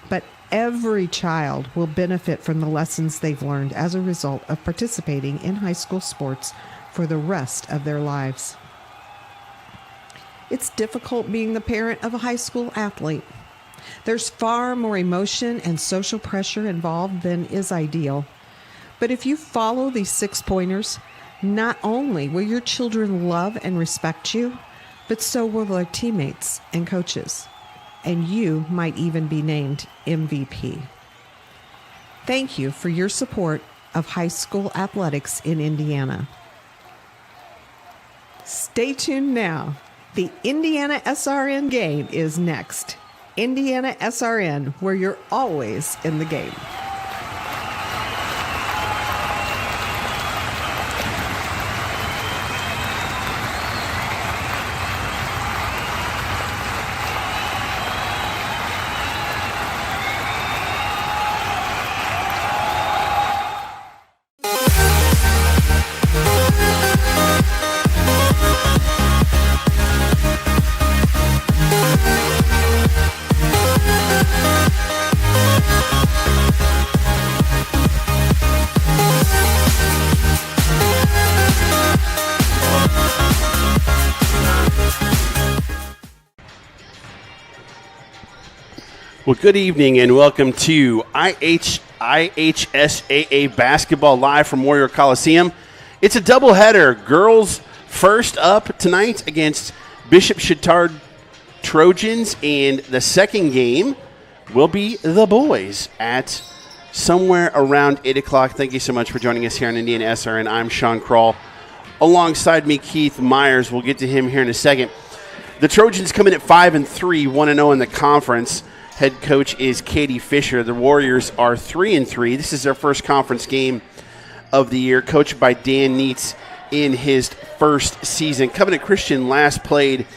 but every child will benefit from the lessons they've learned as a result of participating in high school sports for the rest of their lives. It's difficult being the parent of a high school athlete. There's far more emotion and social pressure involved than is ideal. But if you follow these 6 pointers, not only will your children love and respect you, but so will their teammates and coaches. And you might even be named MVP. Thank you for your support of high school athletics in Indiana. Stay tuned now. The Indiana SRN game is next. Indiana SRN, where you're always in the game. Well, good evening and welcome to IHSAA Basketball live from Warrior Coliseum. It's a doubleheader. Girls first up tonight against Bishop Chatard Trojans, and the second game will be the boys at somewhere around 8 o'clock. Thank you so much for joining us here on Indiana SRN. I'm Sean Kroll. Alongside me, Keith Myers. We'll get to him here in a second. The Trojans come in at 5-3, 1-0 in the conference. Head coach is Katie Fisher. The Warriors are 3-3. This is their first conference game of the year, coached by Dan Neitz in his first season. Covenant Christian last played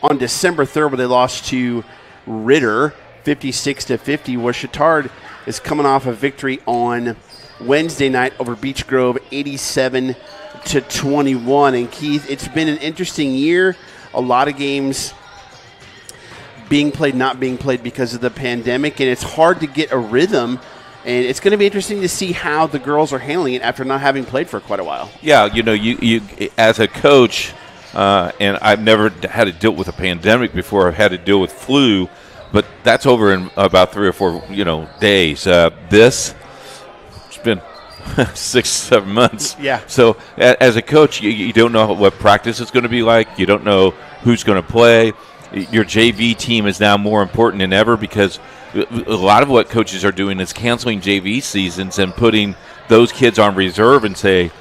on December 3rd, where they lost to Ritter 56-50, where Chatard is coming off a victory on Wednesday night over Beech Grove 87-21. And Keith, it's been an interesting year. A lot of games being played, not being played because of the pandemic, and it's hard to get a rhythm, and it's going to be interesting to see how the girls are handling it after not having played for quite a while. Yeah, you as a coach, and I've never had to deal with a pandemic before. I've had to deal with flu, but that's over in about 3 or 4 days. It's been 6-7 months. Yeah. So as a coach, you don't know what practice is going to be like. You don't know who's going to play. Your JV team is now more important than ever because a lot of what coaches are doing is canceling JV seasons and putting those kids on reserve and say,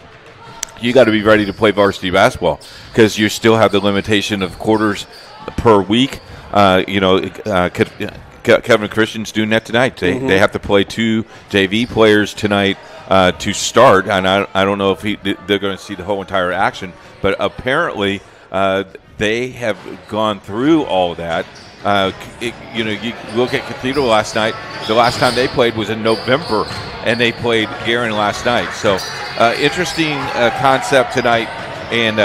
you got to be ready to play varsity basketball because you still have the limitation of quarters per week. Kevin Christian's doing that tonight. They have to play 2 JV players tonight to start, and I don't know if they're going to see the whole entire action, but apparently they have gone through all of that. You look at Cathedral last night. The last time they played was in November, and they played Guerin last night. So interesting concept tonight, and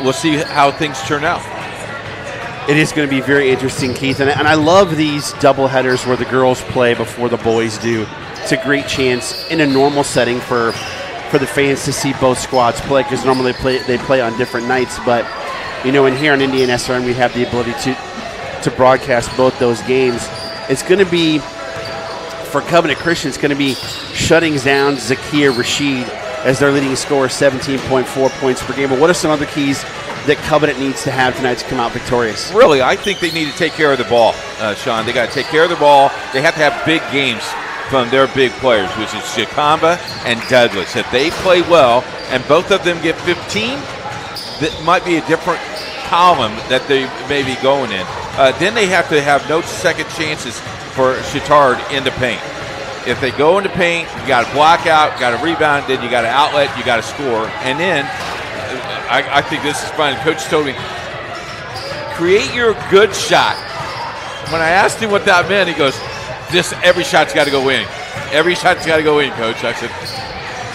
we'll see how things turn out. It is going to be very interesting, Keith, and I love these doubleheaders where the girls play before the boys do. It's a great chance in a normal setting for the fans to see both squads play, because normally they play on different nights, but and here on Indiana SRN, we have the ability to broadcast both those games. It's going to be, for Covenant Christian, it's going to be shutting down Zakia Rashid as their leading scorer, 17.4 points per game. But what are some other keys that Covenant needs to have tonight to come out victorious? Really, I think they need to take care of the ball, Sean. They got to take care of the ball. They have to have big games from their big players, which is Shikamba and Douglas. If they play well and both of them get 15, that might be a different column that they may be going in. Then they have to have no second chances for Chatard in the paint. If they go into paint, you got to block out, you got to rebound, then you got to outlet, you got to score. And then I think this is fun. Coach told me, create your good shot. When I asked him what that meant, he goes, every shot's got to go in. Every shot's got to go in, Coach. I said,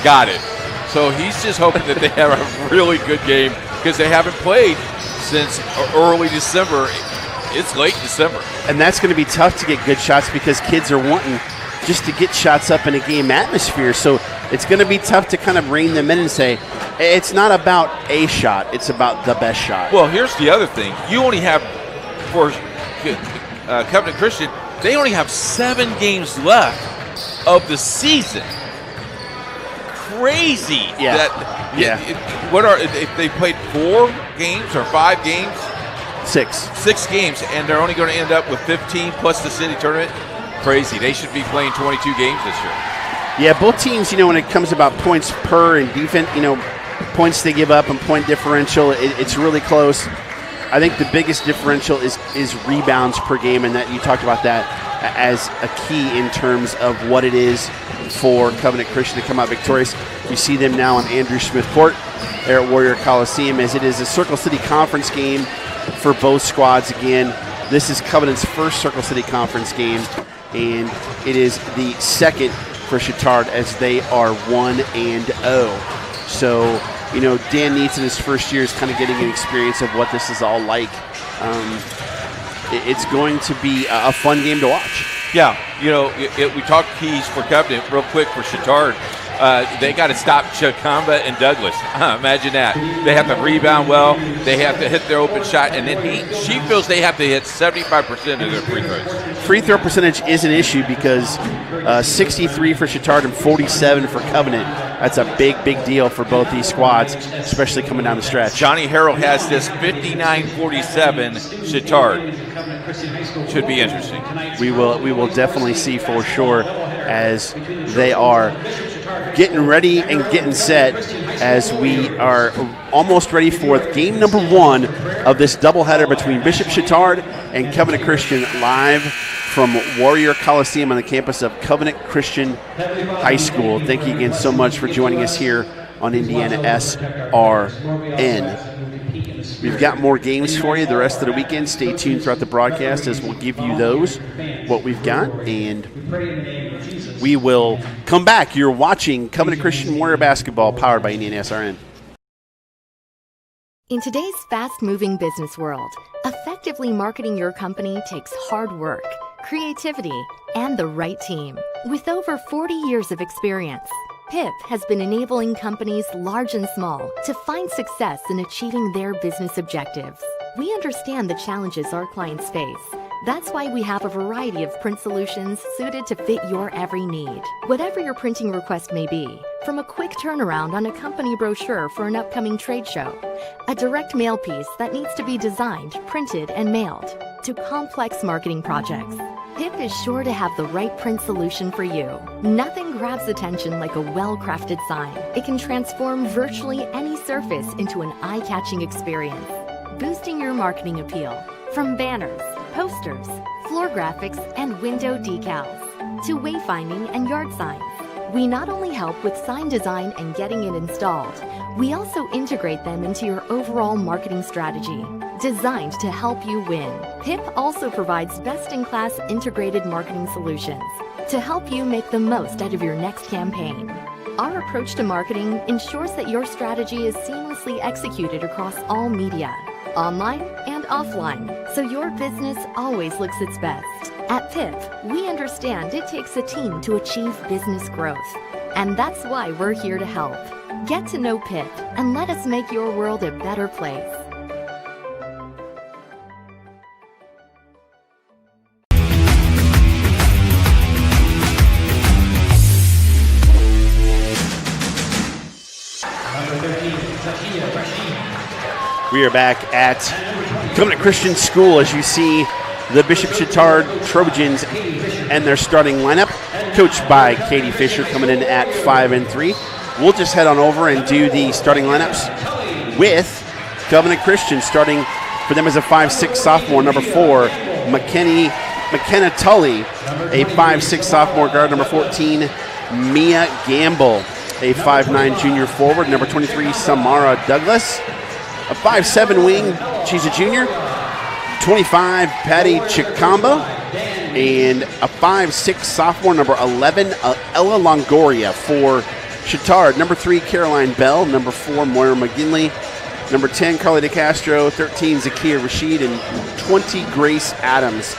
got it. So he's just hoping that they have a really good game because they haven't played since early December. It's late December. And that's going to be tough to get good shots because kids are wanting just to get shots up in a game atmosphere. So it's going to be tough to kind of rein them in and say, it's not about a shot, it's about the best shot. Well, here's the other thing. You only have, for Covenant Christian, they only have 7 games left of the season. Crazy. Yeah. If they played 4 games or 5 games? 6 games, and they're only going to end up with 15 plus the city tournament. Crazy. They should be playing 22 games this year. Yeah, both teams, when it comes about points per and defense, points they give up and point differential, it's really close. I think the biggest differential is rebounds per game, and that you talked about that as a key in terms of what it is for Covenant Christian to come out victorious. You see them now on Andrew Smith Court there at Warrior Coliseum, as it is a Circle City Conference game for both squads. Again, this is Covenant's first Circle City Conference game, and it is the second for Chatard as they are 1-0. So, Dan Neitz in his first year is kind of getting an experience of what this is all like. It's going to be a fun game to watch. Yeah, we talked keys for Covenant real quick for Chatard. They got to stop Chakamba and Douglas. Imagine that. They have to rebound well. They have to hit their open shot, and then she feels they have to hit 75% of their free throws. Free throw percentage is an issue because 63 for Chatard and 47 for Covenant. That's a big, big deal for both these squads, especially coming down the stretch. Johnny Harrell has this 59-47 Chatard. Should be interesting. We will definitely see for sure as they are getting ready and getting set, as we are almost ready for game number 1 of this doubleheader between Bishop Chatard and Covenant Christian, live from Warrior Coliseum on the campus of Covenant Christian High School. Thank you again so much for joining us here on Indiana SRN. We've got more games for you the rest of the weekend. Stay tuned throughout the broadcast as we'll give you those, what we've got, and we will come back. You're watching Covenant Christian Warrior Basketball, powered by Indiana SRN. In today's fast-moving business world, effectively marketing your company takes hard work, creativity, and the right team. With over 40 years of experience, PIP has been enabling companies large and small to find success in achieving their business objectives. We understand the challenges our clients face. That's why we have a variety of print solutions suited to fit your every need. Whatever your printing request may be, from a quick turnaround on a company brochure for an upcoming trade show, a direct mail piece that needs to be designed, printed, and mailed, to complex marketing projects, PIP is sure to have the right print solution for you. Nothing grabs attention like a well-crafted sign. It can transform virtually any surface into an eye-catching experience, boosting your marketing appeal. From banners, posters, floor graphics, and window decals, to wayfinding and yard signs. We not only help with sign design and getting it installed, we also integrate them into your overall marketing strategy, designed to help you win. PIP also provides best-in-class integrated marketing solutions to help you make the most out of your next campaign. Our approach to marketing ensures that your strategy is seamlessly executed across all media, online and offline, so your business always looks its best. At PIP, we understand it takes a team to achieve business growth, and that's why we're here to help. Get to know PIP and let us make your world a better place. We are back at Covenant Christian School as you see the Bishop Chatard Trojans and their starting lineup, coached by Katie Fisher, coming in at 5-3. We'll just head on over and do the starting lineups with Covenant Christian. Starting for them as a 5'6" sophomore, number 4, McKenna Tully, a 5'6" sophomore guard, number 14, Mia Gamble, a 5'9" junior forward, number 23, Samara Douglas, a 5'7" wing, she's a junior, 25, Patty Chikamba, and a 5'6" sophomore, number 11, Ella Longoria for Chatard, number 3, Caroline Bell, number 4, Moira McGinley, number 10, Carly DeCastro, 13, Zakia Rashid, and 20, Grace Adams.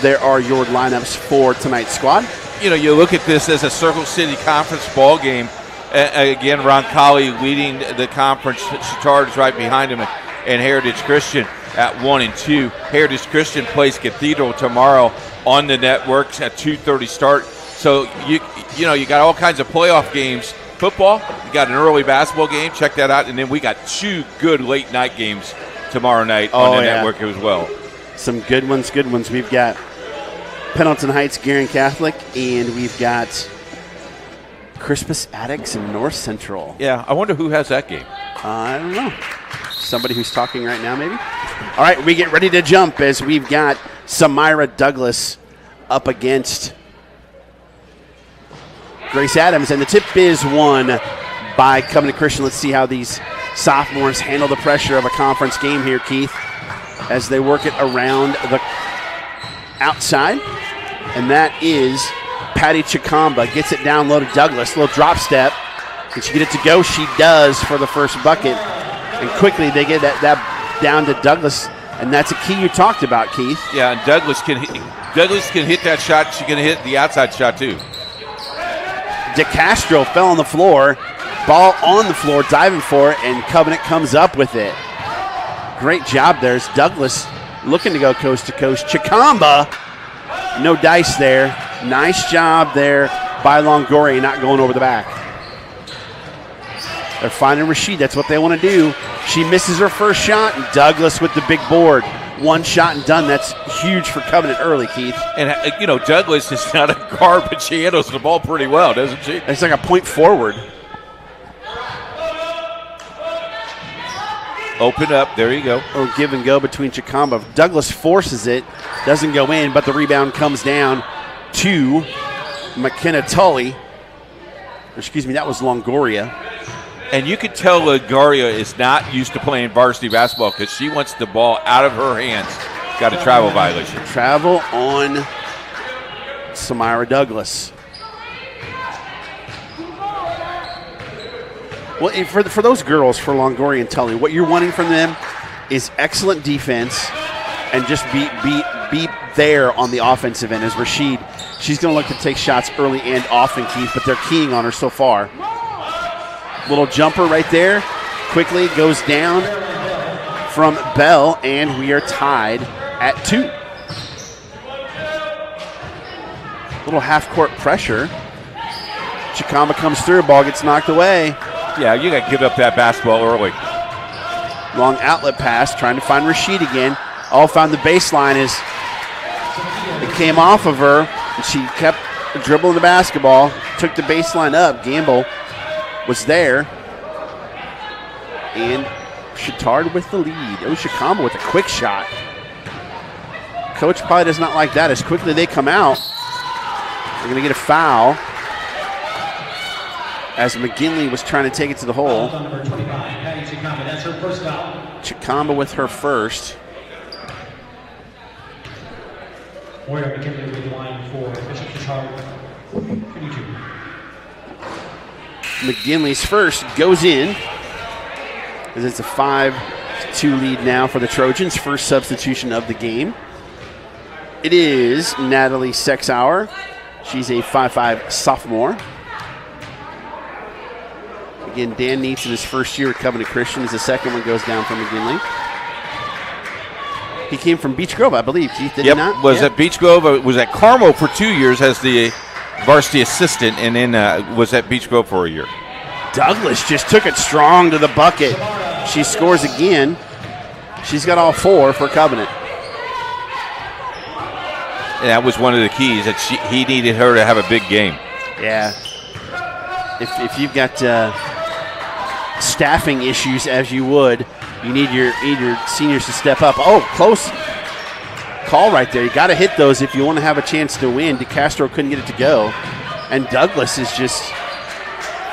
there are your lineups for tonight's squad. You know, you look at this as a Circle City Conference ball game. Again, Roncalli leading the conference. Chatard is right behind him, and Heritage Christian at 1 and 2. Heritage Christian plays Cathedral tomorrow on the networks at 2:30 start. So you got all kinds of playoff games. Football, you got an early basketball game. Check that out, and then we got 2 good late night games tomorrow night on the network as well. Some good ones. We've got Pendleton Heights, Guerin Catholic, and we've got Crispus Attucks and North Central. Yeah, I wonder who has that game. I don't know. Somebody who's talking right now, maybe? All right, we get ready to jump as we've got Samira Douglas up against Grace Adams, and the tip is won by Covenant Christian. Let's see how these sophomores handle the pressure of a conference game here, Keith, as they work it around the outside. And that is Patty Chikamba. Gets it down low to Douglas. Little drop step. Can she get it to go? She does for the first bucket. And quickly they get that down to Douglas. And that's a key you talked about, Keith. Yeah, and Douglas can hit that shot. She can hit the outside shot, too. DeCastro fell on the floor. Ball on the floor, diving for it, and Covenant comes up with it. Great job there. It's Douglas looking to go coast to coast. Chikamba, no dice there. Nice job there by Longoria, not going over the back. They're finding Rashid. That's what they want to do. She misses her first shot, and Douglas with the big board. One shot and done. That's huge for Covenant early, Keith. And, Douglas is not a guard, but she handles the ball pretty well, doesn't she? It's like a point forward. Open up. There you go. Oh, give and go between Chikamba. Douglas forces it. Doesn't go in, but the rebound comes down to McKenna Tully. Excuse me, that was Longoria. And you can tell Longoria is not used to playing varsity basketball because she wants the ball out of her hands. Got a travel violation. Travel on Samira Douglas. Well, for those girls, for Longoria and Tully, what you're wanting from them is excellent defense and just be there on the offensive end. As Rashid, she's going to look to take shots early and often, Keith, but they're keying on her so far. Little jumper right there. Quickly goes down from Bell, and we are tied at 2. Little half-court pressure. Chikamba comes through. Ball gets knocked away. Yeah, you got to give up that basketball early. Long outlet pass, trying to find Rashid again. All found the baseline as it came off of her, and she kept dribbling the basketball, took the baseline up. Gamble was there, and Chatard with the lead. Oh, Chikamba with a quick shot. Coach probably does not like that. As quickly they come out, they're going to get a foul as McGinley was trying to take it to the hole. Number 25, Patty Chikamba, that's her first foul. Chikamba with her first. Moira McKinley with the line for Bishop Chatard, 22. McGinley's first goes in, as it's a 5-2 lead now for the Trojans. First substitution of the game. It is Natalie Sexauer. She's a 5'5" sophomore. Again, Dan Neitz in his first year at Covenant Christian. The second one goes down from McGinley. He came from Beech Grove, I believe. Keith, did he not? Was at Beech Grove. Was at Carmel for 2 years as the varsity assistant, and then was at Beech Grove for a year. Douglas just took it strong to the bucket. She scores again. She's got all 4 for Covenant. And that was one of the keys that he needed her to have a big game. Yeah. If you've got staffing issues, as you would, you need your seniors to step up. Oh, close call right there. You got to hit those if you want to have a chance to win. DeCastro couldn't get it to go, and Douglas is just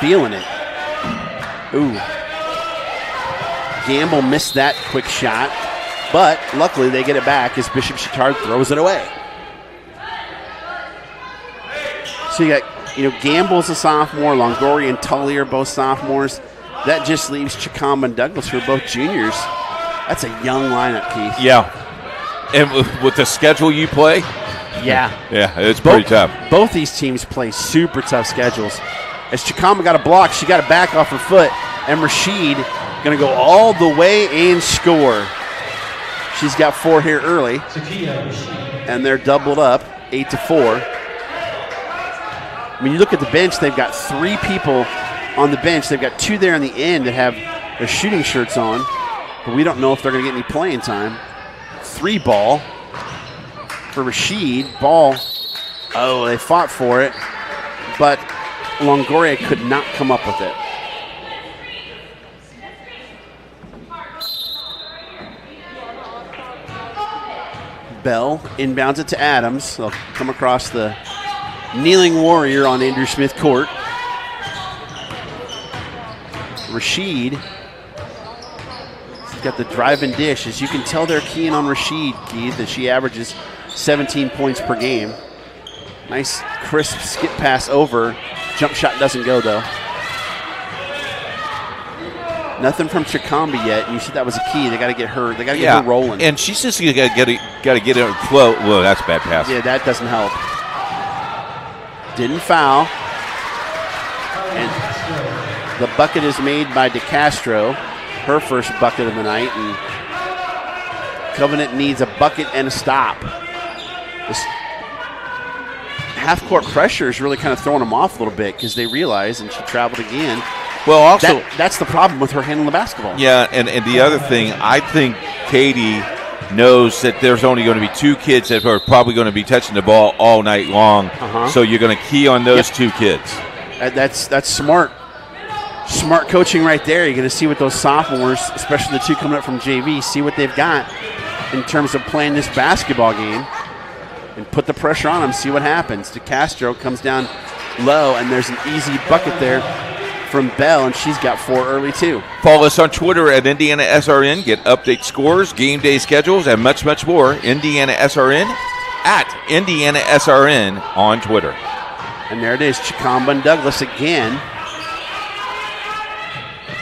feeling it. Ooh. Gamble missed that quick shot, but luckily they get it back as Bishop Chatard throws it away. So you got, Gamble's a sophomore, Longoria and Tully are both sophomores. That just leaves Chikamba and Douglas, who are both juniors. That's a young lineup, Keith. Yeah. And with the schedule you play, Yeah. Yeah, it's pretty tough. Both these teams play super tough schedules. As Chicama got a block, she got a back off her foot, and Rashid going to go all the way and score. She's got 4 here early, and they're doubled up, 8-4. When you look at the bench, they've got 3 people on the bench. They've got 2 there in the end that have their shooting shirts on, but we don't know if they're going to get any playing time. 3 ball for Rashid. Ball, oh, they fought for it, but Longoria could not come up with it. Bell inbounds it to Adams. They'll come across the kneeling warrior on Andrew Smith Court. Rashid got the drive and dish. As you can tell, they're keying on Rashid, Keith, as she averages 17 points per game. Nice crisp skip pass over. Jump shot doesn't go, though. Nothing from Chicombe yet. And you said that was a key. They got to get her. They got to get her rolling. And she's just got to get her flow. Well, that's a bad pass. Yeah, that doesn't help. Didn't foul. And the bucket is made by DeCastro, her first bucket of the night. And Covenant needs a bucket and a stop. This half-court pressure is really kind of throwing them off a little bit because they realize, and she traveled again. Well, also that's the problem with her handling the basketball. Yeah, and the other thing, I think Katie knows that there's only going to be 2 kids that are probably going to be touching the ball all night long. So you're going to key on those 2 kids. That's smart. Smart coaching right there. You're going to see what those sophomores, especially the 2 coming up from JV, see what they've got in terms of playing this basketball game and put the pressure on them, see what happens. DeCastro comes down low, and there's an easy bucket there from Bell, and she's got 4 early too. Follow us on Twitter at Indiana SRN. Get update scores, game day schedules, and much, much more. Indiana SRN at Indiana SRN on Twitter. And there it is, Chicombe and Douglas again.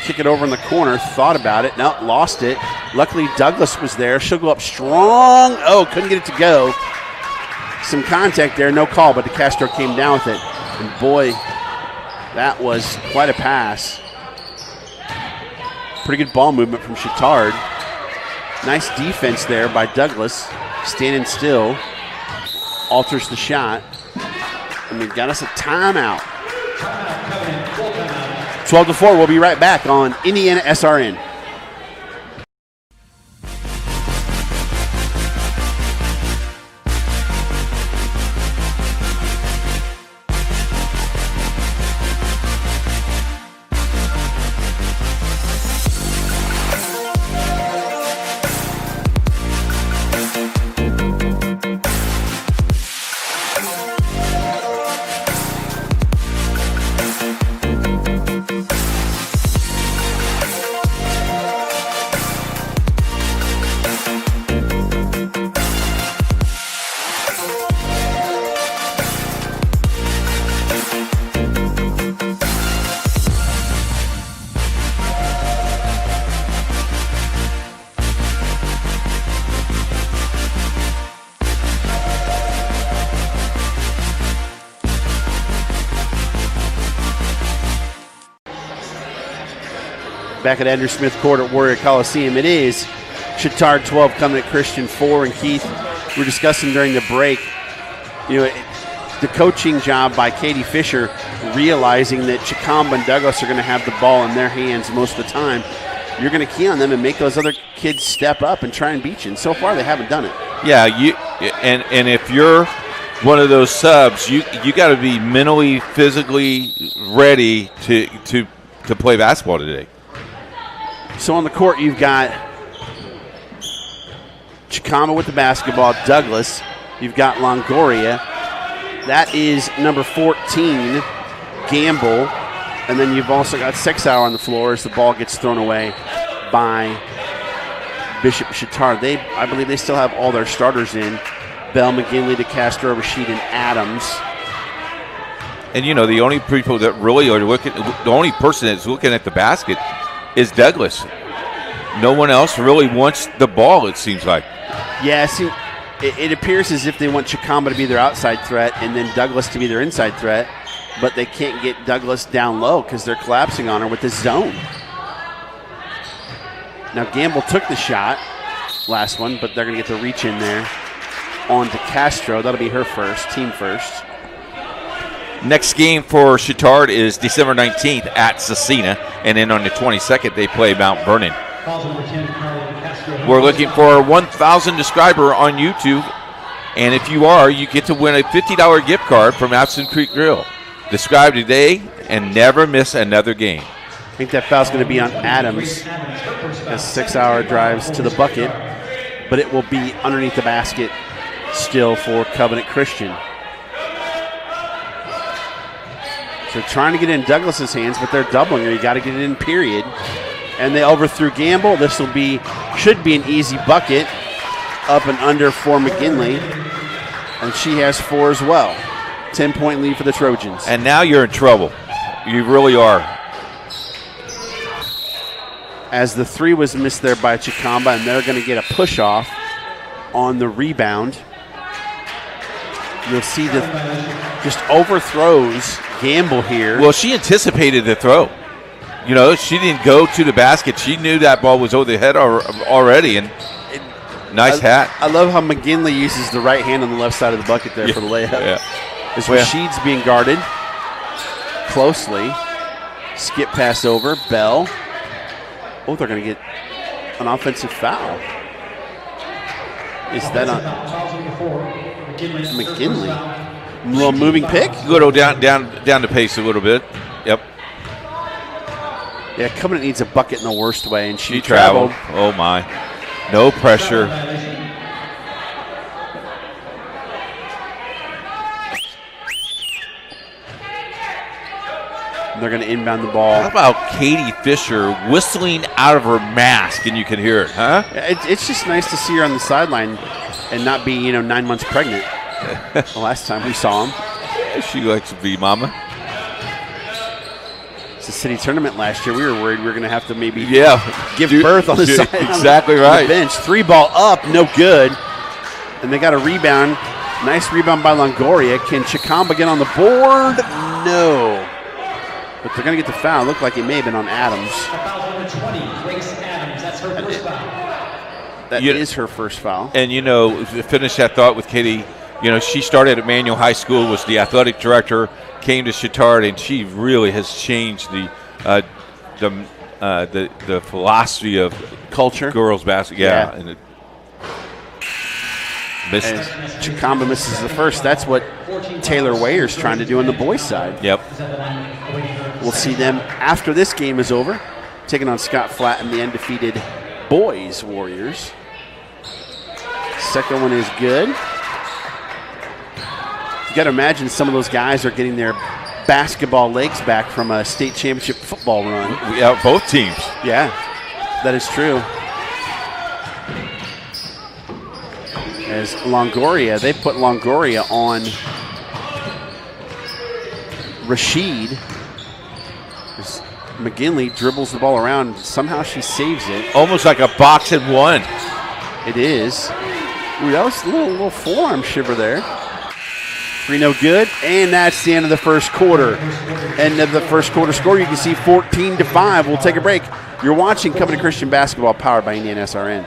Kick it over in the corner, thought about it, no, lost it. Luckily Douglas was there. She'll go up strong. Oh, couldn't get it to go. Some contact there, no call, but DeCastro came down with it. And boy, that was quite a pass. Pretty good ball movement from Chatard. Nice defense there by Douglas. Standing still. Alters the shot. And they've got us a timeout. 12-4. We'll be right back on Indiana SRN. Back at Andrew Smith Court at Warrior Coliseum. It is Chatard 12, Covenant Christian 4. And Keith, we were discussing during the break, the coaching job by Katie Fisher, realizing that Chicombe and Douglas are going to have the ball in their hands most of the time. You're going to key on them and make those other kids step up and try and beat you. And so far, they haven't done it. Yeah, and if you're one of those subs, you got to be mentally, physically ready to play basketball today. So on the court, you've got Chicombe with the basketball, Douglas. You've got Longoria. That is number 14, Gamble. And then you've also got Sexauer on the floor as the ball gets thrown away by Bishop Chatard. I believe they still have all their starters in. Bell, McGinley, DeCastro, Rashid, and Adams. And, the only people that really are the only person that's looking at the basket is Douglas. No one else really wants the ball, it seems like. Yeah, see, it appears as if they want Chicamba to be their outside threat and then Douglas to be their inside threat, but they can't get Douglas down low because they're collapsing on her with this zone. Now Gamble took the shot, last one, but they're going to get the reach in there on to Castro. That'll be her first, team first. Next game for Chatard is December 19th at Cecina, and then on the 22nd they play Mount Vernon. We're looking for 1,000 subscriber on YouTube, and if you are, you get to win a $50 gift card from Abston Creek Grill. Subscribe today and never miss another game. I think that foul's going to be on Adams as 6-hour drives to the bucket, but it will be underneath the basket still for Covenant Christian. So trying to get it in Douglas's hands, but they're doubling her. You got to get it in, period. And they overthrew Gamble. This should be an easy bucket, up and under for McGinley, and she has 4 as well. 10-point lead for the Trojans. And now you're in trouble. You really are. As the 3 was missed there by Chicamba, and they're going to get a push off on the rebound. You'll see that just overthrows Gamble here. Well, she anticipated the throw. You know, she didn't go to the basket. She knew that ball was over the head already, and nice hat. I love how McGinley uses the right hand on the left side of the bucket there for the layup. Yeah. As Rashid's being guarded closely. Skip pass over. Bell. Oh, they're going to get an offensive foul. Is that on McGinley? A little moving pick. Little down the pace a little bit. Yep. Yeah, Covenant needs a bucket in the worst way, and she traveled. Oh my. No pressure. They're going to inbound the ball. How about Katie Fisher whistling out of her mask, and you can hear it, huh? It's just nice to see her on the sideline and not be, 9 months pregnant. The last time we saw him. Yeah, she likes to be mama. It's a city tournament last year. We were worried we were going to have to maybe give Dude, birth on the side. Exactly right. On the bench. 3 ball up, no good. And they got a rebound. Nice rebound by Longoria. Can Chicamba get on the board? No. But they're going to get the foul. Looked like it may have been on Adams. That's her first foul. That is her first foul. And, to finish that thought with Katie, she started at Manual High School, was the athletic director, came to Chatard, and she really has changed the philosophy of culture, girls basketball. Yeah. And as Chicamba misses the first, that's what Taylor Wayer's trying to do on the boys' side. Yep. We'll see them after this game is over, taking on Scott Flat and the undefeated boys Warriors. Second one is good. You got to imagine some of those guys are getting their basketball legs back from a state championship football run. Yeah, both teams. Yeah, that is true. As Longoria, they put Longoria on Rashid. As McGinley dribbles the ball around. Somehow she saves it. Almost like a box and one. It is. Ooh, that was a little forearm shiver there. 3 no good, and that's the end of the first quarter. End of the first quarter score. You can see 14-5. We'll take a break. You're watching Covenant Christian Basketball, powered by Indiana SRN.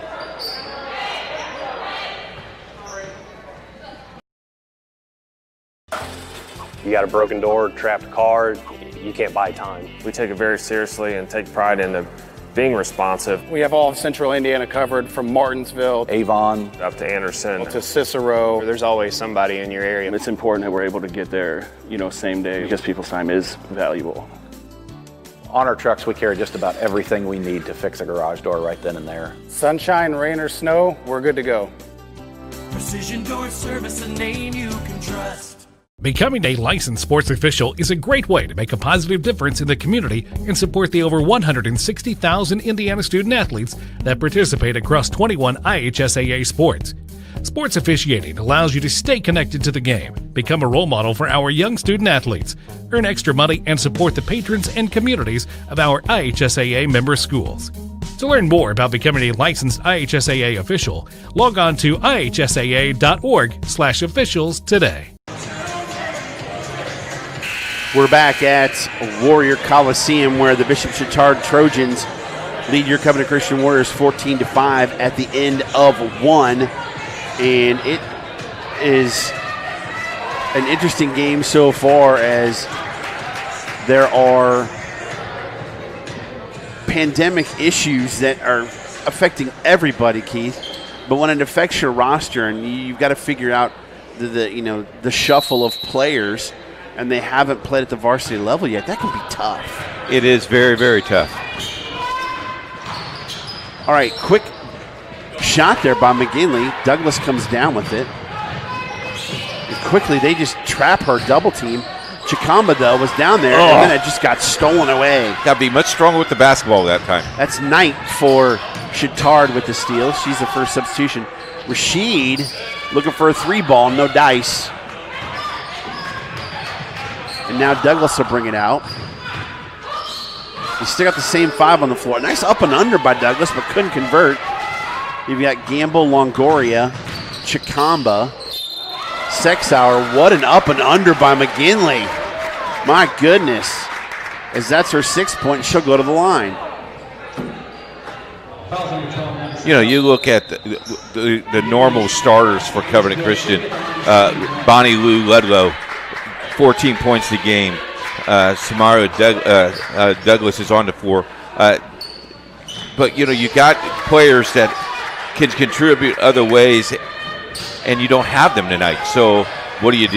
You got a broken door, trapped car, you can't buy time. We take it very seriously and take pride in being responsive. We have all of Central Indiana covered, from Martinsville, Avon, up to Anderson, to Cicero. There's always somebody in your area. It's important that we're able to get there, same day, because people's time is valuable. On our trucks, we carry just about everything we need to fix a garage door right then and there. Sunshine, rain, or snow, we're good to go. Precision Door Service, a name you can trust. Becoming a licensed sports official is a great way to make a positive difference in the community and support the over 160,000 Indiana student athletes that participate across 21 IHSAA sports. Sports officiating allows you to stay connected to the game, become a role model for our young student athletes, earn extra money, and support the patrons and communities of our IHSAA member schools. To learn more about becoming a licensed IHSAA official, log on to ihsaa.org/officials today. We're back at Warrior Coliseum where the Bishop Chatard Trojans lead your Covenant Christian Warriors 14-5 at the end of one. And it is an interesting game so far as there are pandemic issues that are affecting everybody, Keith. But when it affects your roster and you've got to figure out the shuffle of players and they haven't played at the varsity level yet, that can be tough. It is very, very tough. All right, quick shot there by McGinley. Douglas comes down with it. And quickly, they just trap her double team. Chikamba, though, was down there, and then it just got stolen away. Got to be much stronger with the basketball that time. That's Knight for Chatard with the steal. She's the first substitution. Rashid looking for a three ball, no dice. And now Douglas will bring it out. They still got the same five on the floor. Nice up and under by Douglas, but couldn't convert. You've got Gamble, Longoria, Chikamba, Sexauer. What an up and under by McGinley. My goodness. As that's her 6 point, she'll go to the line. You look at the normal starters for Covenant Christian. Bonnie Lou Ludlow, 14 points a game. Samara Douglas is on the floor. But, you got players that can contribute other ways, and you don't have them tonight. So what do?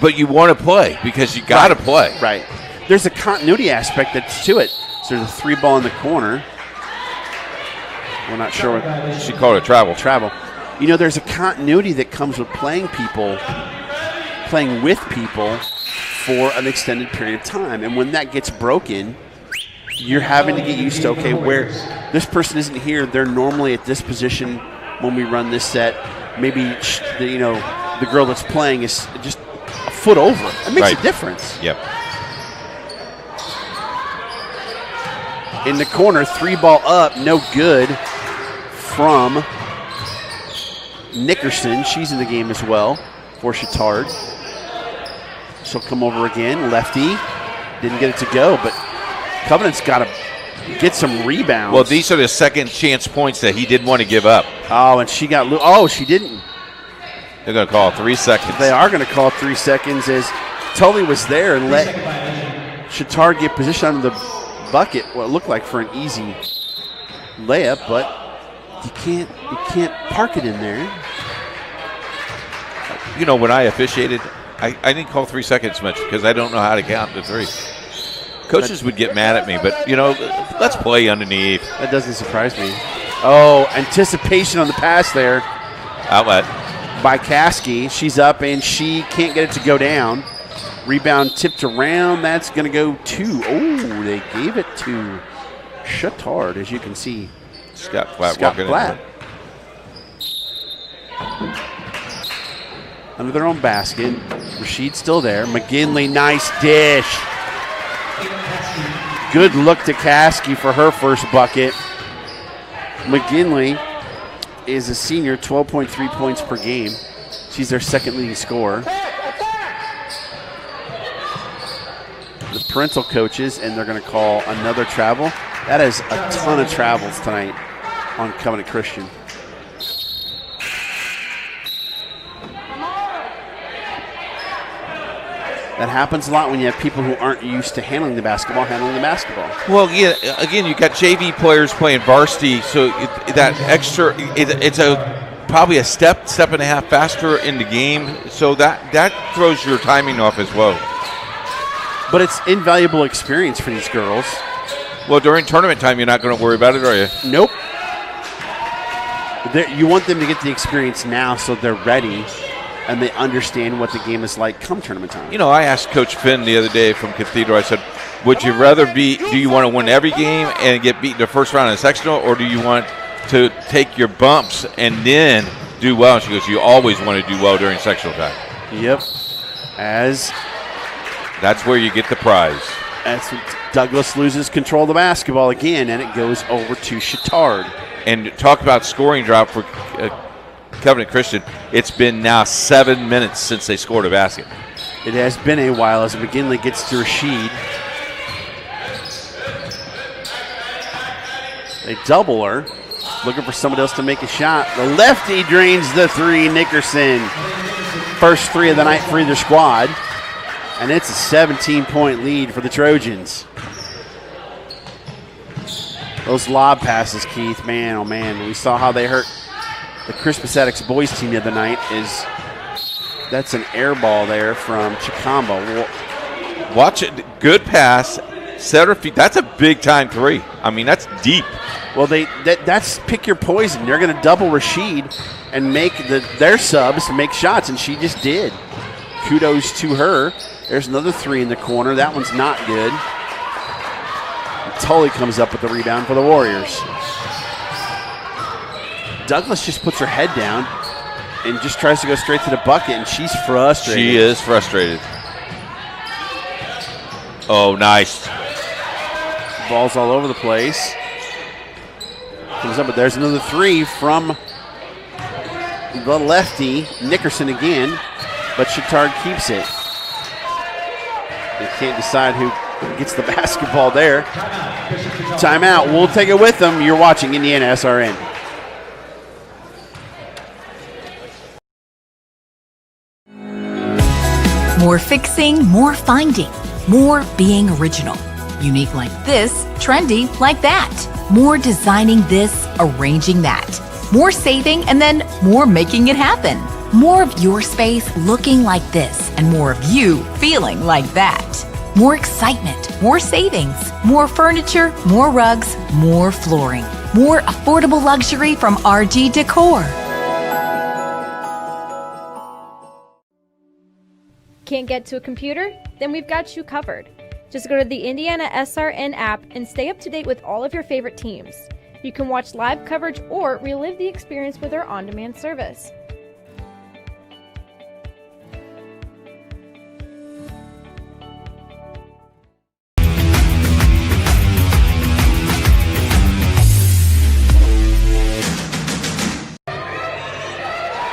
But you want to play because you got to play. Right. There's a continuity aspect that's to it. So there's a three ball in the corner. We're not sure what she called it. Travel. There's a continuity that comes with playing with people for an extended period of time. And when that gets broken, you're having to get used to, okay, where this person isn't here, they're normally at this position when we run this set. Maybe, the girl that's playing is just a foot over. It makes a difference. Yep. In the corner, three ball up, no good from Nickerson. She's in the game as well for Chatard. She'll come over again. Lefty. Didn't get it to go, but Covenant's got to get some rebounds. Well, these are the second chance points that he didn't want to give up. Oh, and she got she didn't. They're going to call 3 seconds. They are going to call 3 seconds as Tully was there and let Chatard get position under the bucket, what it looked like for an easy layup, but you can't park it in there. When I officiated, I didn't call 3 seconds much because I don't know how to count to three. Coaches would get mad at me, but, let's play underneath. That doesn't surprise me. Oh, anticipation on the pass there. Outlet. By Caskey. She's up, and she can't get it to go down. Rebound tipped around. That's going to go to, they gave it to Chatard, as you can see. Scott Platt. Under their own basket. Rashid's still there. McGinley, nice dish. Good look to Caskey for her first bucket. McGinley is a senior, 12.3 points per game. She's their second leading scorer. The parental coaches, and they're going to call another travel. That is a ton of travels tonight on Covenant Christian. That happens a lot when you have people who aren't used to handling the basketball. Well, yeah, again, you got JV players playing varsity, so that extra, it's probably a step and a half faster in the game, so that throws your timing off as well. But it's invaluable experience for these girls. Well, during tournament time, you're not going to worry about it, are you? Nope. You want them to get the experience now so they're ready and they understand what the game is like come tournament time. I asked Coach Finn the other day from Cathedral, I said, do you want to win every game and get beat in the first round in sectional, or do you want to take your bumps and then do well? And she goes, you always want to do well during sectional time. Yep. That's where you get the prize. Douglas loses control of the basketball again, and it goes over to Chatard. And talk about scoring drop for Covenant Christian. It's been now 7 minutes since they scored a basket. It has been a while as McGinley gets to Rashid. They double her, looking for somebody else to make a shot. The lefty drains the three, Nickerson. First three of the night for either squad. And it's a 17-point lead for the Trojans. Those lob passes, Keith, man, oh man. We saw how they hurt the Crispus Attucks boys team the other night. That's an air ball there from Chikamba. Watch it, good pass, center feet. That's a big-time three. I mean, that's deep. Well, that's pick your poison. They're going to double Rashid and make their subs make shots, and she just did. Kudos to her. There's another three in the corner. That one's not good. Tully comes up with the rebound for the Warriors. Douglas just puts her head down and just tries to go straight to the bucket, and she's frustrated. She is frustrated. Oh, nice. Ball's all over the place. Comes up, but there's another three from the lefty, Nickerson again, but Chatard keeps it. They can't decide who gets the basketball there. Timeout. We'll take it with them. You're watching Indiana SRN. More fixing, more finding, more being original. Unique like this, trendy like that. More designing this, arranging that. More saving, and then more making it happen. More of your space looking like this, and more of you feeling like that. More excitement, more savings, more furniture, more rugs, more flooring. More affordable luxury from RG Decor. Can't get to a computer? Then we've got you covered. Just go to the Indiana SRN app and stay up to date with all of your favorite teams. You can watch live coverage or relive the experience with our on-demand service.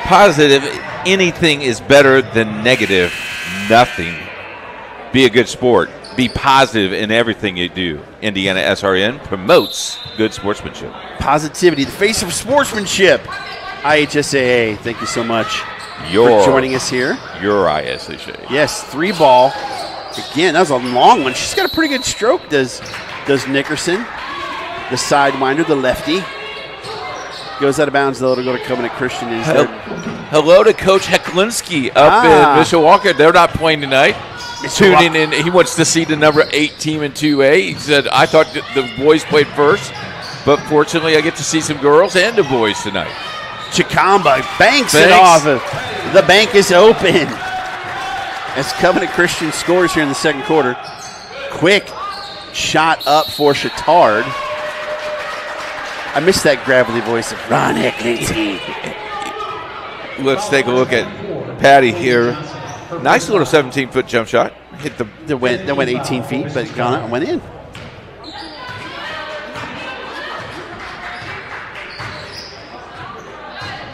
Positive, anything is better than negative, nothing. Be a good sport. Be positive in everything you do. Indiana SRN promotes good sportsmanship. Positivity, the face of sportsmanship. IHSAA, thank you so much for joining us here. Your IHSAA. Yes, 3-ball. Again, that was a long one. She's got a pretty good stroke, does Nickerson. The sidewinder, the lefty. Goes out of bounds, though. It'll go to Covenant Christian instead. Hello to Coach Heklinski up in Mishawaka. They're not playing tonight. Tuning in. He wants to see the number 8 team in 2A. He said, I thought the boys played first, but fortunately I get to see some girls and the boys tonight. Chikamba banks it off. The bank is open. As Covenant Christian scores here in the second quarter. Quick shot up for Chatard. I missed that gravelly voice of Ron Heklinski. Let's take a look at Patty here. Nice little 17-foot jump shot. Hit that went 18 feet, but gone out and went in.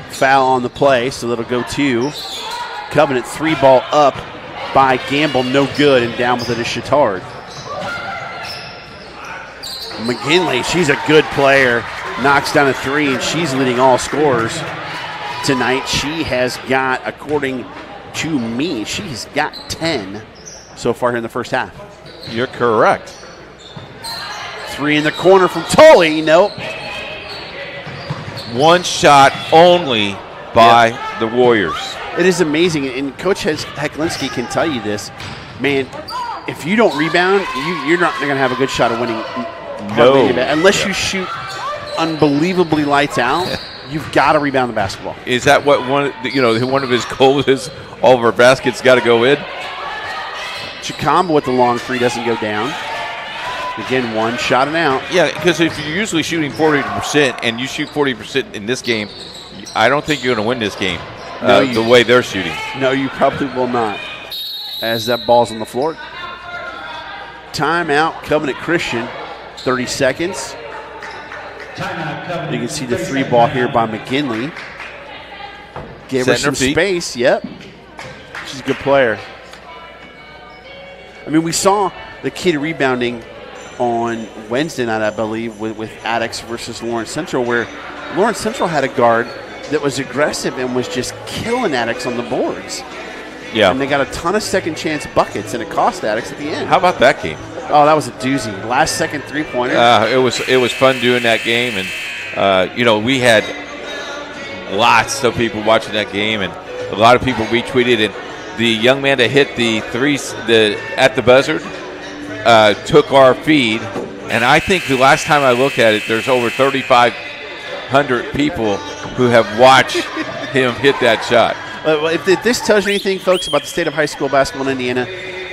Foul on the play, so that'll go to Covenant. 3-ball up by Gamble, no good, and down with it is Chatard. McGinley, she's a good player. Knocks down a 3, and she's leading all scorers tonight. She has got, according to me, she's got 10 so far here in the first half. You're correct. 3 in the corner from Tully. Nope. One shot only by the Warriors. It is amazing, and Coach Heklinski can tell you this. Man, if you don't rebound, you're not going to have a good shot of winning. No. Unless you shoot unbelievably lights out, you've got to rebound the basketball. Is that what one of his goals is? All of our baskets got to go in. Chikamba with the long 3 doesn't go down. Again, one shot and out. Yeah, because if you're usually shooting 40% and you shoot 40% in this game, I don't think you're going to win this game the way they're shooting. No, you probably will not. As that ball's on the floor. timeout, Covenant Christian, 30 seconds. You can see the 3 ball here by McGinley. Gave her some space. Yep. She's a good player. I mean, we saw the key to rebounding on Wednesday night, I believe, with Attucks versus Lawrence Central, where Lawrence Central had a guard that was aggressive and was just killing Attucks on the boards. Yeah. And they got a ton of second chance buckets, and it cost Attucks at the end. How about that game? Oh, that was a doozy. Last second three-pointer. It was fun doing that game, and we had lots of people watching that game, and a lot of people retweeted. And the young man that hit the threes at the buzzer took our feed, and I think the last time I looked at it, there's over 3,500 people who have watched him hit that shot. Well, if this tells you anything, folks, about the state of high school basketball in Indiana,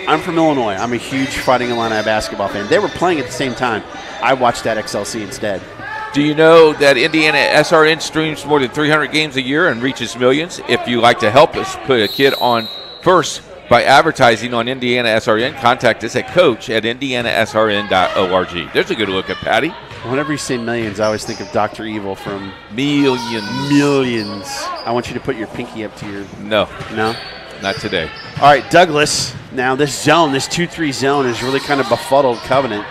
I'm from Illinois. I'm a huge Fighting Illini basketball fan. They were playing at the same time. I watched that XLC instead. Do you know that Indiana SRN streams more than 300 games a year and reaches millions? If you'd like to help us put a kid on first by advertising on Indiana SRN, contact us at coach@indianasrn.org. There's a good look at Patty. Whenever you say millions, I always think of Dr. Evil from Millions. I want you to put your pinky up to your... No, No? not today. All right, Douglas. Now this zone, this 2-3 zone is really kind of befuddled Covenant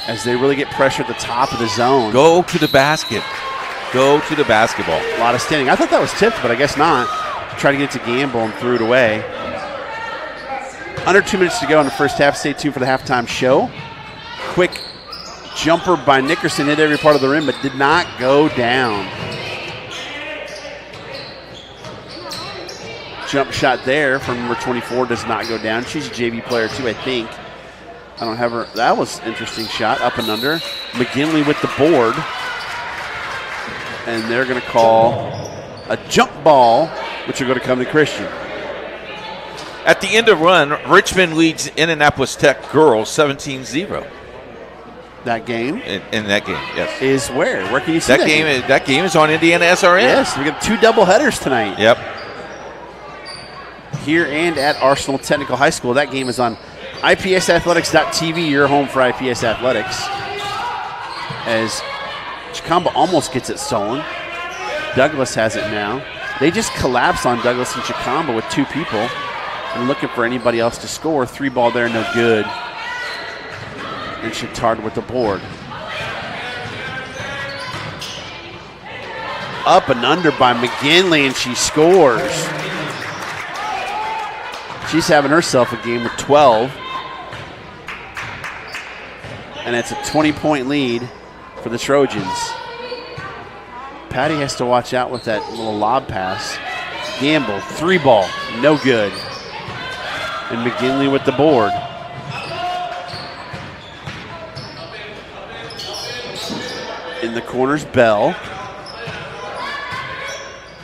as they really get pressure at the top of the zone. Go to the basket. Go to the basketball. A lot of standing. I thought that was tipped, but I guess not. Try to get it to Gamble and threw it away. Under 2 minutes to go in the first half. Stay tuned for the halftime show. Quick jumper by Nickerson, hit every part of the rim, but did not go down. Jump shot there from number 24 does not go down. She's a JV player too, I think. I don't have her. That was an interesting shot, up and under. McGinley with the board. And they're going to call a jump ball, which will go to Covenant Christian. At the end of run, Richmond leads Indianapolis Tech girls 17-0. That game? In that game, yes. Is where? Where can you see that game? That game is on Indiana SRN. Yes, we got 2 double headers tonight. Yep. Here and at Arsenal Technical High School. That game is on IPSathletics.tv, your home for IPS Athletics. As Chicamba almost gets it stolen. Douglas has it now. They just collapse on Douglas and Chicamba with 2 people and looking for anybody else to score. 3 ball there, no good. And Chatard with the board. Up and under by McGinley, and she scores. She's having herself a game with 12. And it's a 20-point lead for the Trojans. Patty has to watch out with that little lob pass. Gamble, 3 ball, no good. And McGinley with the board. In the corners, Bell.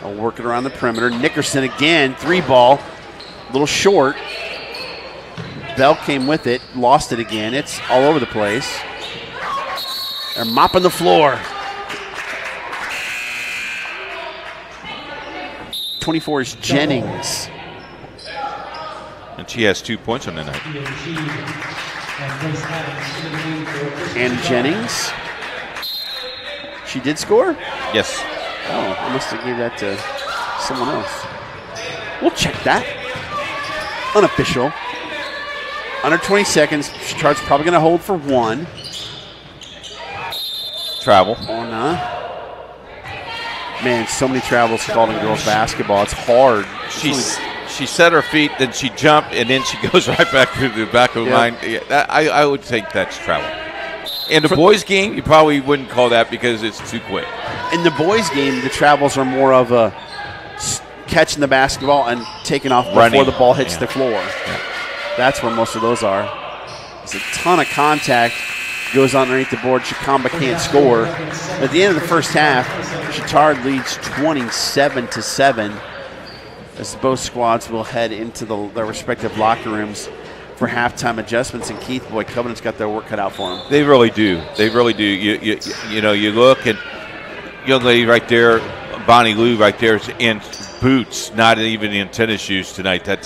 Working around the perimeter. Nickerson again, 3 ball. A little short. Bell came with it, lost it again. It's all over the place. They're mopping the floor. 24 is Jennings. And she has 2 points on the night. And Jennings. She did score? Yes. Oh, I must have gave that to someone else. We'll check that. Unofficial. Under 20 seconds. Chart's probably going to hold for 1. Travel. Man, so many travels called in girls basketball. It's hard. She set her feet, then she jumped, and then she goes right back to the back of the line. I would think that's travel. In the boys' game, you probably wouldn't call that because it's too quick. In the boys' game, the travels are more of a catching the basketball and taking off before the ball hits the floor. Yeah. That's where most of those are. There's a ton of contact. Goes on underneath the board. Chicamba can't score. At the end of the first half, Chatard leads 27-7 as both squads will head into their respective locker rooms for halftime adjustments. And Keith, boy, Covenant's got their work cut out for them. They really do. They really do. You know, you look and young lady right there, Bonnie Lou right there, and boots, not even in tennis shoes tonight. That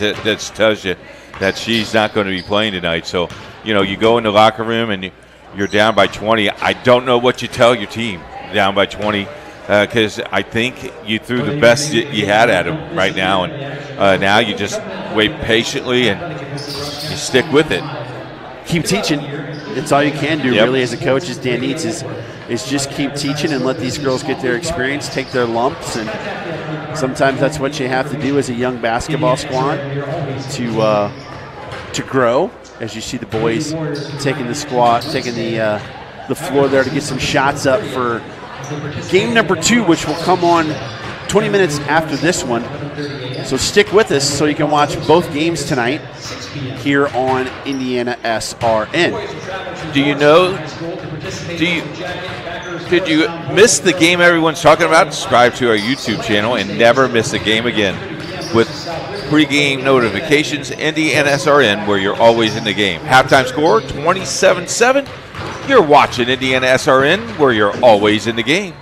tells you that she's not going to be playing tonight. So, you go in the locker room and you're down by 20. I don't know what you tell your team down by 20 because I think you threw the best you had at them right now. And now you just wait patiently and you stick with it. Keep teaching. It's all you can do, really, as a coach, as Dan Neitz, is just keep teaching and let these girls get their experience, take their lumps, and sometimes that's what you have to do as a young basketball squad to grow. As you see the boys taking the floor there to get some shots up for game number 2, which will come on 20 minutes after this one. So stick with us so you can watch both games tonight here on Indiana SRN. Did you miss the game everyone's talking about? Subscribe to our YouTube channel and never miss a game again with pre-game notifications. Indiana SRN, where you're always in the game. Halftime score 27-7. You're watching Indiana SRN, where you're always in the game.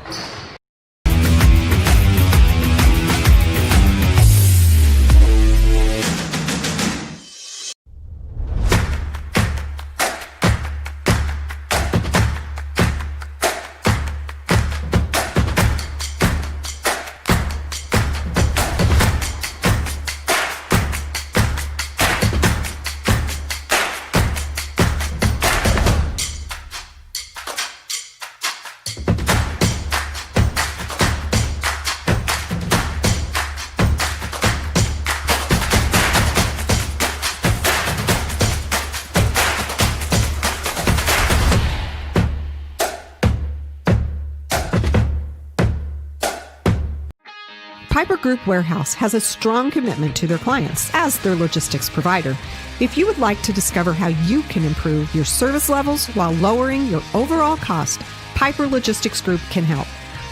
Piper Group Warehouse has a strong commitment to their clients as their logistics provider. If you would like to discover how you can improve your service levels while lowering your overall cost, Piper Logistics Group can help.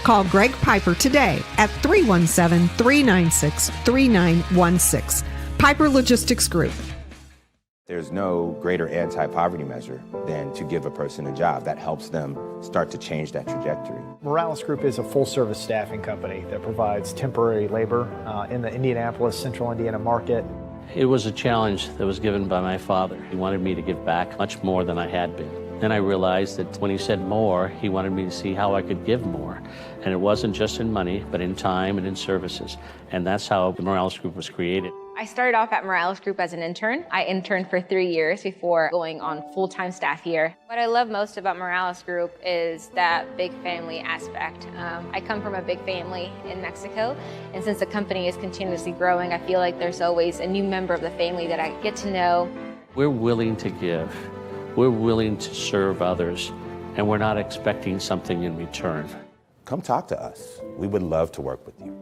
Call Greg Piper today at 317-396-3916. Piper Logistics Group. There's no greater anti-poverty measure than to give a person a job. That helps them start to change that trajectory. Morales Group is a full-service staffing company that provides temporary labor in the Indianapolis, Central Indiana market. It was a challenge that was given by my father. He wanted me to give back much more than I had been. Then I realized that when he said more, he wanted me to see how I could give more. And it wasn't just in money, but in time and in services. And that's how the Morales Group was created. I started off at Morales Group as an intern. I interned for 3 years before going on full-time staff here. What I love most about Morales Group is that big family aspect. I come from a big family in Mexico, and since the company is continuously growing, I feel like there's always a new member of the family that I get to know. We're willing to give. We're willing to serve others, and we're not expecting something in return. Come talk to us. We would love to work with you.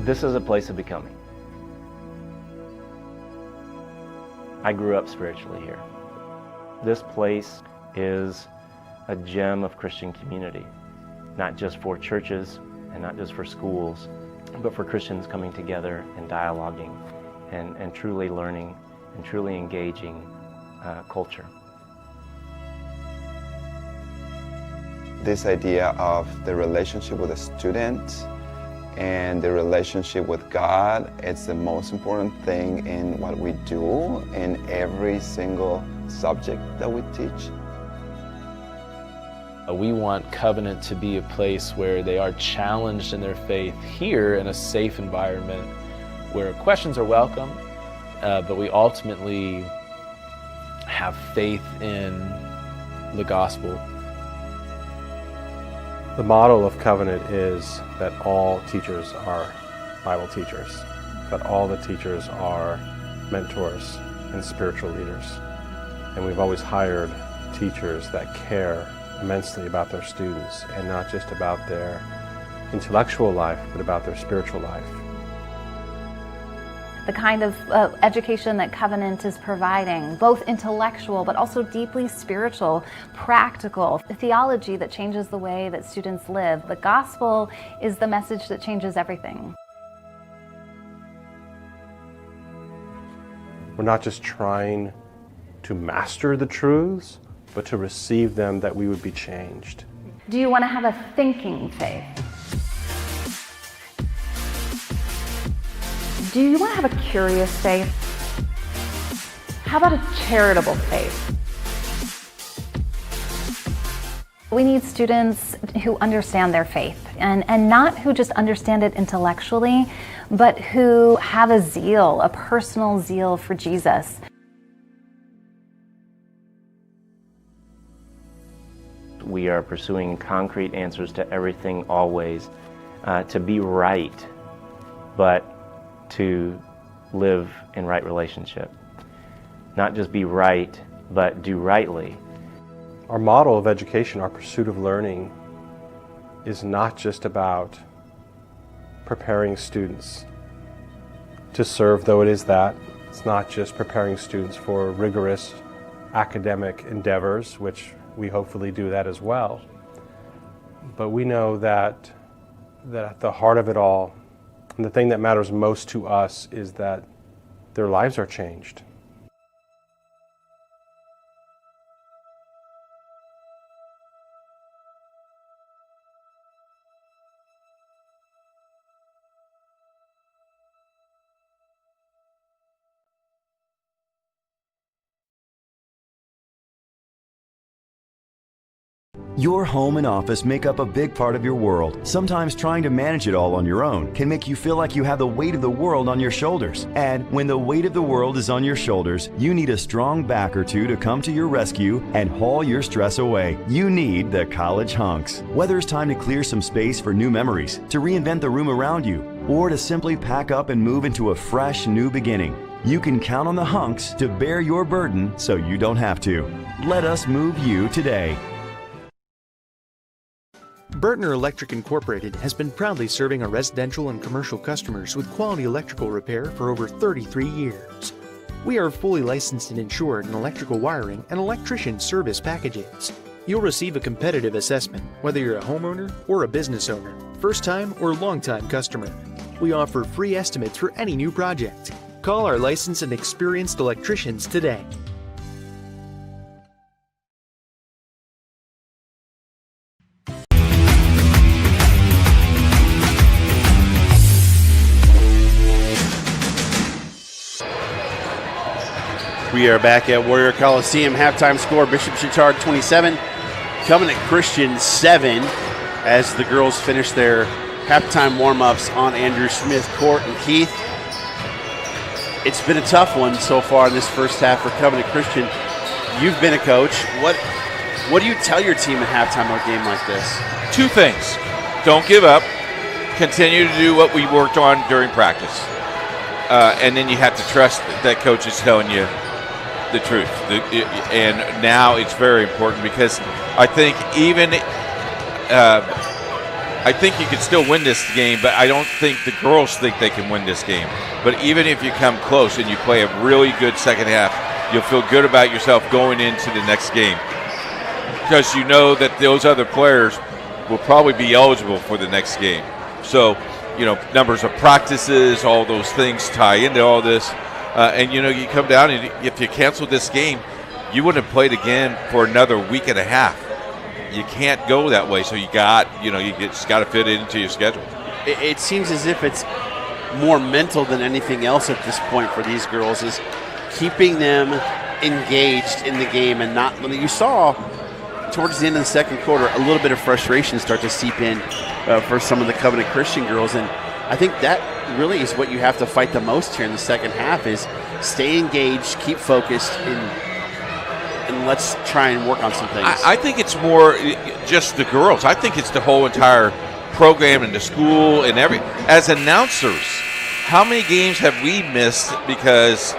This is a place of becoming. I grew up spiritually here. This place is a gem of Christian community, not just for churches and not just for schools, but for Christians coming together and dialoguing and truly learning and truly engaging culture. This idea of the relationship with a student and the relationship with God, it's the most important thing in what we do in every single subject that we teach. We want Covenant to be a place where they are challenged in their faith here in a safe environment where questions are welcome, but we ultimately have faith in the gospel. The motto of Covenant is that all teachers are Bible teachers, that all the teachers are mentors and spiritual leaders. And we've always hired teachers that care immensely about their students, and not just about their intellectual life, but about their spiritual life. The kind of education that Covenant is providing, both intellectual but also deeply spiritual, practical, the theology that changes the way that students live. The gospel is the message that changes everything. We're not just trying to master the truths, but to receive them that we would be changed. Do you want to have a thinking faith? Do you want to have a curious faith? How about a charitable faith? We need students who understand their faith, and not who just understand it intellectually, but who have a zeal, a personal zeal for Jesus. We are pursuing concrete answers to everything always, to be right, but to live in right relationship. Not just be right, but do rightly. Our model of education, our pursuit of learning, is not just about preparing students to serve, though it is that. It's not just preparing students for rigorous academic endeavors, which we hopefully do that as well. But we know that at the heart of it all, and the thing that matters most to us, is that their lives are changed. Your home and office make up a big part of your world. Sometimes trying to manage it all on your own can make you feel like you have the weight of the world on your shoulders. And when the weight of the world is on your shoulders, you need a strong back or two to come to your rescue and haul your stress away. You need the College Hunks. Whether it's time to clear some space for new memories, to reinvent the room around you, or to simply pack up and move into a fresh new beginning, you can count on the Hunks to bear your burden so you don't have to. Let us move you today. Burtner Electric Incorporated has been proudly serving our residential and commercial customers with quality electrical repair for over 33 years. We are fully licensed and insured in electrical wiring and electrician service packages. You'll receive a competitive assessment whether you're a homeowner or a business owner, first-time or long-time customer. We offer free estimates for any new project. Call our licensed and experienced electricians today. We are back at Warrior Coliseum. Halftime score, Bishop Chatard 27, Covenant Christian 7, as the girls finish their halftime warm-ups on Andrew Smith Court. And Keith, it's been a tough one so far in this first half for Covenant Christian. You've been a coach. What do you tell your team at halftime of a game like this? Two things. Don't give up. Continue to do what we worked on during practice. And then you have to trust that coach is telling you the truth. And now it's very important, because I think I think you can still win this game, but I don't think the girls think they can win this game. But even if you come close and you play a really good second half, you'll feel good about yourself going into the next game, because you know that those other players will probably be eligible for the next game. So, numbers of practices, all those things tie into all this. And, you come down, and if you cancel this game, you wouldn't have played again for another week and a half. You can't go that way. So you just got to fit it into your schedule. It seems as if it's more mental than anything else at this point for these girls, is keeping them engaged in the game and not. You saw towards the end of the second quarter a little bit of frustration start to seep in for some of the Covenant Christian girls, and I think that really is what you have to fight the most here in the second half, is stay engaged, keep focused, and and let's try and work on some things? I think it's more just the girls. I think it's the whole entire program and the school and as announcers, how many games have we missed because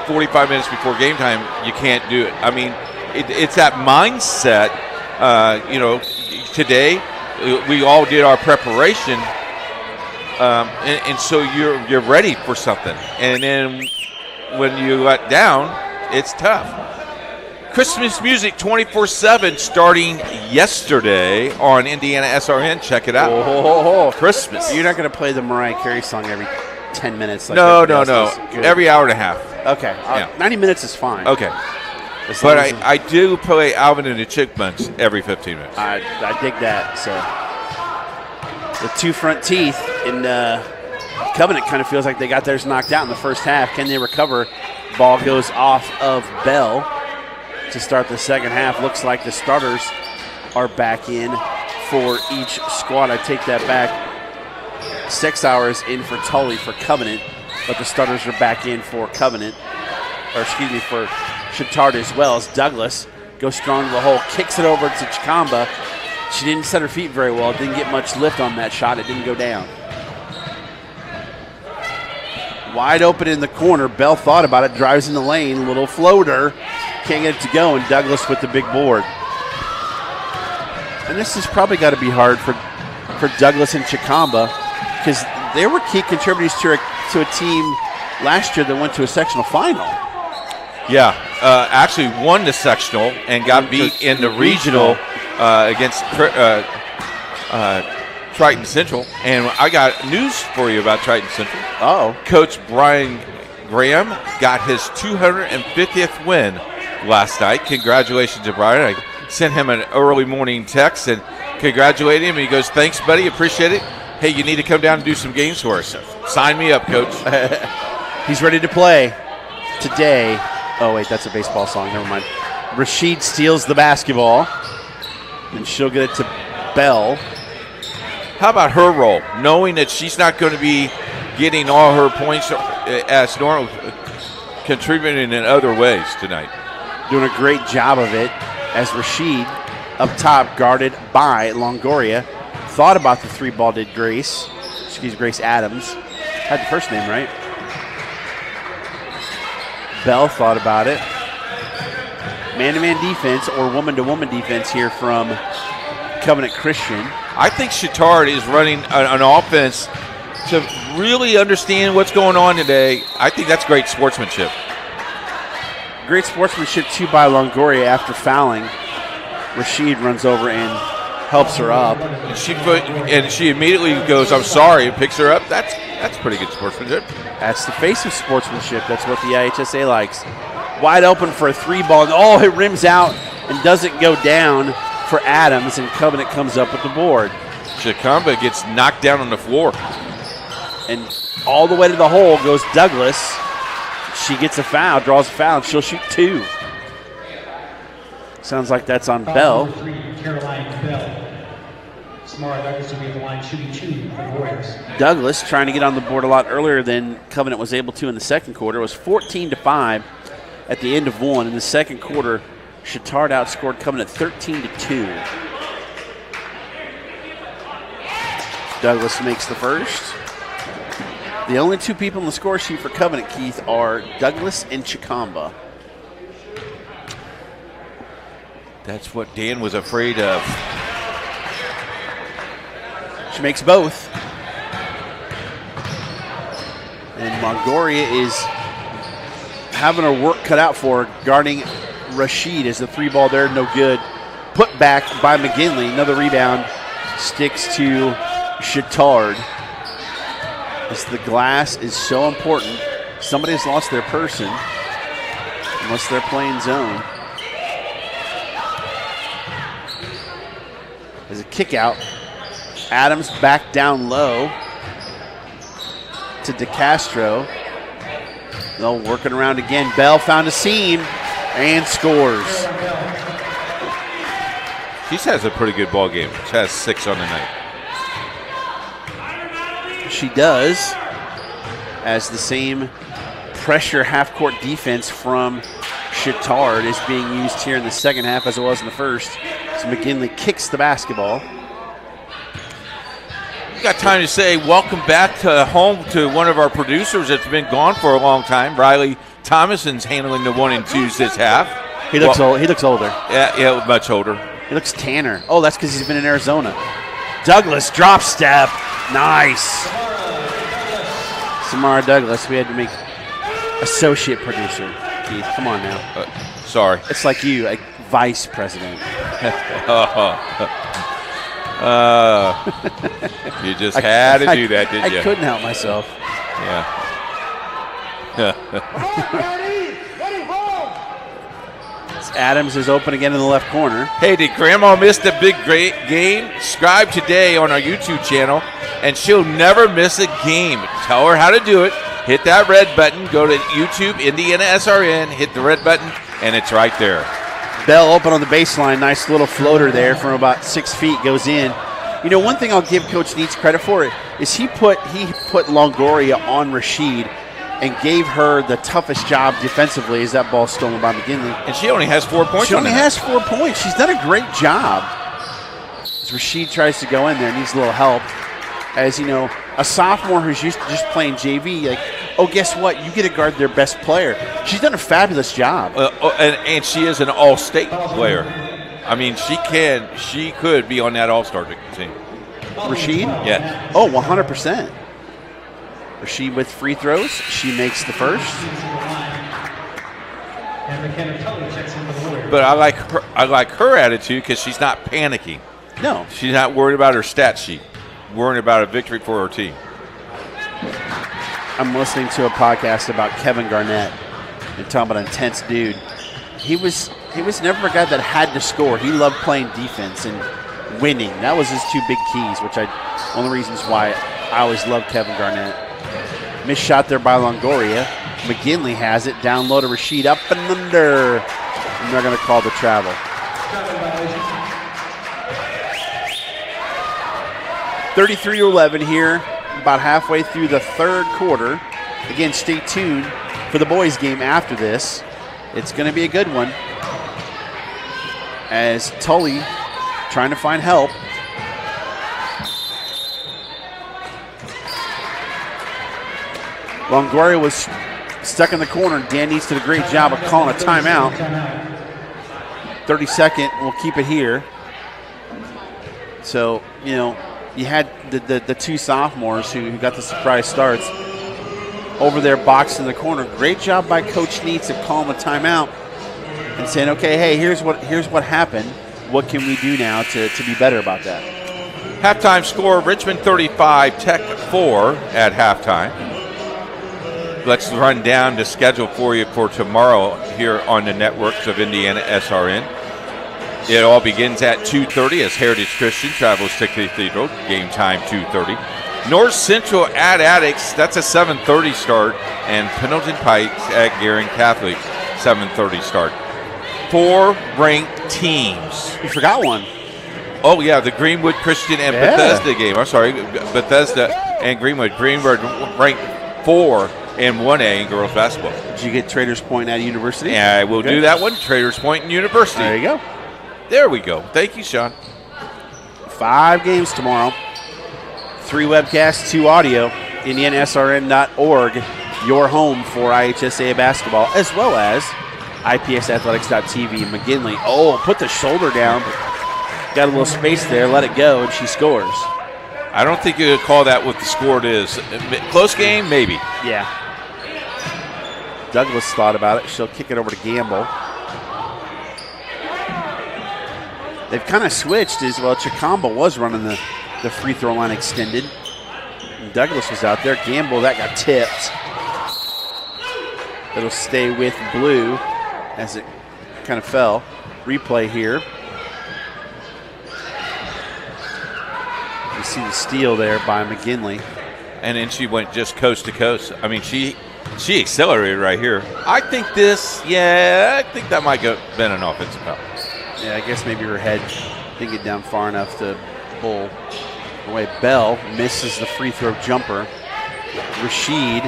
45 minutes before game time you can't do it? I mean, it's that mindset. Today we all did our preparation, and so you're ready for something, and then when you let down, it's tough. Christmas music 24/7 starting yesterday on Indiana SRN. Check it out. Oh, Christmas. You're not going to play the Mariah Carey song every 10 minutes. Like No. Good. Every hour and a half. Okay. Yeah. 90 minutes is fine. Okay. But I do play Alvin and the Chipmunks every 15 minutes. I dig that. So the two front teeth in Covenant kind of feels like they got theirs knocked out in the first half. Can they recover? Ball goes off of Bell to start the second half. Looks like the starters are back in for each squad. I take that back. 6 hours in for Tully for Covenant, but the starters are back in for Covenant, for Chatard as well. As Douglas goes strong to the hole, kicks it over to Chikamba. She didn't set her feet very well. Didn't get much lift on that shot. It didn't go down. Wide open in the corner. Bell thought about it, drives in the lane, little floater. Can't get it to go, and Douglas with the big board. And this has probably got to be hard for Douglas and Chikamba, because they were key contributors to a team last year that went to a sectional final. Yeah, actually won the sectional and got beat in the regional against Triton Central. And I got news for you about Triton Central. Coach Brian Graham got his 250th win last night. Congratulations to Brian. I sent him an early morning text and congratulated him. And he goes, "Thanks, buddy. Appreciate it. Hey, you need to come down and do some games for us. Sign me up, Coach." He's ready to play today. Oh, wait, that's a baseball song. Never mind. Rashid steals the basketball, and she'll get it to Bell. How about her role, knowing that she's not going to be getting all her points as normal, contributing in other ways tonight? Doing a great job of it as Rashid up top, guarded by Longoria. Thought about the three ball, did Grace. Grace Adams. Had the first name right. Bell thought about it. Man-to-man defense or woman-to-woman defense here from Covenant Christian. I think Chatard is running an offense to really understand what's going on today. I think that's great sportsmanship. Great sportsmanship, too, by Longoria after fouling. Rashid runs over and helps her up. And she immediately goes, "I'm sorry," and picks her up. That's pretty good sportsmanship. That's the face of sportsmanship. That's what the IHSAA likes. Wide open for a three ball. Oh, it rims out and doesn't go down for Adams, and Covenant comes up with the board. Chikamba gets knocked down on the floor. And all the way to the hole goes Douglas. She gets a foul, draws a foul, and she'll shoot two. Sounds like that's on Bell. Douglas trying to get on the board a lot earlier than Covenant was able to in the second quarter. It was 14-5 at the end of one. In the second quarter, Chatard outscored Covenant 13-2. Douglas makes the first. The only two people on the score sheet for Covenant, Keith, are Douglas and Chikamba. That's what Dan was afraid of. She makes both. And Longoria is having her work cut out for her, guarding Rashid as the three ball there, no good. Put back by McGinley. Another rebound sticks to Chatard. As the glass is so important. Somebody has lost their person unless they're playing zone. There's a kick out. Adams back down low to DeCastro. They'll work it around again. Bell found a seam and scores. She has a pretty good ball game. She has 6 on the night. She does, as the same pressure half-court defense from Chatard is being used here in the second half as it was in the first. So McGinley kicks the basketball. We got time to say welcome back to home to one of our producers that's been gone for a long time. Riley Thomason's handling the 1 and 2s this half. He looks old. He looks older. Yeah, much older. He looks tanner. Oh, that's because he's been in Arizona. Douglas drop step. Nice. Samara Douglas. We had to make associate producer. Keith, come on now. Sorry. It's like you, like vice president. You just had to do that, didn't you? I couldn't help myself. Yeah. Adams is open again in the left corner. Hey, did Grandma miss the big great game? Subscribe today on our YouTube channel, and she'll never miss a game. Tell her how to do it. Hit that red button. Go to YouTube, Indiana SRN. Hit the red button, and it's right there. Bell open on the baseline. Nice little floater there from about 6 feet. Goes in. You know, one thing I'll give Coach Neitz credit for is he put Longoria on Rashid and gave her the toughest job defensively as that ball stolen by McGinley. And she only has 4 points. She only has 4 points. She's done a great job. As Rashid tries to go in there, needs a little help. As, you know, a sophomore who's used to just playing JV, like, oh, guess what? You get to guard their best player. She's done a fabulous job. And she is an all-state player. I mean, she could be on that all-star team. Rashid? Yeah. Oh, 100%. Rashid with free throws. She makes the first. But I like her attitude because she's not panicking. No. She's not worried about her stat sheet. Worrying about a victory for her team. I'm listening to a podcast about Kevin Garnett and talking about an intense dude. He was never a guy that had to score. He loved playing defense and winning. That was his 2 big keys, which one of the reasons why I always loved Kevin Garnett. Missed shot there by Longoria. McGinley has it. Down low to Rashid. Up and under. And they're going to call the travel. (33-11) here, about halfway through the third quarter. Again, stay tuned for the boys' game after this. It's going to be a good one. As Tully trying to find help. Longoria was stuck in the corner. Dan Neitz did a great job of calling a timeout. 32nd, we'll keep it here. So, you know, you had the 2 sophomores who got the surprise starts over there boxed in the corner. Great job by Coach Neitz of calling a timeout and saying, okay, hey, here's what happened. What can we do now to be better about that? Halftime score, Richmond 35, Tech 4 at halftime. Let's run down the schedule for you for tomorrow here on the networks of Indiana SRN. It all begins at 2:30 as Heritage Christian travels to Cathedral. Game time 2:30. North Central at Addicts, that's a 7:30 start. And Pendleton Pikes at Garing Catholic, 7:30 start. 4 ranked teams. You forgot one. Oh, yeah, the Greenwood Christian and Bethesda game. I'm sorry, Bethesda and Greenwood. Greenwood ranked 4 in 1A in girls basketball. Did you get Traders Point at University? Yeah, I will do that one. Traders Point and University. There you go. There we go. Thank you, Sean. 5 games tomorrow. 3 webcasts, 2 audio. IndianaSRN.org, your home for IHSAA basketball, as well as IPSathletics.tv. McGinley, put the shoulder down. Got a little space there, let it go, and she scores. I don't think you could call that what the score is. Close game, maybe. Yeah. Douglas thought about it. She'll kick it over to Gamble. They've kind of switched as well. Chicamba was running the free throw line extended. And Douglas was out there. Gamble, that got tipped. It'll stay with blue as it kind of fell. Replay here. You see the steal there by McGinley. And then she went just coast to coast. I mean, she accelerated right here. I think that might have been an offensive foul. Yeah, I guess maybe her head didn't get down far enough to pull away. Bell misses the free throw jumper. Rashid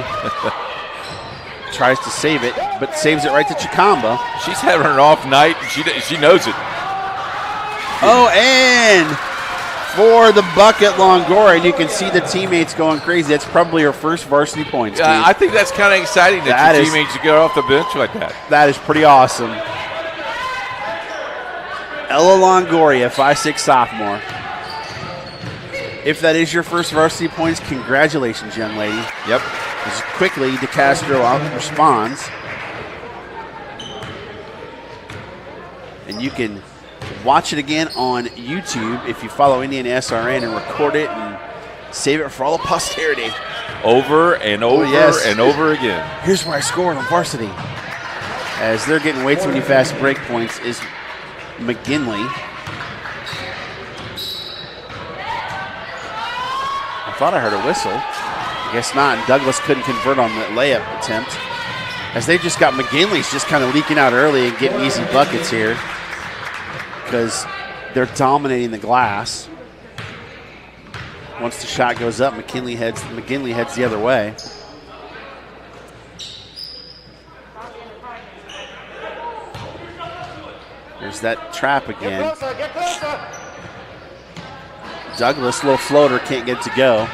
tries to save it, but saves it right to Chikamba. She's having an off night, and she knows it. Oh, and for the bucket, Longoria, and you can see the teammates going crazy. That's probably her first varsity points. I think that's kind of exciting that your teammates get off the bench like that. That is pretty awesome. Ella Longoria, 5'6" sophomore. If that is your first varsity points, congratulations, young lady. Yep. As quickly, DeCastro responds. And you can watch it again on YouTube if you follow Indiana SRN and record it and save it for all of posterity. Over and over and over again. Here's where I scored on varsity. As they're getting way too many fast break points is McGinley. I thought I heard a whistle. I guess not. And Douglas couldn't convert on the layup attempt. As they just got McGinley's just kind of leaking out early and getting easy buckets here because they're dominating the glass. Once the shot goes up, McGinley heads the other way. There's that trap again. Get closer. Douglas, little floater, can't get it to go.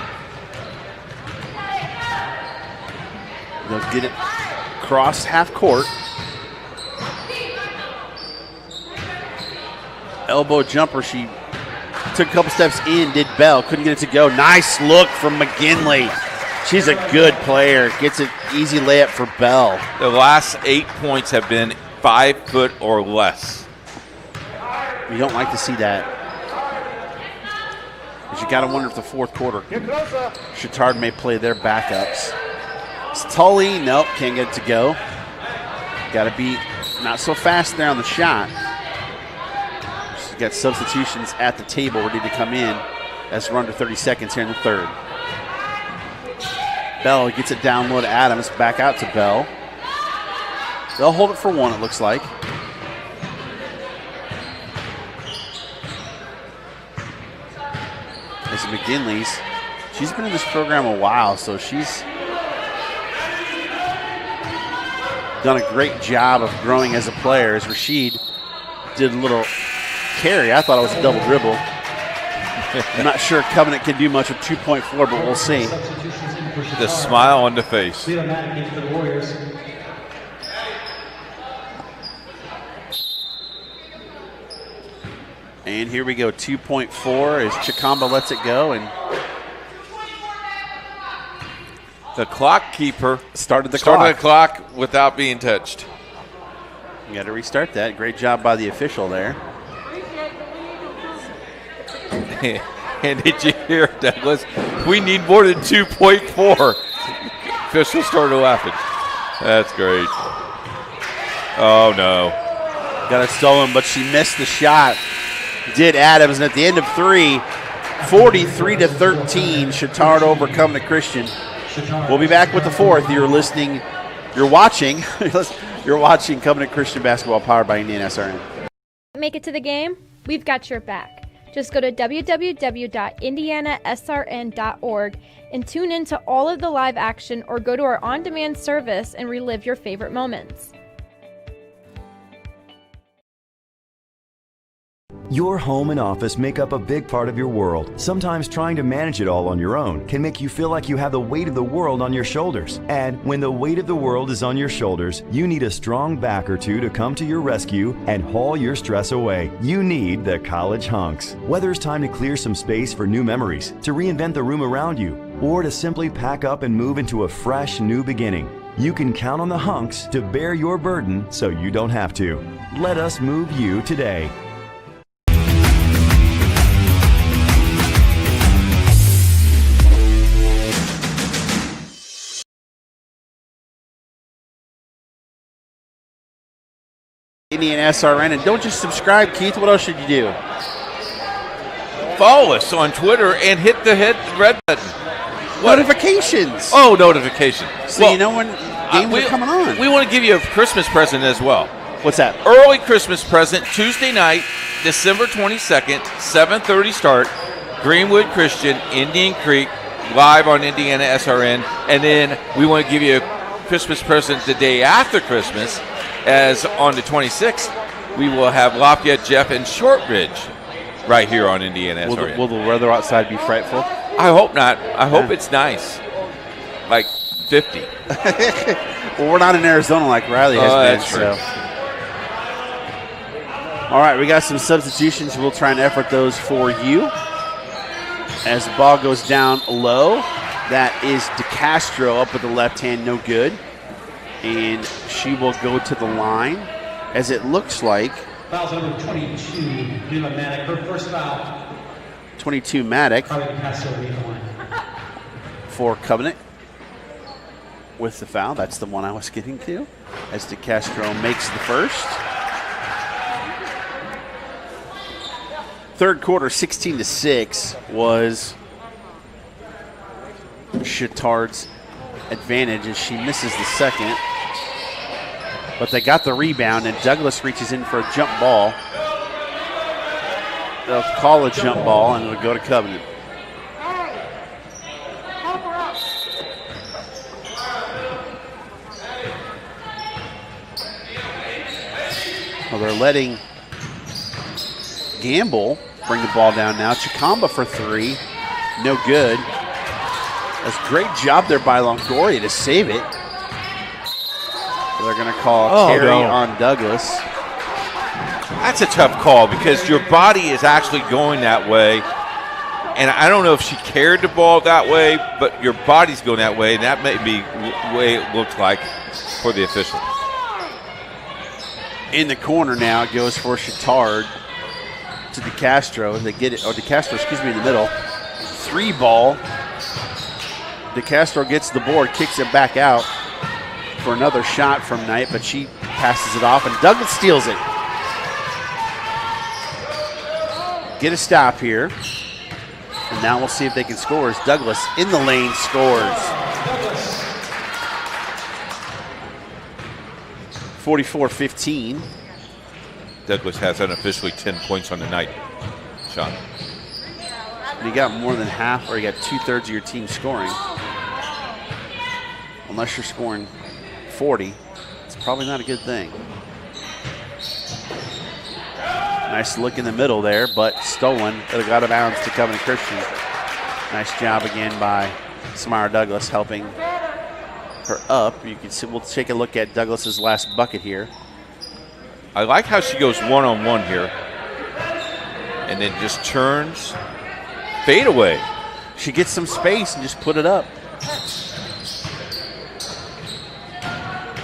They'll get it across half court. Elbow jumper, she took a couple steps in, did Bell, couldn't get it to go. Nice look from McGinley. She's a good player. Gets an easy layup for Bell. The last 8 points have been 5 foot or less. You don't like to see that. Because you got to wonder if the fourth quarter, Chatard may play their backups. It's Tully, nope, can't get it to go. Got to be not so fast there on the shot. She's got substitutions at the table ready to come in as we're under 30 seconds here in the third. Bell gets it down low to Adams, back out to Bell. They'll hold it for one, it looks like. As McGinley's, she's been in this program a while, so she's done a great job of growing as a player. As Rashid did a little carry, I thought it was a double dribble. I'm not sure Covenant can do much with 2.4, but we'll see. The smile on the face. And here we go, 2.4 as Chikamba lets it go, and the clock keeper started the clock without being touched. You got to restart that. Great job by the official there. And did you hear, Douglas? We need more than 2.4. Official started laughing. That's great. Oh, no. Got it stolen, but she missed the shot. Did Adams, and at the end of 3, 43-13, Chatard overcome the Christian. We'll be back with the fourth. You're watching Covenant Christian Basketball powered by Indiana SRN. Make it to the game? We've got your back. Just go to www.indianasrn.org and tune in to all of the live action, or go to our on-demand service and relive your favorite moments. Your home and office make up a big part of your world. Sometimes trying to manage it all on your own can make you feel like you have the weight of the world on your shoulders. And when the weight of the world is on your shoulders, you need a strong back or two to come to your rescue and haul your stress away. You need the College Hunks. Whether it's time to clear some space for new memories, to reinvent the room around you, or to simply pack up and move into a fresh new beginning, you can count on the Hunks to bear your burden so you don't have to. Let us move you today. Indiana SRN, and don't just subscribe, Keith. What else should you do? Follow us on Twitter and hit the red button. Notifications. Oh, notifications. So you know when games are coming on. We want to give you a Christmas present as well. What's that? Early Christmas present, Tuesday night, December 22nd, 7:30 start, Greenwood Christian, Indian Creek, live on Indiana SRN. And then we want to give you a Christmas present the day after Christmas, as on the 26th, we will have Lafayette, Jeff, and Shortridge right here on Indiana SRN. Will the weather outside be frightful? I hope not. I hope it's nice. Like 50. Well, we're not in Arizona like Riley has been. That's true. So. All right, we got some substitutions. We'll try and effort those for you. As the ball goes down low, that is DeCastro up with the left hand, no good. And she will go to the line, as it looks like. Foul's number 22, Mila Maddock, her first foul. 22 Maddock for Covenant with the foul. That's the one I was getting to, as DeCastro makes the first. Third quarter, 16-6 was Chatard's advantage as she misses the second. But they got the rebound, and Douglas reaches in for a jump ball. They'll call a jump ball, and it'll go to Covenant. Well, they're letting Gamble bring the ball down now. Chikamba for three. No good. That's a great job there by Longoria to save it. They're going to call a carry on Douglas. That's a tough call because your body is actually going that way. And I don't know if she carried the ball that way, but your body's going that way, and that may be the way it looked like for the official. In the corner now, it goes for Chatard to DeCastro. They get it, DeCastro, in the middle. Three ball. DeCastro gets the board, kicks it back out for another shot from Knight, but she passes it off, and Douglas steals it. Get a stop here. And now we'll see if they can score as Douglas in the lane scores. 44-15. Douglas has unofficially 10 points on the night. Sean. You got more than half, or you got 2/3 of your team scoring. Unless you're scoring 40, it's probably not a good thing. Nice look in the middle there, but stolen. It got out of bounds to Covenant Christian. Nice job again by Samara Douglas helping her up. You can see, we'll take a look at Douglas's last bucket here. I like how she goes one-on-one here and then just turns, fade away. She gets some space and just put it up.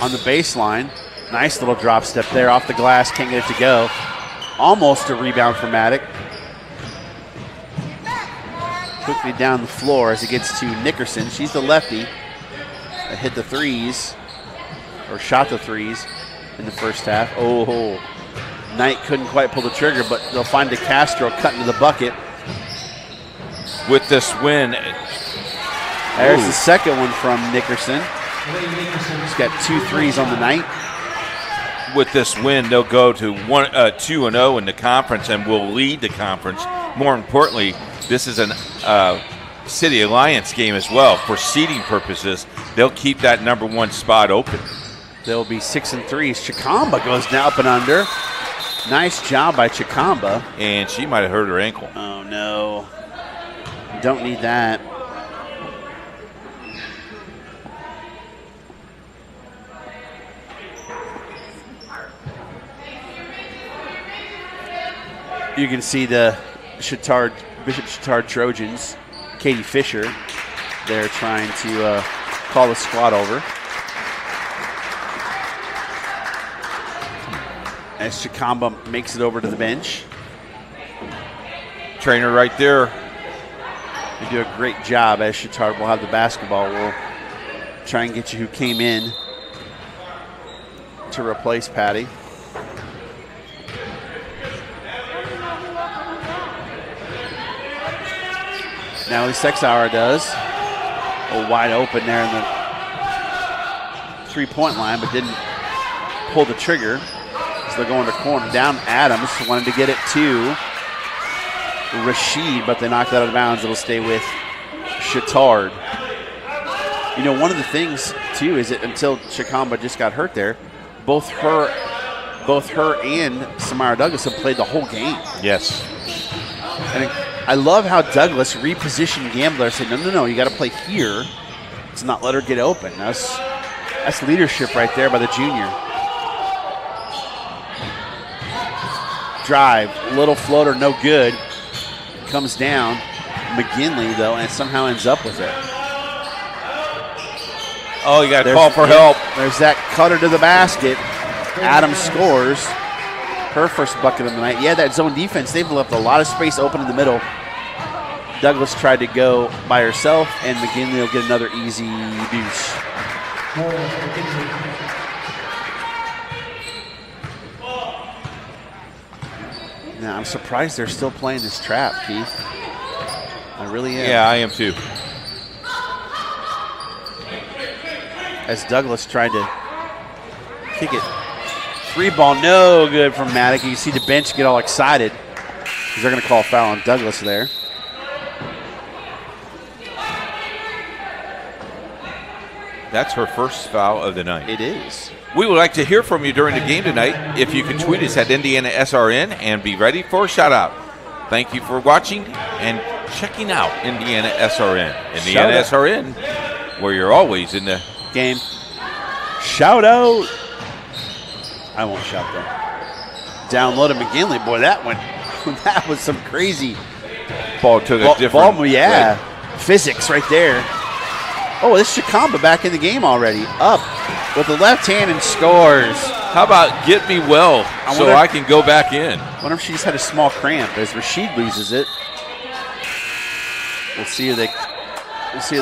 On the baseline, nice little drop step there off the glass, can't get it to go. Almost a rebound for Maddock. Quickly down the floor as it gets to Nickerson. She's the lefty that hit the threes, or shot the threes in the first half. Oh, Knight couldn't quite pull the trigger, but they'll find DeCastro cutting to the bucket. With this win. There's the second one from Nickerson. He's got 2 threes on the night. With this win, they'll go to 2-0 in the conference and will lead the conference. More importantly, this is a City Alliance game as well. For seeding purposes, they'll keep that #1 spot open. They'll be 6-3. Chikamba goes down up and under. Nice job by Chikamba. And she might have hurt her ankle. Oh, no. Don't need that. You can see the Bishop Chatard Trojans, Katie Fisher, they're trying to call the squad over. As Chikamba makes it over to the bench. Trainer right there. They do a great job as Chatard will have the basketball. We'll try and get you who came in to replace Patty. Natalie Sexauer does. Wide open there in the three-point line, but didn't pull the trigger. So they're going to corner. Down Adams, wanted to get it to Rashid, but they knocked it out of bounds. It'll stay with Chatard. You know, one of the things, too, is that until Chikamba just got hurt there, both her and Samara Douglas have played the whole game. Yes. And I love how Douglas repositioned Gambler, said, no, you got to play here to not let her get open. That's leadership right there by the junior. Drive, little floater, no good. Comes down. McGinley, though, and somehow ends up with it. Oh, you got to call for help. There's that cutter to the basket. Adams scores her first bucket of the night. Yeah, that zone defense, they've left a lot of space open in the middle. Douglas tried to go by herself, and McGinley will get another easy deuce. Now, I'm surprised they're still playing this trap, Keith. I really am. Yeah, I am too. As Douglas tried to kick it. 3-ball, no good from Maddock. You see the bench get all excited because they're going to call a foul on Douglas there. That's her first foul of the night. It is. We would like to hear from you during the game tonight. If you can tweet us at Indiana SRN and be ready for a shout out. Thank you for watching and checking out Indiana SRN. Indiana SRN, where you're always in the game. Shout out. I won't shout though. Download to McGinley. Boy, that was some crazy. Ball took a different way. Physics right there. Oh, this Chikamba back in the game already. Up with the left hand and scores. How about get me well so I can go back in? I wonder if she just had a small cramp as Rashid loses it. We'll see who they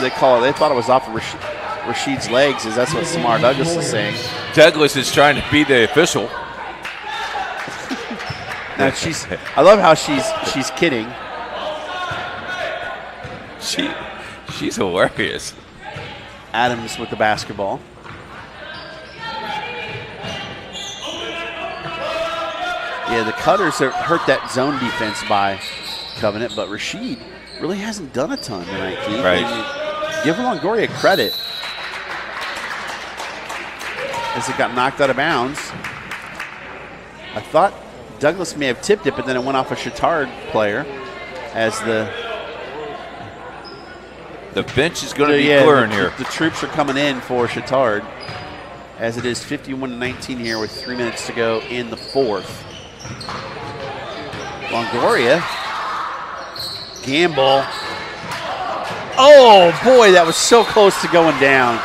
call it. They thought it was off of Rashid's legs, as that's what Samara Douglas is saying. Douglas is trying to be the official. Now I love how she's kidding. She's hilarious. Adams with the basketball. Yeah, the cutters hurt that zone defense by Covenant, but Rashid really hasn't done a ton tonight, Keith. Right. Give Longoria credit as it got knocked out of bounds. I thought Douglas may have tipped it, but then it went off a Chatard player as the bench is going to be clearing here. The troops are coming in for Chatard as it is 51-19 here with 3 minutes to go in the fourth. Longoria. Gamble. Oh, boy, that was so close to going down.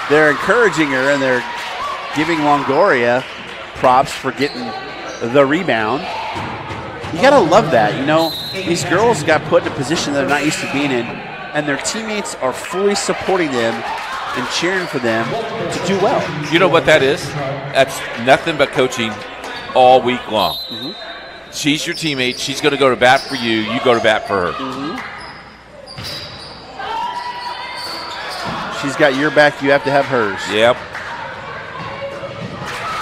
They're encouraging her, and they're giving Longoria props for getting the rebound. You got to love that. You know, these girls got put in a position they're not used to being in, and their teammates are fully supporting them and cheering for them to do well. You know what that is? That's nothing but coaching all week long. Mm-hmm. She's your teammate. She's going to go to bat for you. You go to bat for her. Mm-hmm. She's got your back. You have to have hers. Yep.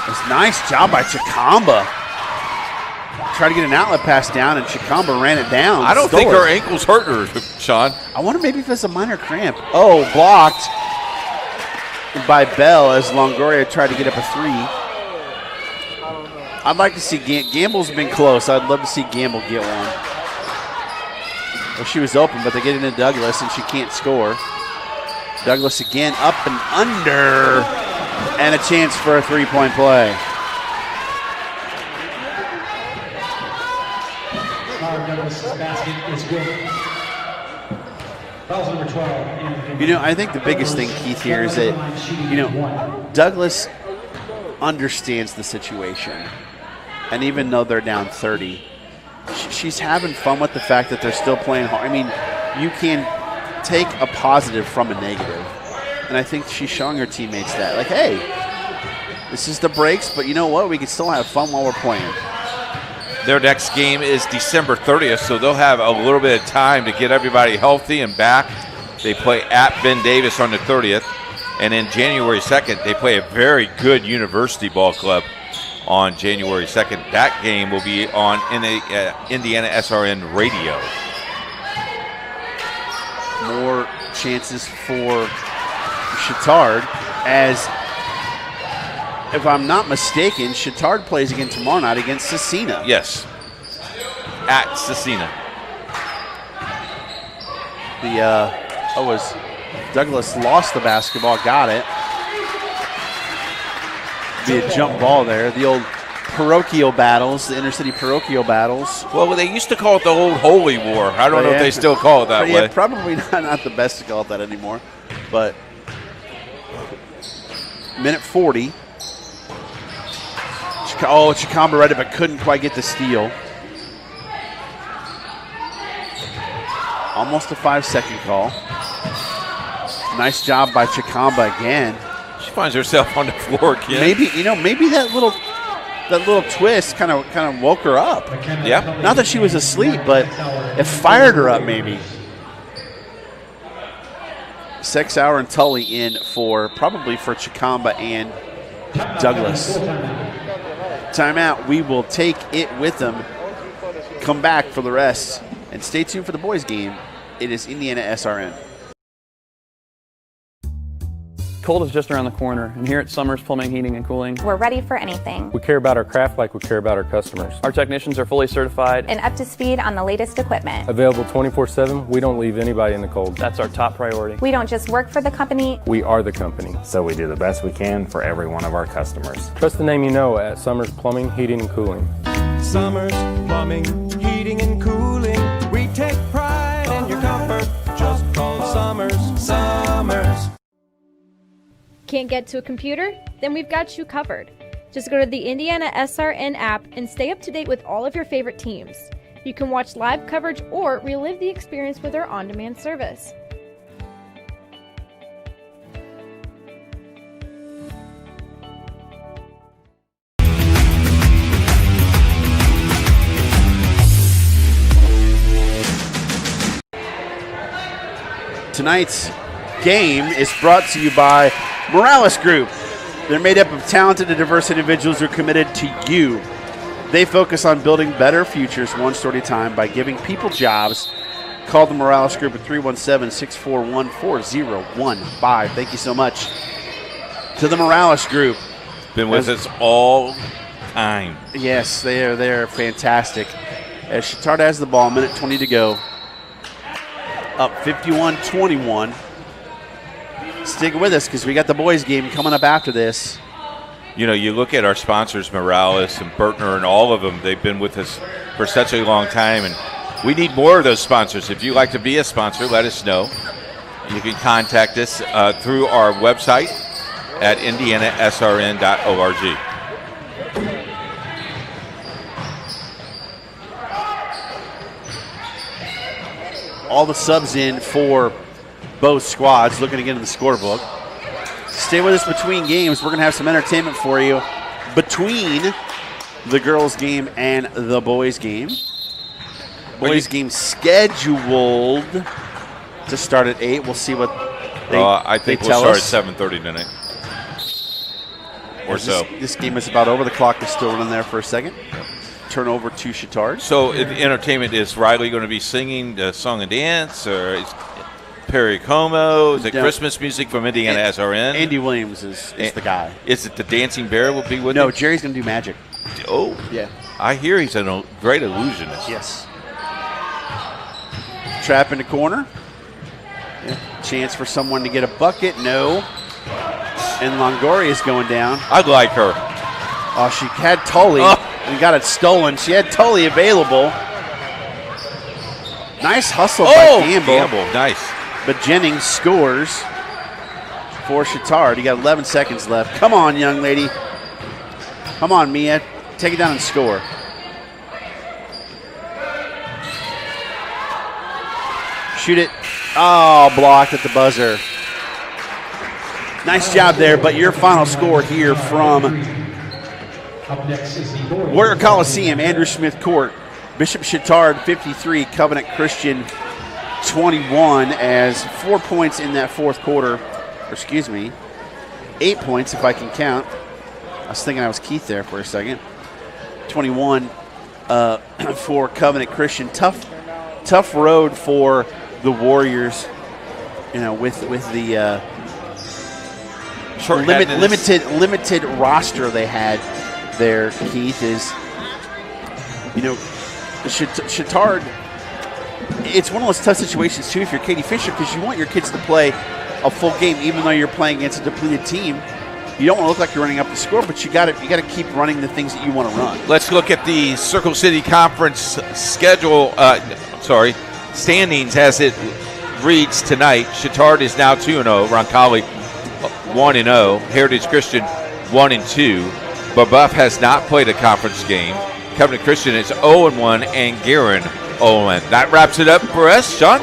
It's a nice job by Chikamba. Tried to get an outlet pass down, and Chikamba ran it down. I don't think her ankle's hurt her, Sean. I wonder maybe if it's a minor cramp. Oh, blocked by Bell as Longoria tried to get up a three. I'd like to see Gamble's been close. I'd love to see Gamble get one. Well, she was open, but they get into Douglas, and she can't score. Douglas again up and under, and a chance for a three-point play. Douglas' basket is good. Foul number 12. You know, I think the biggest thing, Keith, here is that, you know, Douglas understands the situation. And even though they're down 30, she's having fun with the fact that they're still playing hard. I mean, you can take a positive from a negative. And I think she's showing her teammates that. Like, hey, this is the breaks, but you know what? We can still have fun while we're playing. Their next game is December 30th, so they'll have a little bit of time to get everybody healthy and back. They play at Ben Davis on the 30th. And then January 2nd, they play a very good University Ball Club on January 2nd. That game will be on Indiana SRN radio. More chances for Chatard, as if I'm not mistaken, Chatard plays again tomorrow night against Cecina. Yes. At Cecina. As Douglas lost the basketball, got it. Be a jump ball there. The old parochial battles, the inner-city parochial battles. Well, they used to call it the old Holy War. I don't know if they still call it that way. Yeah, probably not the best to call it that anymore. But minute 40. Chikamba read it, but couldn't quite get the steal. Almost a 5-second call. Nice job by Chikamba again. She finds herself on the floor again. Maybe that little twist kind of woke her up. Yeah. Not that she was asleep, but it fired her up maybe. 6 hour and Tully in probably for Chikamba and Douglas. Timeout. We will take it with them. Come back for the rest. And stay tuned for the boys game. It is Indiana SRN. Cold is just around the corner, and here at Summers Plumbing, Heating, and Cooling, we're ready for anything. We care about our craft like we care about our customers. Our technicians are fully certified and up to speed on the latest equipment. Available 24/7, we don't leave anybody in the cold. That's our top priority. We don't just work for the company, we are the company. So we do the best we can for every one of our customers. Trust the name you know at Summers Plumbing, Heating, and Cooling. Summers Plumbing, Heating, and Cooling. We take pride in your comfort. Just call Summers. Can't get to a computer? Then we've got you covered. Just go to the Indiana SRN app and stay up to date with all of your favorite teams. You can watch live coverage or relive the experience with our on-demand service. Tonight's game is brought to you by Morales Group. They're made up of talented and diverse individuals who are committed to you. They focus on building better futures one story at a time by giving people jobs. Call the Morales Group at 317-641-4015. Thank you so much to the Morales Group. Been with us all time. Yes, they're fantastic. As Chatard has the ball, minute 20 to go. Up 51-21. Stick with us because we got the boys game coming up after this. You know, you look at our sponsors, Morales and Bertner and all of them, they've been with us for such a long time, and we need more of those sponsors. If you'd like to be a sponsor, let us know. You can contact us through our website at indianasrn.org. All the subs in for both squads, looking again in the scorebook. Stay with us between games. We're going to have some entertainment for you between the girls' game and the boys' game. Boys' game scheduled to start at 8. We'll see what I think we'll start at 7:30 tonight or so. This game is about over. The clock is still running there for a second. Turn over to Chatard. So the entertainment, is Riley going to be singing the song and dance, or is Perry Como? Is it Christmas music from Indiana SRN? Andy Williams is the guy. Is it the Dancing Bear will be with him? No, Jerry's going to do magic. Oh. Yeah. I hear he's a great illusionist. Yes. Trap in the corner. Yeah. Chance for someone to get a bucket. No. And Longoria is going down. I like her. Oh, she had Tully and got it stolen. She had Tully available. Nice hustle by Campbell. Nice. But Jennings scores for Chatard. You got 11 seconds left. Come on, young lady. Come on, Mia. Take it down and score. Shoot it. Oh, blocked at the buzzer. Nice job there, but your final score here from Warrior Coliseum, Andrew Smith Court. Bishop Chatard 53, Covenant Christian 21, as 4 points in that fourth quarter. Or excuse me, 8 points if I can count. I was thinking I was Keith there for a second. 21 for Covenant Christian. Tough road for the Warriors with the limited roster they had there, Keith, is, Chatard, it's one of those tough situations, too, if you're Katie Fisher, because you want your kids to play a full game, even though you're playing against a depleted team. You don't want to look like you're running up the score, but you got to keep running the things that you want to run. Let's look at the Circle City Conference standings as it reads tonight. Chatard is now 2-0. Roncalli 1-0. Heritage Christian 1-2. Babeuf has not played a conference game. Covenant Christian is 0-1, and Guerin 0-1. That wraps it up for us, Sean.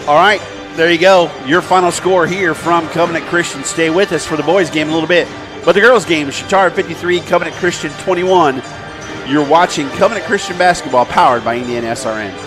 All right. There you go. Your final score here from Covenant Christian. Stay with us for the boys' game a little bit. But the girls' game, Chatard 53, Covenant Christian 21. You're watching Covenant Christian basketball powered by Indiana SRN.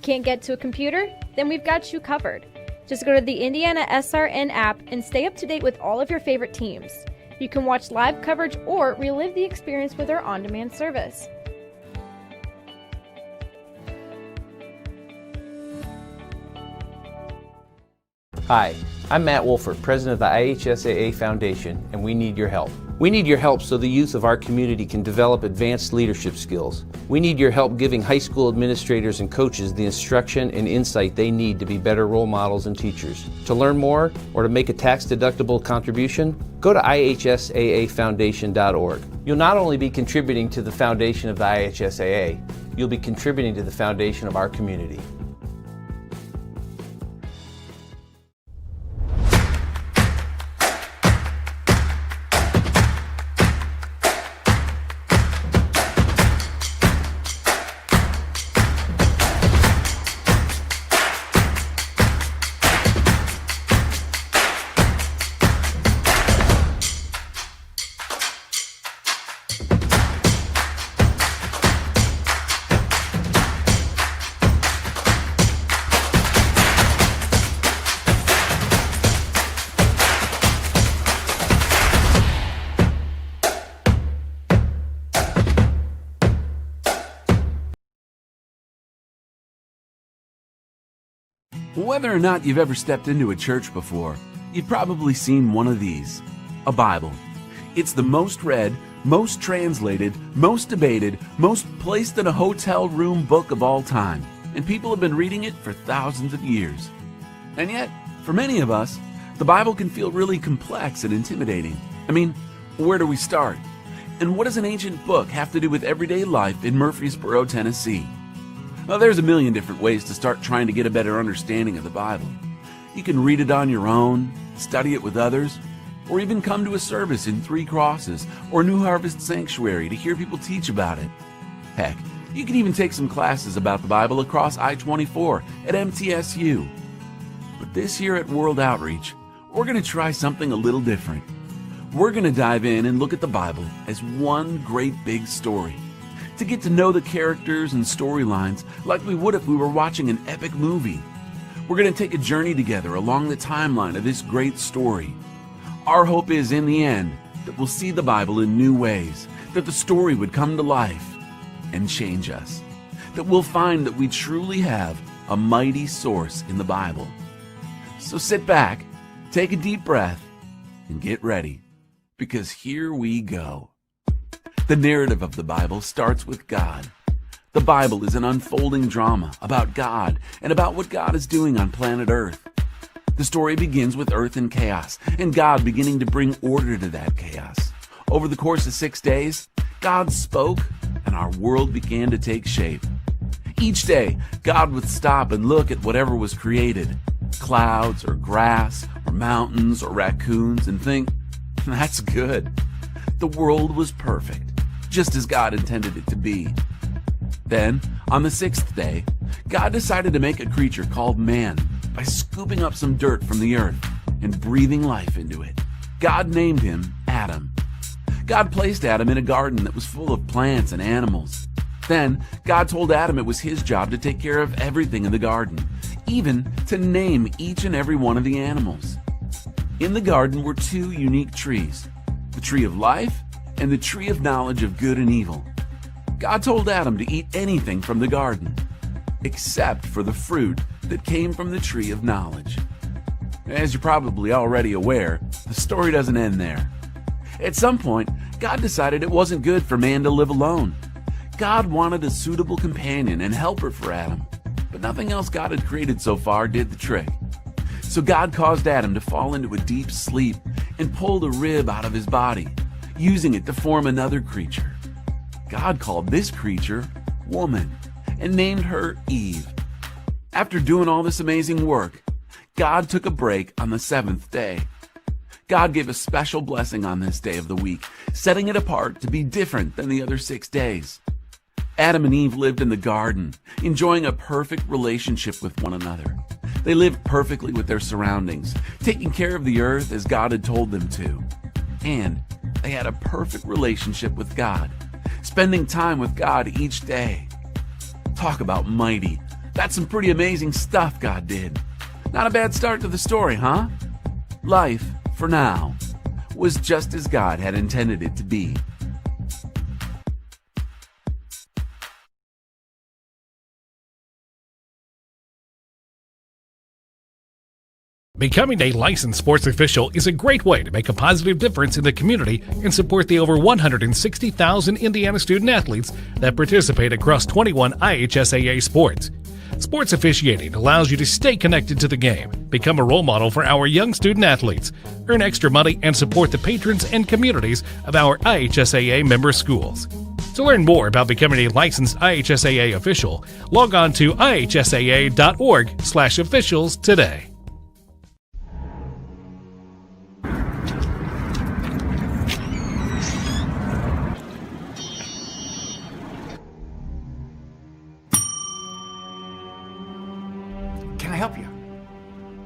Can't get to a computer? Then we've got you covered. Just go to the Indiana SRN app and stay up to date with all of your favorite teams. You can watch live coverage or relive the experience with our on-demand service. Hi, I'm Matt Wolford, president of the IHSAA Foundation, and we need your help. We need your help so the youth of our community can develop advanced leadership skills. We need your help giving high school administrators and coaches the instruction and insight they need to be better role models and teachers. To learn more or to make a tax-deductible contribution, go to IHSAAfoundation.org. You'll not only be contributing to the foundation of the IHSAA, you'll be contributing to the foundation of our community. Whether or not you've ever stepped into a church before, you've probably seen one of these, a Bible. It's the most read, most translated, most debated, most placed in a hotel room book of all time, and people have been reading it for thousands of years. And yet, for many of us, the Bible can feel really complex and intimidating. I mean, where do we start? And what does an ancient book have to do with everyday life in Murfreesboro, Tennessee? Well, there's a million different ways to start trying to get a better understanding of the Bible. You can read it on your own, study it with others, or even come to a service in Three Crosses or New Harvest Sanctuary to hear people teach about it. Heck, you can even take some classes about the Bible across I-24 at MTSU. But this year at World Outreach, we're going to try something a little different. We're going to dive in and look at the Bible as one great big story, to get to know the characters and storylines like we would if we were watching an epic movie. We're going to take a journey together along the timeline of this great story. Our hope is, in the end, that we'll see the Bible in new ways, that the story would come to life and change us, that we'll find that we truly have a mighty source in the Bible. So sit back, take a deep breath, and get ready, because here we go. The narrative of the Bible starts with God. The Bible is an unfolding drama about God and about what God is doing on planet Earth. The story begins with Earth in chaos and God beginning to bring order to that chaos. Over the course of 6 days, God spoke and our world began to take shape. Each day, God would stop and look at whatever was created, clouds or grass or mountains or raccoons, and think, That's good. The world was perfect, just as God intended it to be. Then, on the 6th day, God decided to make a creature called man by scooping up some dirt from the earth and breathing life into it. God named him Adam. God placed Adam in a garden that was full of plants and animals. Then, God told Adam it was his job to take care of everything in the garden, even to name each and every one of the animals. In the garden were 2 unique trees, the tree of life and the tree of knowledge of good and evil. God told Adam to eat anything from the garden, except for the fruit that came from the tree of knowledge. As you're probably already aware, the story doesn't end there. At some point, God decided it wasn't good for man to live alone. God wanted a suitable companion and helper for Adam, but nothing else God had created so far did the trick. So God caused Adam to fall into a deep sleep and pulled a rib out of his body, using it to form another creature. God called this creature woman and named her Eve. After doing all this amazing work, God took a break on the 7th day. God gave a special blessing on this day of the week, setting it apart to be different than the other 6 days. Adam and Eve lived in the garden, enjoying a perfect relationship with one another. They lived perfectly with their surroundings, taking care of the earth as God had told them to. And they had a perfect relationship with God, spending time with God each day. Talk about mighty. That's some pretty amazing stuff God did. Not a bad start to the story, huh? Life, for now, was just as God had intended it to be. Becoming a licensed sports official is a great way to make a positive difference in the community and support the over 160,000 Indiana student athletes that participate across 21 IHSAA sports. Sports officiating allows you to stay connected to the game, become a role model for our young student athletes, earn extra money, and support the patrons and communities of our IHSAA member schools. To learn more about becoming a licensed IHSAA official, log on to ihsaa.org/officials today. Can I help you?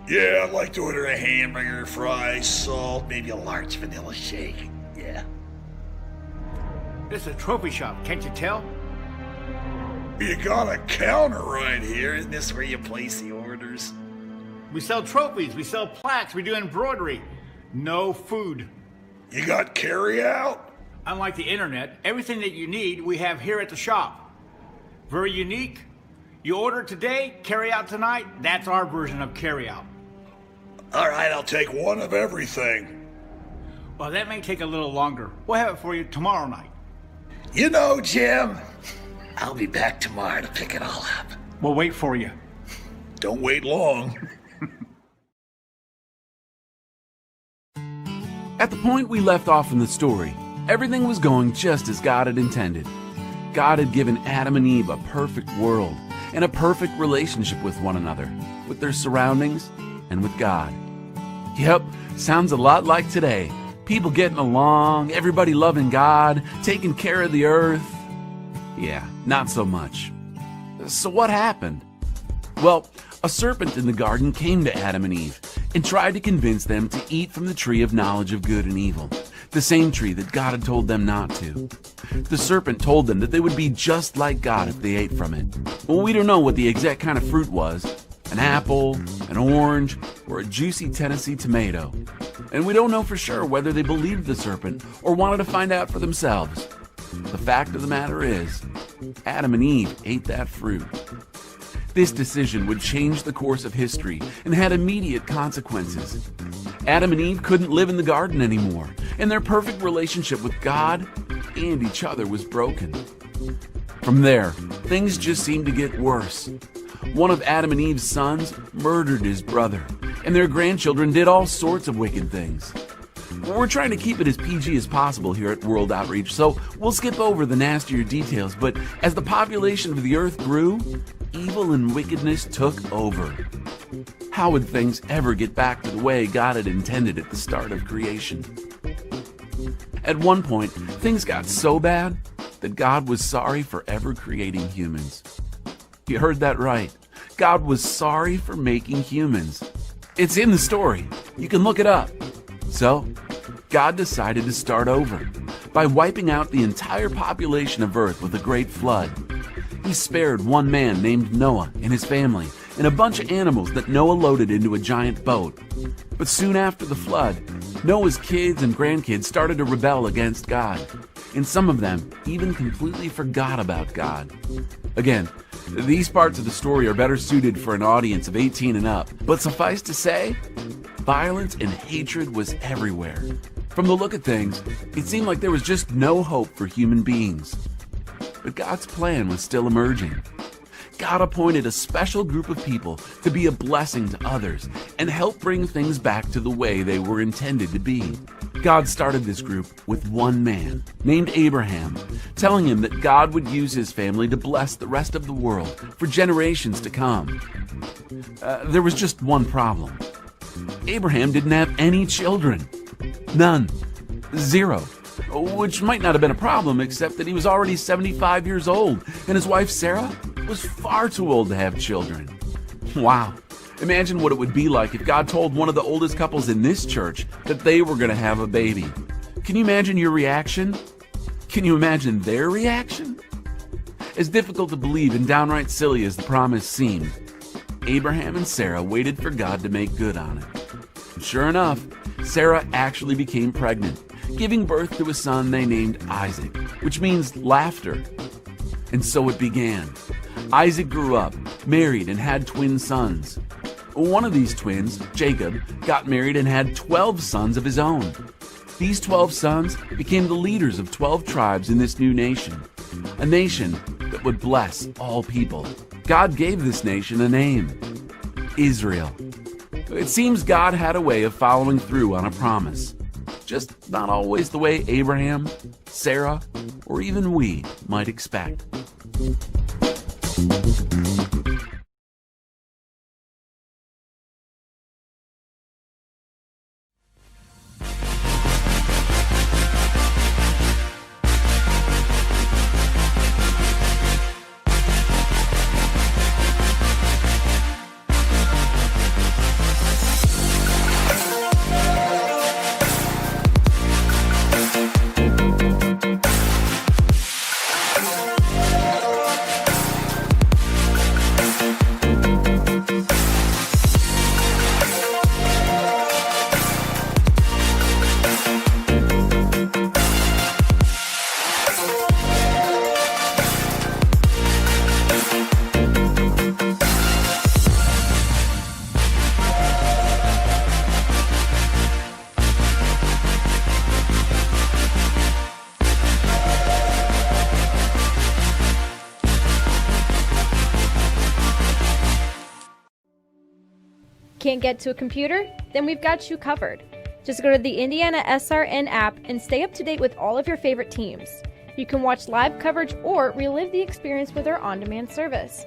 Yeah, I'd like to order a hamburger, fries, salt, maybe a large vanilla shake. Yeah. This is a trophy shop, can't you tell? You got a counter right here. Isn't this where you place the orders? We sell trophies, we sell plaques, we do embroidery. No food. You got carry out? Unlike the internet, everything that you need we have here at the shop. Very unique. You order today, carry out tonight. That's our version of carry out. All right, I'll take one of everything. Well, that may take a little longer. We'll have it for you tomorrow night. You know, Jim, I'll be back tomorrow to pick it all up. We'll wait for you. Don't wait long. At the point we left off in the story, everything was going just as God had intended. God had given Adam and Eve a perfect world and a perfect relationship with one another, with their surroundings, and with God. Yep, sounds a lot like today. People getting along, everybody loving God, taking care of the earth. Yeah, not so much. So what happened? Well, a serpent in the garden came to Adam and Eve and tried to convince them to eat from the tree of knowledge of good and evil, the same tree that God had told them not to. The serpent told them that they would be just like God if they ate from it. Well, we don't know what the exact kind of fruit was, an apple, an orange, or a juicy Tennessee tomato. And we don't know for sure whether they believed the serpent or wanted to find out for themselves. The fact of the matter is, Adam and Eve ate that fruit. This decision would change the course of history and had immediate consequences. Adam and Eve couldn't live in the garden anymore, and their perfect relationship with God and each other was broken. From there, things just seemed to get worse. One of Adam and Eve's sons murdered his brother, and their grandchildren did all sorts of wicked things. We're trying to keep it as PG as possible here at World Outreach, so we'll skip over the nastier details, but as the population of the earth grew, evil and wickedness took over. How would things ever get back to the way God had intended at the start of creation? At one point, things got so bad that God was sorry for ever creating humans. You heard that right. God was sorry for making humans. It's in the story. You can look it up. So, God decided to start over by wiping out the entire population of Earth with a great flood. He spared one man named Noah and his family and a bunch of animals that Noah loaded into a giant boat. But soon after the flood, Noah's kids and grandkids started to rebel against God, and some of them even completely forgot about God. Again, these parts of the story are better suited for an audience of 18 and up, but suffice to say, violence and hatred was everywhere. From the look of things, it seemed like there was just no hope for human beings. But God's plan was still emerging. God appointed a special group of people to be a blessing to others and help bring things back to the way they were intended to be. God started this group with one man named Abraham, telling him that God would use his family to bless the rest of the world for generations to come. There was just one problem. Abraham didn't have any children. None. Zero. Which might not have been a problem, except that he was already 75 years old, and his wife Sarah was far too old to have children. Wow. Imagine what it would be like if God told one of the oldest couples in this church that they were going to have a baby. Can you imagine your reaction? Can you imagine their reaction? As difficult to believe and downright silly as the promise seemed, Abraham and Sarah waited for God to make good on it. Sure enough, Sarah actually became pregnant, giving birth to a son they named Isaac, which means laughter. And so it began. Isaac grew up, married, and had twin sons. One of these twins, Jacob, got married and had 12 sons of his own. These 12 sons became the leaders of 12 tribes in this new nation, a nation that would bless all people. God gave this nation a name, Israel. It seems God had a way of following through on a promise, just not always the way Abraham, Sarah, or even we might expect. Can't get to a computer? Then we've got you covered. Just go to the Indiana SRN app and stay up to date with all of your favorite teams. You can watch live coverage or relive the experience with our on-demand service.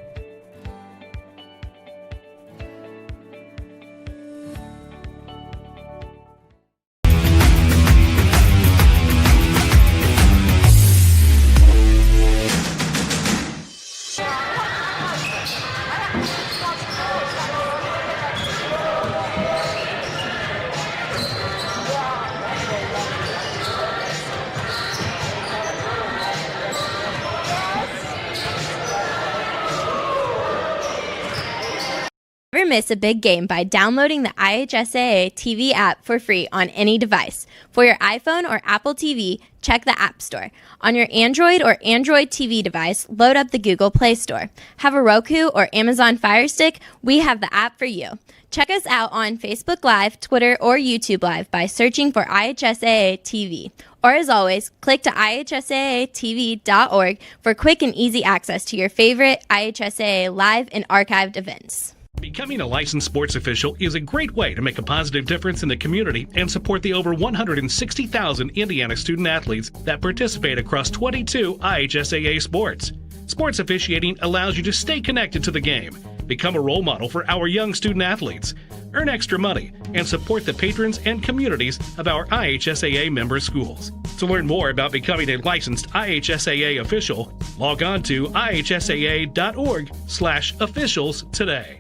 Never miss a big game by downloading the IHSAA TV app for free on any device. For your iPhone or Apple TV, check the App Store. On your Android or Android TV device, load up the Google Play Store. Have a Roku or Amazon Fire Stick? We have the app for you. Check us out on Facebook Live, Twitter, or YouTube Live by searching for IHSAA TV. Or as always, click to IHSAATV.org for quick and easy access to your favorite IHSAA live and archived events. Becoming a licensed sports official is a great way to make a positive difference in the community and support the over 160,000 Indiana student athletes that participate across 22 IHSAA sports. Sports officiating allows you to stay connected to the game, become a role model for our young student athletes, earn extra money, and support the patrons and communities of our IHSAA member schools. To learn more about becoming a licensed IHSAA official, log on to ihsaa.org/officials today.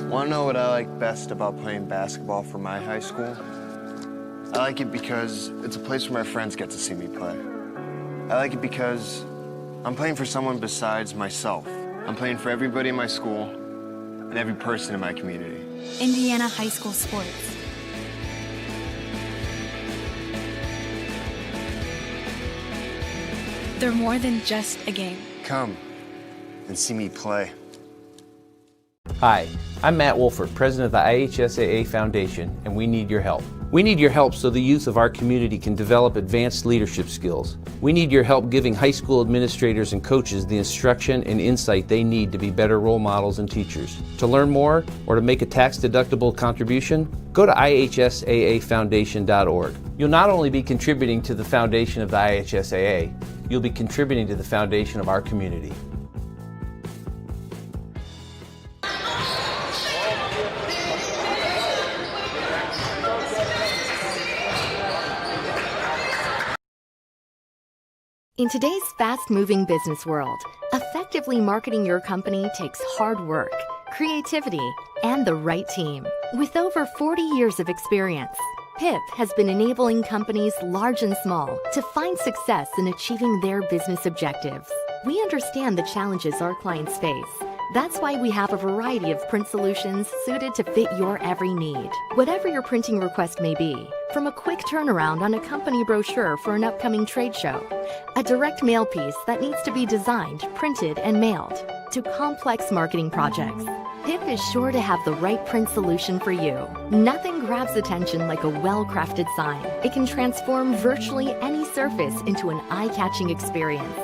Want to know what I like best about playing basketball for my high school? I like it because it's a place where my friends get to see me play. I like it because I'm playing for someone besides myself. I'm playing for everybody in my school and every person in my community. Indiana high school sports. They're more than just a game. Come and see me play. Hi, I'm Matt Wolford, president of the IHSAA Foundation, and we need your help. We need your help so the youth of our community can develop advanced leadership skills. We need your help giving high school administrators and coaches the instruction and insight they need to be better role models and teachers. To learn more or to make a tax-deductible contribution, go to IHSAAfoundation.org. You'll not only be contributing to the foundation of the IHSAA, you'll be contributing to the foundation of our community. In today's fast-moving business world, effectively marketing your company takes hard work, creativity, and the right team. With over 40 years of experience, PIP has been enabling companies large and small to find success in achieving their business objectives. We understand the challenges our clients face. That's why we have a variety of print solutions suited to fit your every need. Whatever your printing request may be, from a quick turnaround on a company brochure for an upcoming trade show, a direct mail piece that needs to be designed, printed, and mailed, to complex marketing projects, PIP is sure to have the right print solution for you. Nothing grabs attention like a well-crafted sign. It can transform virtually any surface into an eye-catching experience,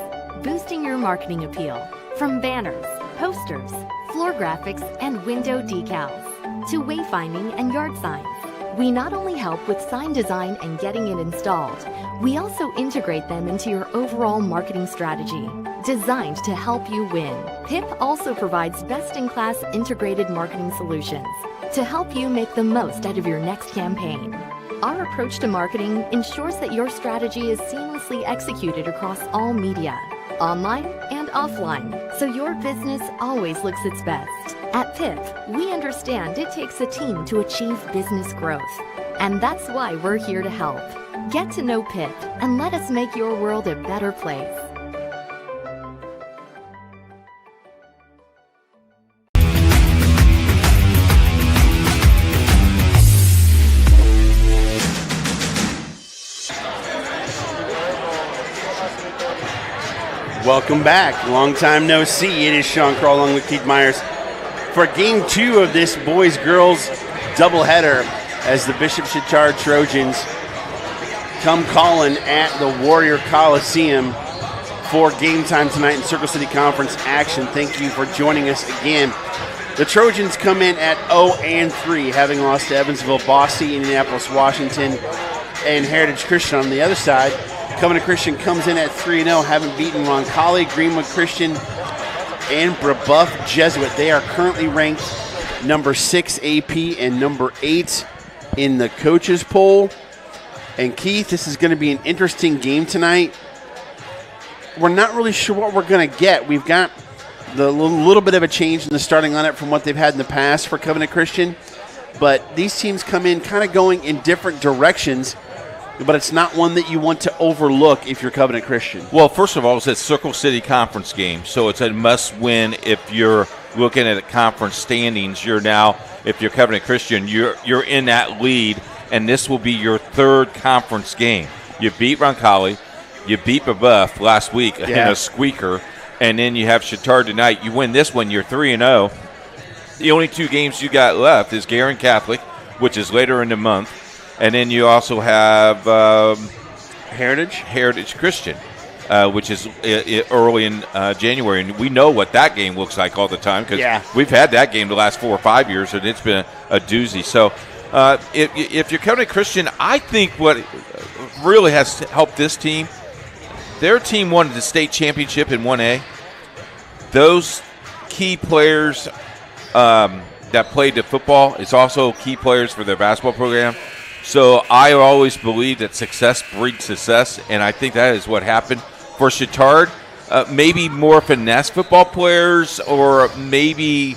boosting your marketing appeal. From banners, posters, floor graphics, and window decals, to wayfinding and yard signs. We not only help with sign design and getting it installed, we also integrate them into your overall marketing strategy, designed to help you win. PIP also provides best-in-class integrated marketing solutions to help you make the most out of your next campaign. Our approach to marketing ensures that your strategy is seamlessly executed across all media, online and offline, so your business always looks its best. At PIP, we understand it takes a team to achieve business growth, and that's why we're here to help. Get to know PIP and let us make your world a better place. Welcome back. Long time no see. It is Sean Kroll along with Keith Myers for Game 2 of this boys-girls doubleheader as the Bishop Chatard Trojans come calling at the Warrior Coliseum for game time tonight in Circle City Conference action. Thank you for joining us again. The Trojans come in at 0-3, having lost to Evansville, Bosse, Indianapolis, Washington, and Heritage Christian on the other side. Covenant Christian comes in at 3-0, having beaten Roncalli, Greenwood Christian, and Brebeuf Jesuit. They are currently ranked number 6 AP and number 8 in the coaches poll. And Keith, this is going to be an interesting game tonight. We're not really sure what we're going to get. We've got the little bit of a change in the starting lineup from what they've had in the past for Covenant Christian. But these teams come in kind of going in different directions. But it's not one that you want to overlook if you're Covenant Christian. Well, first of all, it's a Circle City Conference game, so it's a must-win if you're looking at the conference standings. You're now, if you're Covenant Christian, you're in that lead, and this will be your third conference game. You beat Roncalli, you beat Brebeuf last week in a squeaker, and then you have Chatard tonight. You win this one, you're 3-0. The only two games you got left is Garin Catholic, which is later in the month. And then you also have Heritage Christian, which is early in January. And we know what that game looks like all the time because we've had that game the last 4 or 5 years, and it's been a doozy. So if you're Covenant Christian, I think what really has helped this team, their team won the state championship in 1A. Those key players that played the football is also key players for their basketball program. So I always believe that success breeds success, and I think that is what happened for Chatard. Maybe more finesse football players, or maybe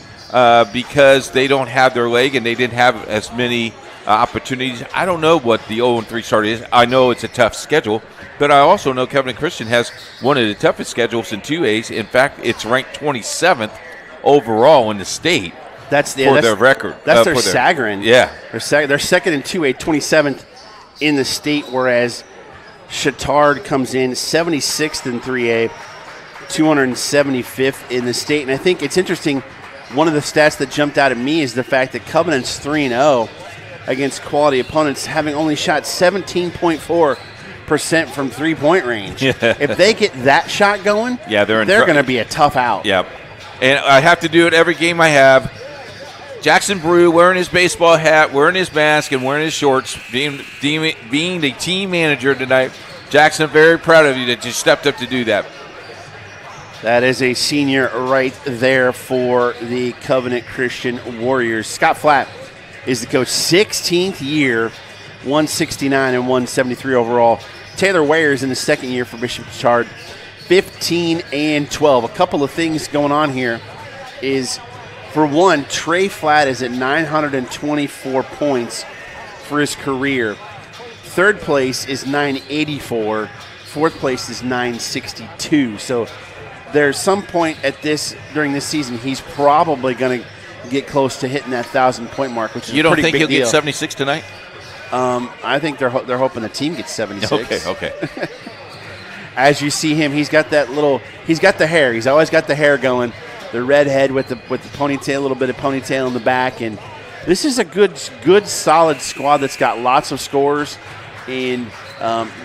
because they don't have their leg and they didn't have as many opportunities. I don't know what the 0-3 start is. I know it's a tough schedule, but I also know Covenant Christian has one of the toughest schedules in 2As. In fact, it's ranked 27th overall in the state. That's their record. That's their Sagarin. Yeah. They're second in 2A, 27th in the state, whereas Chatard comes in 76th in 3A, 275th in the state. And I think it's interesting, one of the stats that jumped out at me is the fact that Covenant's 3-0 against quality opponents, having only shot 17.4% from three-point range. Yeah. If they get that shot going, they're going to be a tough out. Yep. And I have to do it every game I have. Jackson Brew wearing his baseball hat, wearing his mask, and wearing his shorts, being the team manager tonight. Jackson, very proud of you that you stepped up to do that. That is a senior right there for the Covenant Christian Warriors. Scott Flatt is the coach, 16th year, 169 and 173 overall. Taylor Wayers in the second year for Bishop Chatard, 15 and 12. A couple of things going on here is, for one, Trey Flatt is at 924 points for his career. Third place is 984. Fourth place is 962. So there's some point during this season he's probably going to get close to hitting that 1,000-point mark, which is you a don't pretty think big he'll deal. get 76 tonight? I think they're hoping the team gets 76. Okay. As you see him, he's got the hair. He's always got the hair going. The red head with the ponytail, a little bit of ponytail in the back, and this is a good solid squad that's got lots of scores and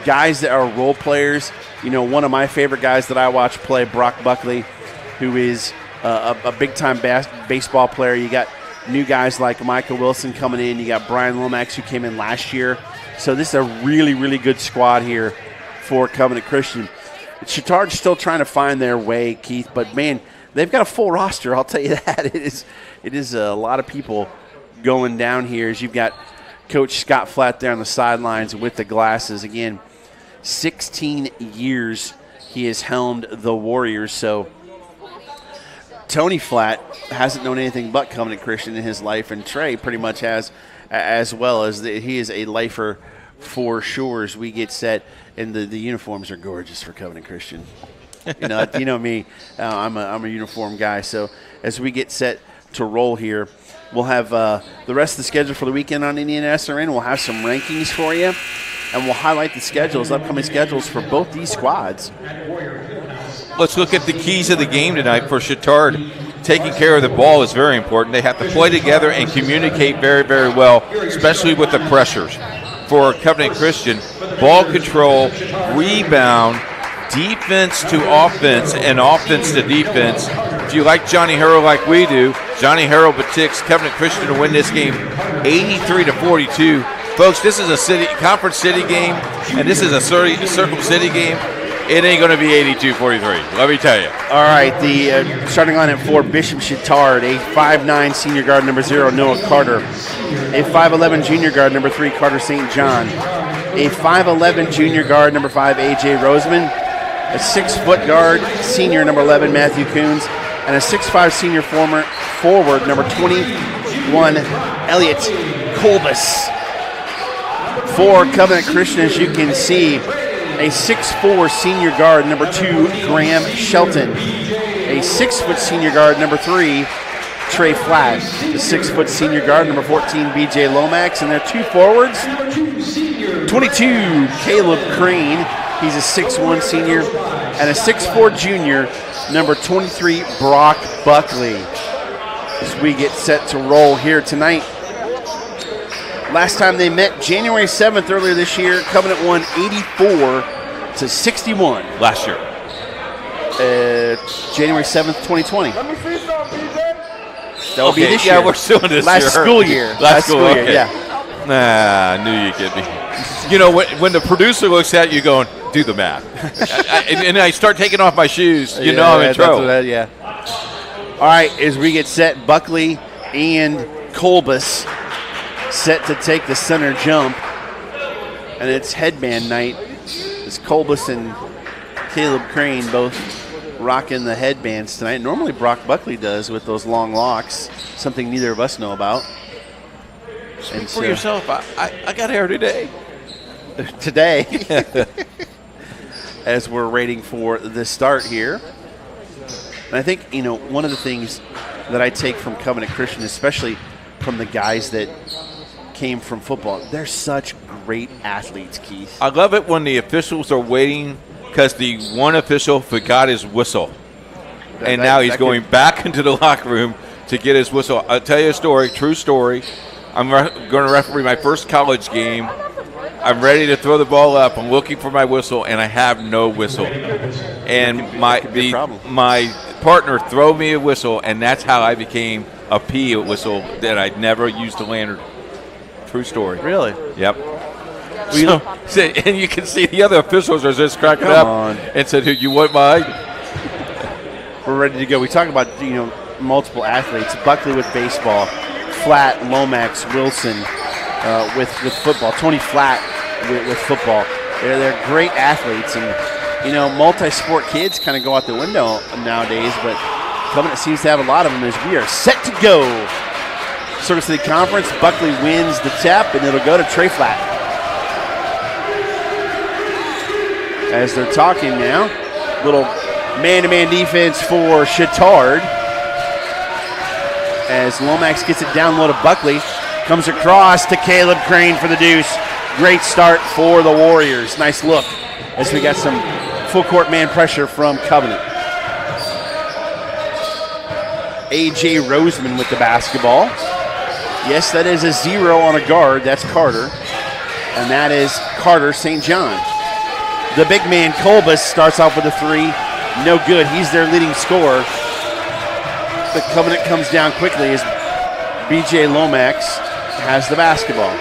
guys that are role players. You know, one of my favorite guys that I watch play, Brock Buckley, who is a big-time baseball player. You got new guys like Micah Wilson coming in. You got Brian Lomax, who came in last year. So this is a really, really good squad here for Covenant Christian. Chatard's still trying to find their way, Keith, but, man, they've got a full roster, I'll tell you that. It is a lot of people going down here as you've got Coach Scott Flatt there on the sidelines with the glasses. Again, 16 years he has helmed the Warriors. So Tony Flatt hasn't known anything but Covenant Christian in his life, and Trey pretty much has as well. He is a lifer for sure as we get set, and the uniforms are gorgeous for Covenant Christian. You know me, I'm a uniform guy. So as we get set to roll here, we'll have the rest of the schedule for the weekend on Indiana SRN. We'll have some rankings for you, and we'll highlight the upcoming schedules for both these squads. Let's look at the keys of the game tonight for Chatard. Taking care of the ball is very important. They have to play together and communicate very, very well, especially with the pressures. For Covenant Christian, ball control, rebound, defense to offense, and offense to defense. If you like Johnny Harrell like we do, Johnny Harrell predicts Covenant Christian to win this game 83-42. Folks, this is a conference city game, and this is a Circle City game. It ain't going to be 82-43, let me tell you. All right, the starting line for Bishop Chatard, a 5'9 senior guard, number 0, Noah Carter. A 5'11 junior guard, number 3, Carter St. John. A 5'11 junior guard, number 5, A.J. Roseman. A 6-foot guard, senior, number 11, Matthew Coons. And a 6'5 senior forward, number 21, Elliot Colbus. For Covenant Christian, as you can see, a 6'4 senior guard, number 2, Graham Shelton. A 6-foot senior guard, number 3, Trey Flatt. The 6-foot senior guard, number 14, B.J. Lomax. And their 2 forwards, 22, Caleb Crane. He's a 6'1 senior. And a 6'4 junior, number 23, Brock Buckley. As we get set to roll here tonight. Last time they met, January 7th, earlier this year, Covenant won 84-61. Last year. January 7th, 2020. That would be this year. Yeah, we're still in this Last school year. Last school year, okay. yeah. Nah, I knew you'd get me. You know, when the producer looks at you going, do the math. and I start taking off my shoes, I'm in trouble. Yeah. All right, as we get set, Buckley and Kolbus set to take the center jump. And it's headband night. It's Kolbus and Caleb Crane both rocking the headbands tonight. Normally Brock Buckley does with those long locks, something neither of us know about. Speak for yourself. I got hair today. Today. As we're waiting for the start here. And I think, one of the things that I take from Covenant Christian, especially from the guys that came from football, they're such great athletes, Keith. I love it when the officials are waiting because the one official forgot his whistle. And now he's going back into the locker room to get his whistle. I'll tell you a story, true story. I'm going to referee my first college game. I'm ready to throw the ball up. I'm looking for my whistle, and I have no whistle. And my partner threw me a whistle, and that's how I became a P whistle that I'd never used to lanyard. True story. Really? Yep. And you can see the other officials are just cracking up and said, "You want mine?" We're ready to go. We talk about multiple athletes. Buckley with baseball, Flatt, Lomax, Wilson with football. Tony Flatt with football. They're great athletes, and multi-sport kids kind of go out the window nowadays. But Covenant seems to have a lot of them. As we are set to go. Circle City Conference. Buckley wins the tap, and it'll go to Trey Flatt. As they're talking now, little man-to-man defense for Chatard. As Lomax gets it down low to Buckley, comes across to Caleb Crane for the deuce. Great start for the Warriors. Nice look as we got some full court man pressure from Covenant. A.J. Roseman with the basketball. Yes, that is a 0 on a guard. That's Carter. And that is Carter St. John. The big man, Kolbus, starts off with a 3. No good. He's their leading scorer. The Covenant comes down quickly as B.J. Lomax has the basketball.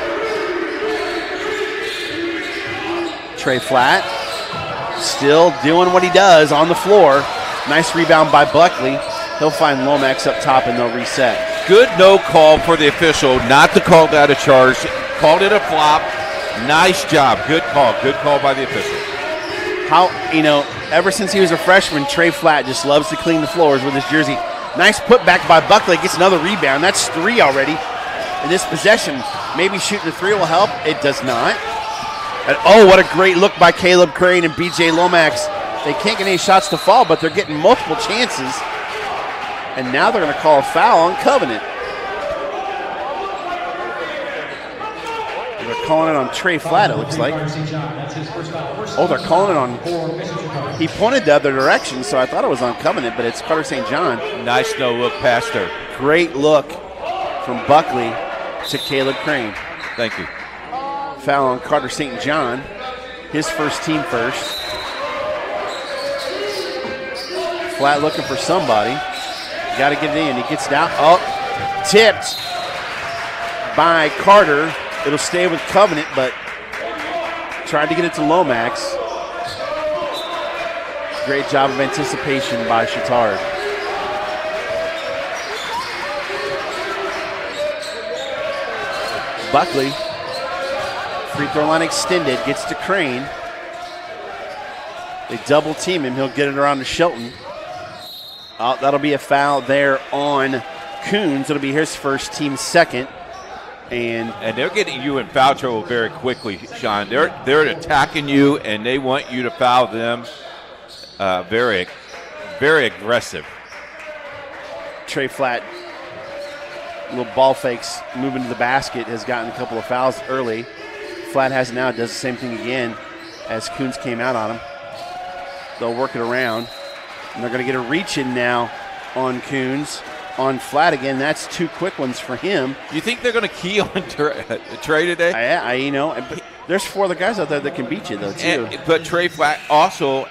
Trey Flatt still doing what he does on the floor. Nice rebound by Buckley. He'll find Lomax up top and they'll reset. Good no call for the official not to call that a charge. Called it a flop. Nice job. Good call. Good call by the official. Ever since he was a freshman, Trey Flatt just loves to clean the floors with his jersey. Nice putback by Buckley. Gets another rebound. That's 3 already in this possession. Maybe shooting the 3 will help. It does not. And what a great look by Caleb Crane and B.J. Lomax. They can't get any shots to fall, but they're getting multiple chances. And now they're going to call a foul on Covenant. They're calling it on Trey Flatt, it looks like. They're calling it on... He pointed the other direction, so I thought it was on Covenant, but it's Carter St. John. Nice no-look pass there. Great look from Buckley to Caleb Crane. Thank you. Foul on Carter St. John. His first, team first. Flatt looking for somebody. Got to get it in. He gets it out. Tipped by Carter. It'll stay with Covenant, but tried to get it to Lomax. Great job of anticipation by Chatard. Buckley, free throw line extended, gets to Crane. They double team him. He'll get it around to Shelton. That'll be a foul there on Coons. It'll be his first, team second. And they're getting you in foul trouble very quickly, Sean. They're attacking you, and they want you to foul them. Very, very aggressive. Trey Flatt, little ball fakes, moving to the basket, has gotten a couple of fouls early. Flatt has it now, does the same thing again as Coons came out on him. They'll work it around, and they're going to get a reach in now on Coons. On Flatt again, that's 2 quick ones for him. You think they're going to key on Trey today? But there's 4 other guys out there that can beat you, though, too. But Trey Flatt also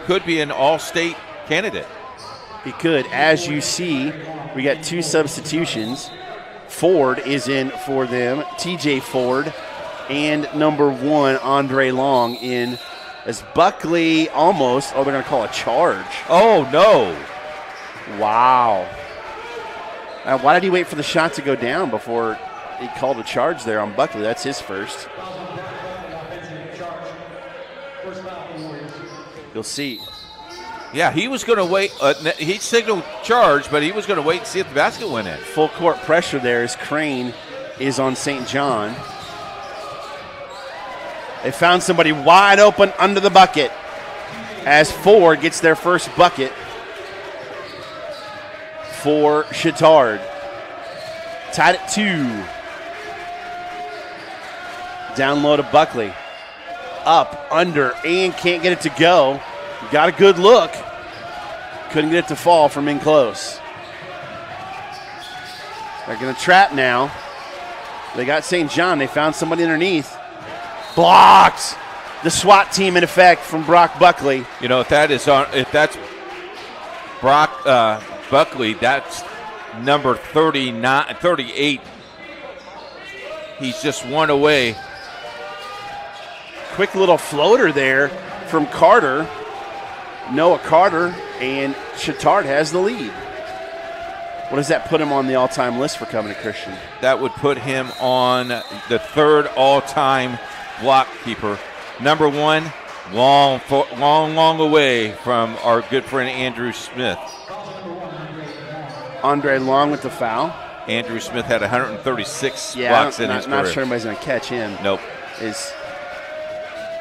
could be an all-state candidate. He could. As you see, we got 2 substitutions. Ford is in for them. TJ Ford and number 1, Andre Long in as Buckley almost, they're going to call a charge. Oh, no. Wow. Why did he wait for the shot to go down before he called a charge there on Buckley? That's his first. You'll see. Yeah, he was going to wait. He signaled charge, but he was going to wait and see if the basket went in. Full court pressure there as Crane is on St. John. They found somebody wide open under the bucket as Ford gets their first bucket for Chatard. Tied at 2. Down low to Buckley. Up, under, and can't get it to go. Got a good look. Couldn't get it to fall from in close. They're going to trap now. They got St. John. They found somebody underneath. Blocked. The SWAT team in effect from Brock Buckley. You know, if that's Brock Buckley, that's number 38. He's just one away. Quick little floater there from Carter. Noah Carter, and Chatard has the lead. What does that put him on the all-time list for Covenant Christian? That would put him on the 3rd all-time block keeper. Number 1, long away from our good friend Andrew Smith. Andre Long with the foul. Andrew Smith had 136 blocks in his career. Not sure anybody's going to catch him. Nope. Is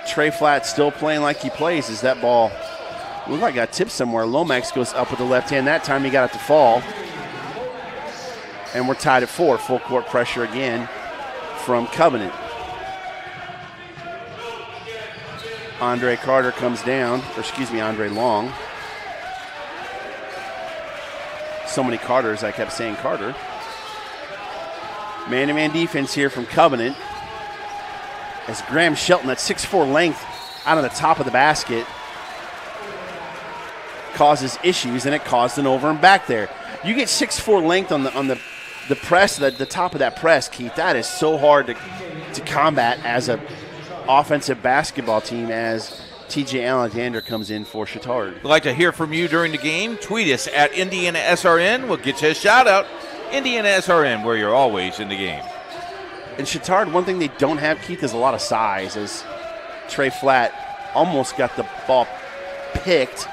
Trey Flatt still playing like he plays? Is that ball... Looked like I got tipped somewhere. Lomax goes up with the left hand. That time he got it to fall. And we're tied at 4. Full court pressure again from Covenant. Andre Carter comes down. Andre Long. So many Carters, I kept saying Carter. Man-to-man defense here from Covenant. As Graham Shelton, that 6'4" length out of the top of the basket, causes issues, and it caused an over and back there. You get 6'4" length on the press, the top of that press, Keith. That is so hard to combat as a offensive basketball team as TJ Alexander comes in for Chatard. We'd like to hear from you during the game. Tweet us at Indiana SRN. We'll get you a shout out. Indiana SRN, where you're always in the game. And Chatard, one thing they don't have, Keith, is a lot of size, as Trey Flatt almost got the ball picked.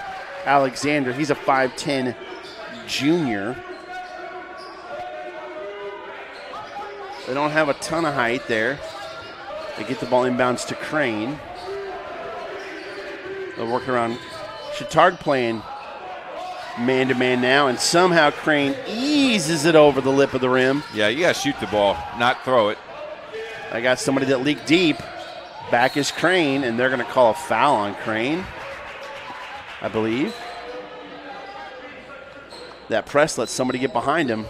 Alexander, he's a 5'10" junior. They don't have a ton of height there. They get the ball inbounds to Crane. They'll work around Chatard playing man-to-man now, and somehow Crane eases it over the lip of the rim. Yeah, you got to shoot the ball, not throw it. I got somebody that leaked deep. Back is Crane, and they're going to call a foul on Crane, I believe. That press lets somebody get behind him.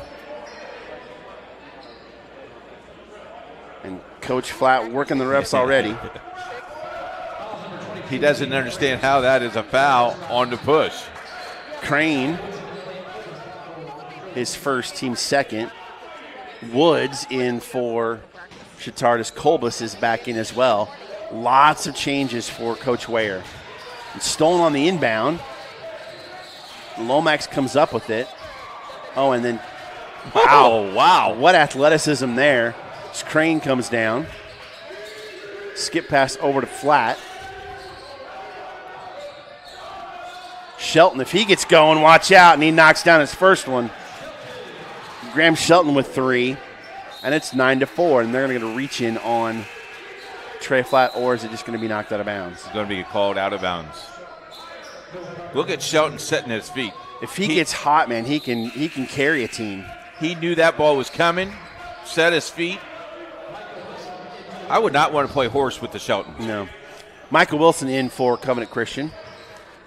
And Coach Flatt working the refs already. He doesn't understand how that is a foul on the push. Crane, his first, team second. Woods in for Chatard as Colbus is back in as well. Lots of changes for Coach Ware. And stolen on the inbound. Lomax comes up with it. Oh, and then, wow. Oh, wow. What athleticism there. As Crane comes down. Skip pass over to Flatt. Shelton, if he gets going, watch out, and he knocks down his first one. Graham Shelton with 3, and it's 9-4, and they're going to reach in on Trey Flatt, or is it just going to be knocked out of bounds? It's going to be called out of bounds. Look at Shelton setting his feet. If he gets hot, man, he can carry a team. He knew that ball was coming, set his feet. I would not want to play horse with the Sheltons. No. Michael Wilson in for Covenant Christian.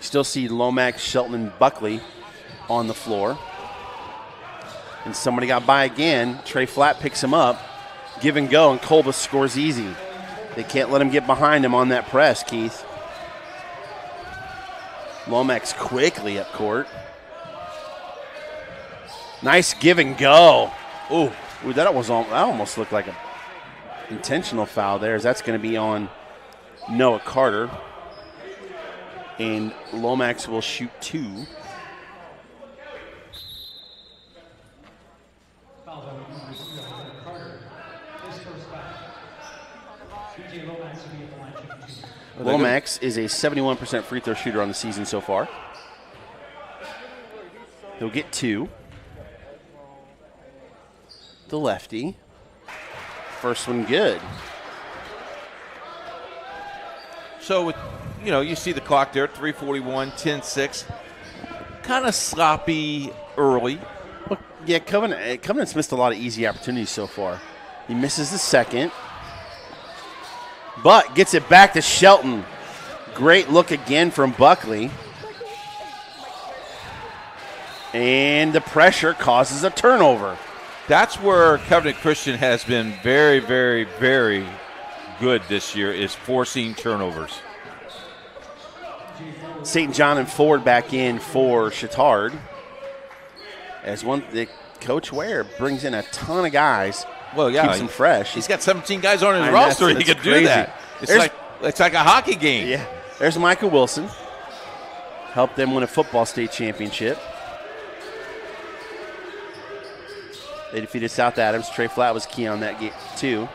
Still see Lomax, Shelton, and Buckley on the floor. And somebody got by again. Trey Flatt picks him up. Give and go, and Colbus scores easy. They can't let him get behind him on that press, Keith. Lomax quickly up court. Nice give and go. Ooh, that almost looked like an intentional foul there, as that's going to be on Noah Carter. And Lomax will shoot 2. Lomax is a 71% free throw shooter on the season so far. He'll get 2. The lefty. First one good. So, with, you see the clock there, 3:41, 10-6. Kind of sloppy early. Well, yeah, Covenant's missed a lot of easy opportunities so far. He misses the second, but gets it back to Shelton. Great look again from Buckley. And the pressure causes a turnover. That's where Covenant Christian has been very, very, very good this year, is forcing turnovers. St. John and Ford back in for Chatard. As Coach Ware brings in a ton of guys. Well, yeah, keeps them fresh. He's got 17 guys on his roster. He could do that. It's like a hockey game. Yeah. There's Michael Wilson. Helped them win a football state championship. They defeated South Adams. Trey Flatt was key on that game, too.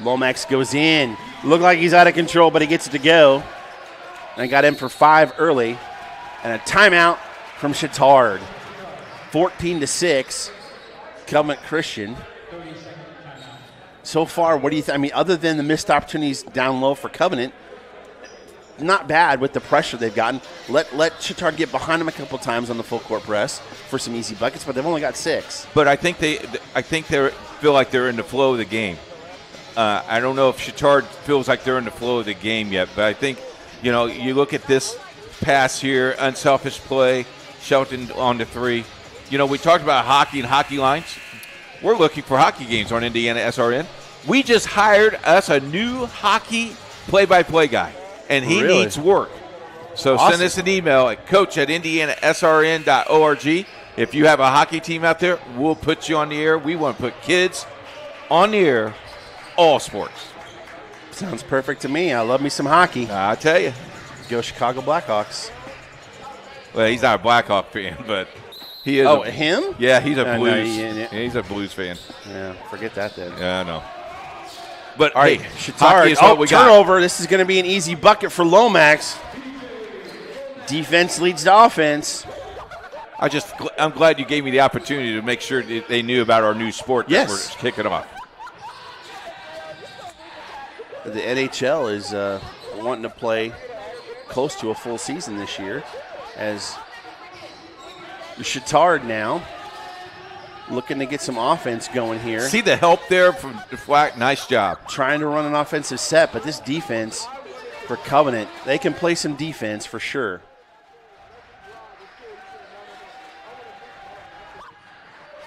Lomax goes in. Looked like he's out of control, but he gets it to go. And got in for 5 early. And a timeout from Chatard. 14-6. Covenant Christian. So far, what do you think? I mean, other than the missed opportunities down low for Covenant, not bad with the pressure they've gotten. Let Chatard get behind them a couple times on the full court press for some easy buckets, but they've only got 6. But I think they feel like they're in the flow of the game. I don't know if Chatard feels like they're in the flow of the game yet, but I think, you look at this pass here, unselfish play, Shelton on the 3. We talked about hockey and hockey lines. We're looking for hockey games on Indiana SRN. We just hired us a new hockey play-by-play guy, and he needs work. So Send us an email at coach@indianasrn.org. If you have a hockey team out there, we'll put you on the air. We want to put kids on the air, all sports. Sounds perfect to me. I love me some hockey. I tell you. Go Chicago Blackhawks. Well, he's not a Blackhawk fan, but he is. Oh, him? Yeah, he's a Blues. No, he's a Blues fan. Yeah, forget that then. Yeah, I know. But all right, Chatard. Turnover. This is going to be an easy bucket for Lomax. Defense leads to offense. I'm glad you gave me the opportunity to make sure that they knew about our new sport that we're kicking off. The NHL is wanting to play close to a full season this year, as Chatard now looking to get some offense going here. See the help there from Flack. Nice job. Trying to run an offensive set, but this defense for Covenant, they can play some defense for sure.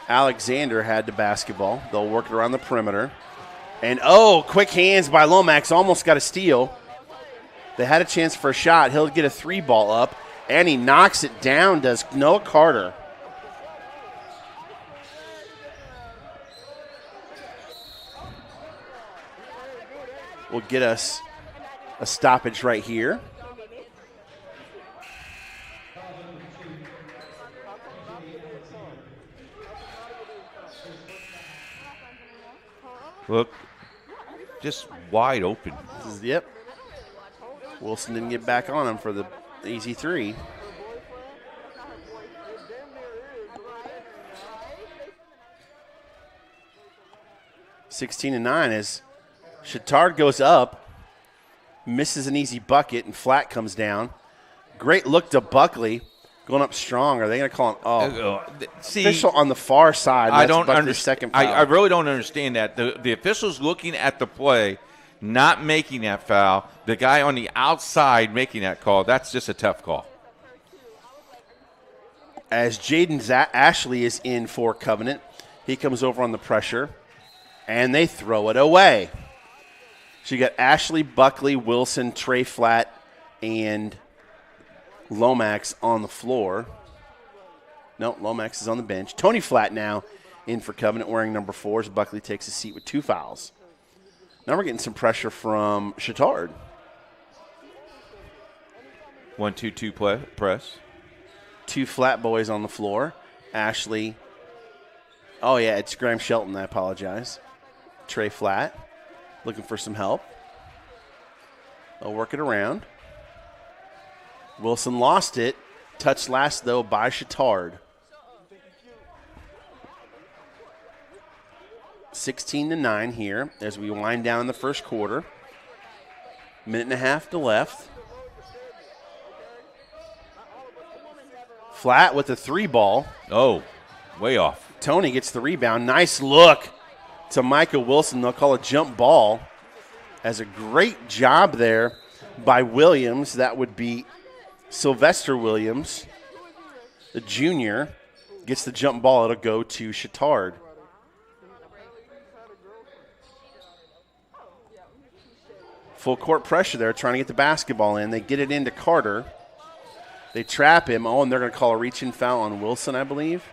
Alexander had the basketball. They'll work it around the perimeter. And, quick hands by Lomax. Almost got a steal. They had a chance for a shot. He'll get a 3-ball up, and he knocks it down, does Noah Carter. Will get us a stoppage right here. Look, just wide open. Yep. Wilson didn't get back on him for the easy 3. (16-9) as Chatard goes up, misses an easy bucket, and Flatt comes down. Great look to Buckley, going up strong. Are they going to call him? Official on the far side. I don't understand. I really really don't understand that. The official's looking at the play, not making that foul. The guy on the outside making that call. That's just a tough call. As Jaden Ashley is in for Covenant, he comes over on the pressure, and they throw it away. So you got Ashley, Buckley, Wilson, Trey Flatt, and Lomax on the floor. No, Lomax is on the bench. Tony Flatt now in for Covenant wearing number 4 as Buckley takes a seat with 2 fouls. Now we're getting some pressure from Chatard. 1-2-2 press. 2 flat boys on the floor. Ashley. Oh, yeah, it's Graham Shelton. I apologize. Trey Flatt looking for some help. They'll work it around. Wilson lost it. Touched last, though, by Chatard. 16-9 here as we wind down in the first quarter. Minute and a half to left. Flat with the 3-ball. Oh, way off. Tony gets the rebound. Nice look to Micah Wilson. They'll call a jump ball. As a great job there by Williams. That would be Sylvester Williams, the junior, gets the jump ball. It'll go to Chatard. Full court pressure there, trying to get the basketball in. They get it into Carter. They trap him. Oh, and they're going to call a reach-in foul on Wilson, I believe.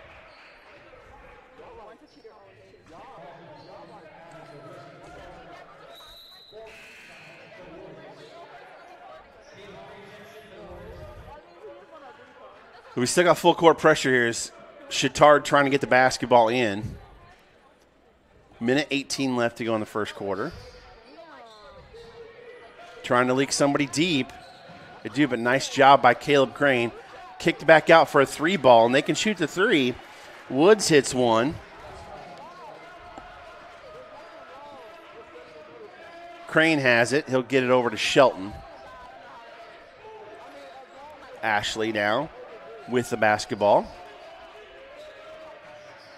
We still got full court pressure here. Is Chatard trying to get the basketball in. Minute 18 left to go in the first quarter. Trying to leak somebody deep. They do, but nice job by Caleb Crane. Kicked back out for a 3-ball, and they can shoot the 3. Woods hits one. Crane has it. He'll get it over to Shelton. Ashley now with the basketball.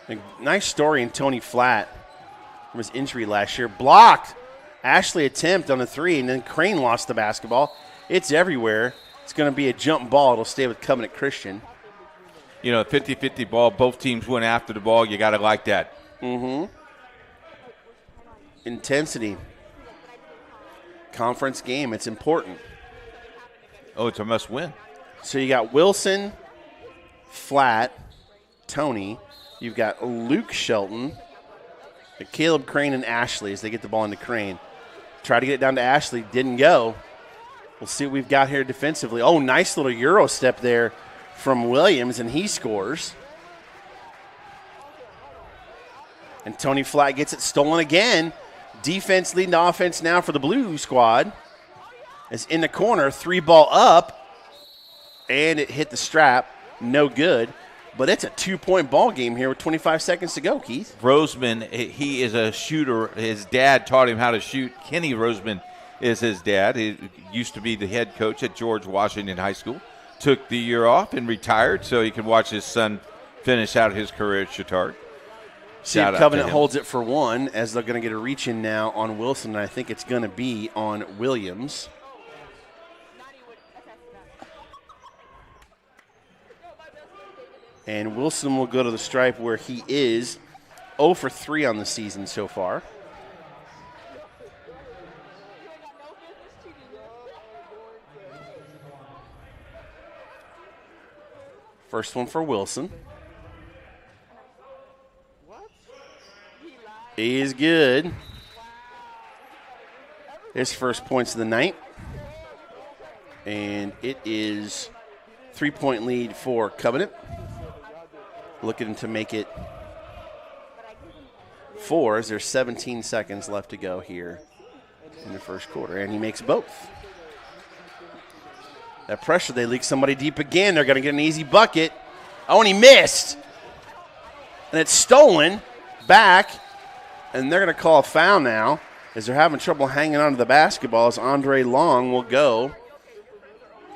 A nice story in Tony Flatt from his injury last year. Blocked. Ashley attempt on the 3, and then Crane lost the basketball. It's everywhere. It's going to be a jump ball. It'll stay with Covenant Christian. You know, 50-50 ball. Both teams went after the ball. You got to like that. Mm-hmm. Intensity. Conference game. It's important. Oh, it's a must-win. So you got Wilson, Flatt, Tony. You've got Luke Shelton, Caleb Crane, and Ashley as they get the ball into Crane. Try to get it down to Ashley. Didn't go. We'll see what we've got here defensively. Oh, nice little Euro step there from Williams, and he scores. And Tony Flatt gets it stolen again. Defense leading to offense now for the blue squad. It's in the corner, 3-ball up, and it hit the strap. No good. But it's a 2-point ball game here with 25 seconds to go, Keith. Roseman, he is a shooter. His dad taught him how to shoot. Kenny Roseman is his dad. He used to be the head coach at George Washington High School. Took the year off and retired so he could watch his son finish out his career at Chatard. See if Covenant holds it for one, as they're going to get a reach in now on Wilson, and I think it's going to be on Williams. And Wilson will go to the stripe where he is 0 for 3 on the season so far. First one for Wilson. He is good. His first points of the night. And it is 3-point lead for Covenant. Looking to make it 4 as there's 17 seconds left to go here in the first quarter. And he makes both. That pressure, they leak somebody deep again. They're going to get an easy bucket. Oh, and he missed. And it's stolen back. And they're going to call a foul now as they're having trouble hanging onto the basketball as Andre Long will go.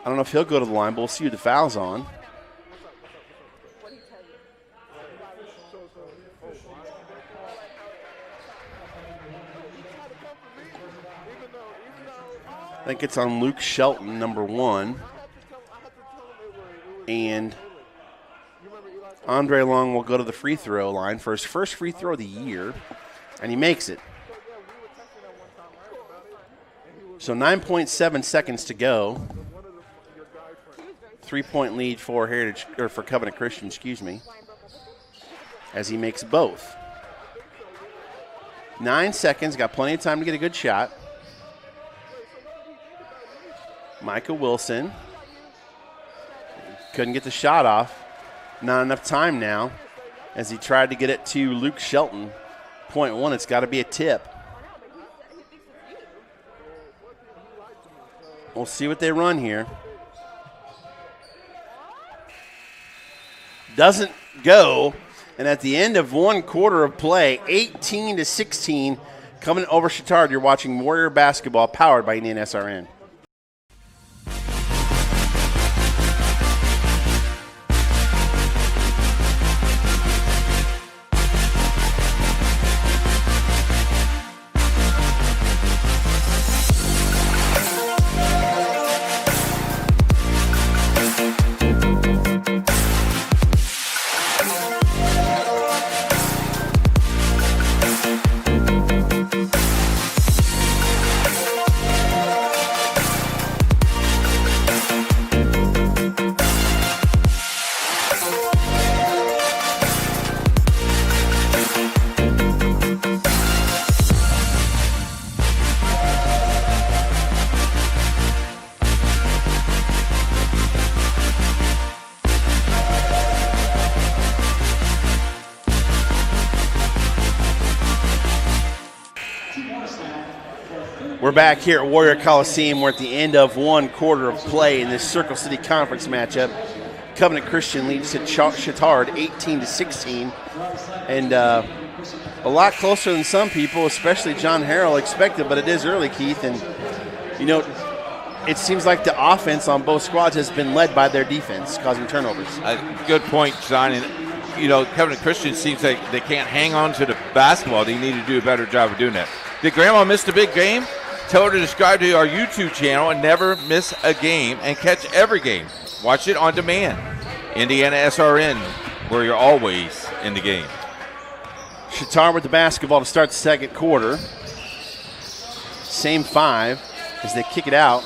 I don't know if he'll go to the line, but we'll see who the foul's on. I think it's on Luke Shelton, number 1. And Andre Long will go to the free throw line for his first free throw of the year, and he makes it. So 9.7 seconds to go. 3-point lead for Heritage, or for Covenant Christian, excuse me, as he makes both. 9 seconds, got plenty of time to get a good shot. Micah Wilson couldn't get the shot off. Not enough time now as he tried to get it to Luke Shelton. .1, it's got to be a tip. We'll see what they run here. Doesn't go. And at the end of 1 quarter of play, 18-16, coming over Chatard. You're watching Warrior Basketball, powered by Indiana SRN. We're back here at Warrior Coliseum. We're at the end of 1 quarter of play in this Circle City Conference matchup. Covenant Christian leads to Chatard 18-16. And a lot closer than some people, especially John Harrell, expected, but it is early, Keith. And, you know, it seems like the offense on both squads has been led by their defense, causing turnovers. Good point, John. And, you know, Covenant Christian seems like they can't hang on to the basketball. They need to do a better job of doing that. Did Grandma miss the big game? Tell her to subscribe to our YouTube channel and never miss a game and catch every game. Watch it on demand. Indiana SRN, where you're always in the game. Chatard with the basketball to start the second quarter. Same 5 as they kick it out.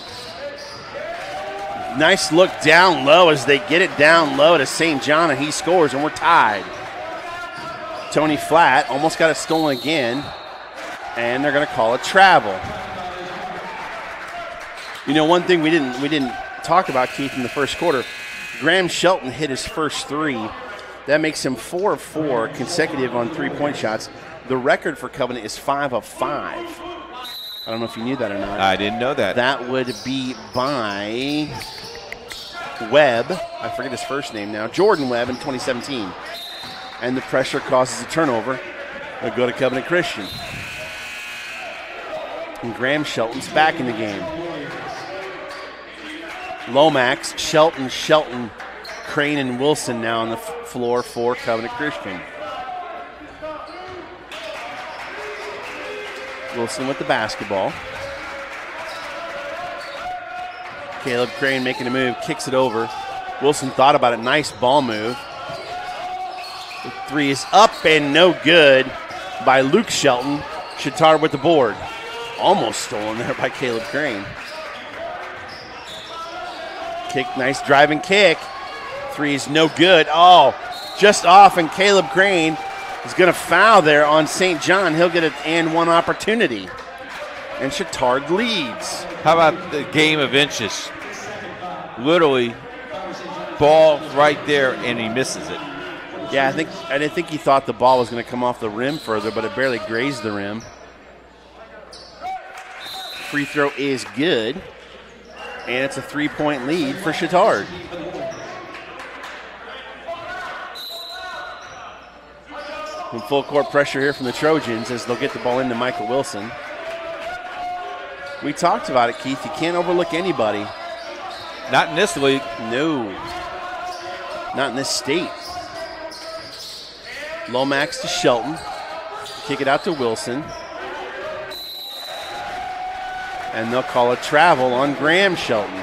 Nice look down low as they get it down low to St. John, and he scores, and we're tied. Tony Flatt almost got it stolen again, and they're going to call it travel. You know, one thing we didn't talk about, Keith, in the first quarter, Graham Shelton hit his first 3. That makes him 4 of 4 consecutive on 3-point shots. The record for Covenant is 5 of 5. I don't know if you knew that or not. I didn't know that. That would be by Webb. I forget his first name now. Jordan Webb in 2017. And the pressure causes a turnover. They'll go to Covenant Christian. And Graham Shelton's back in the game. Lomax, Shelton, Crane, and Wilson now on the floor for Covenant Christian. Wilson with the basketball. Caleb Crane making a move, kicks it over. Wilson thought about it, nice ball move. The 3 is up and no good by Luke Shelton. Chatard with the board. Almost stolen there by Caleb Crane. Kick, nice driving kick. 3 is no good. Oh, just off, and Caleb Crane is going to foul there on St. John. He'll get an and 1 opportunity. And Chatard leads. How about the game of inches? Literally, ball right there, and he misses it. Yeah, I didn't think he thought the ball was going to come off the rim further, but it barely grazed the rim. Free throw is good. And it's a 3-point lead for Chatard. And full court pressure here from the Trojans as they'll get the ball into Michael Wilson. We talked about it, Keith. You can't overlook anybody. Not in this league. No. Not in this state. Lomax to Shelton. Kick it out to Wilson. And they'll call a travel on Graham Shelton.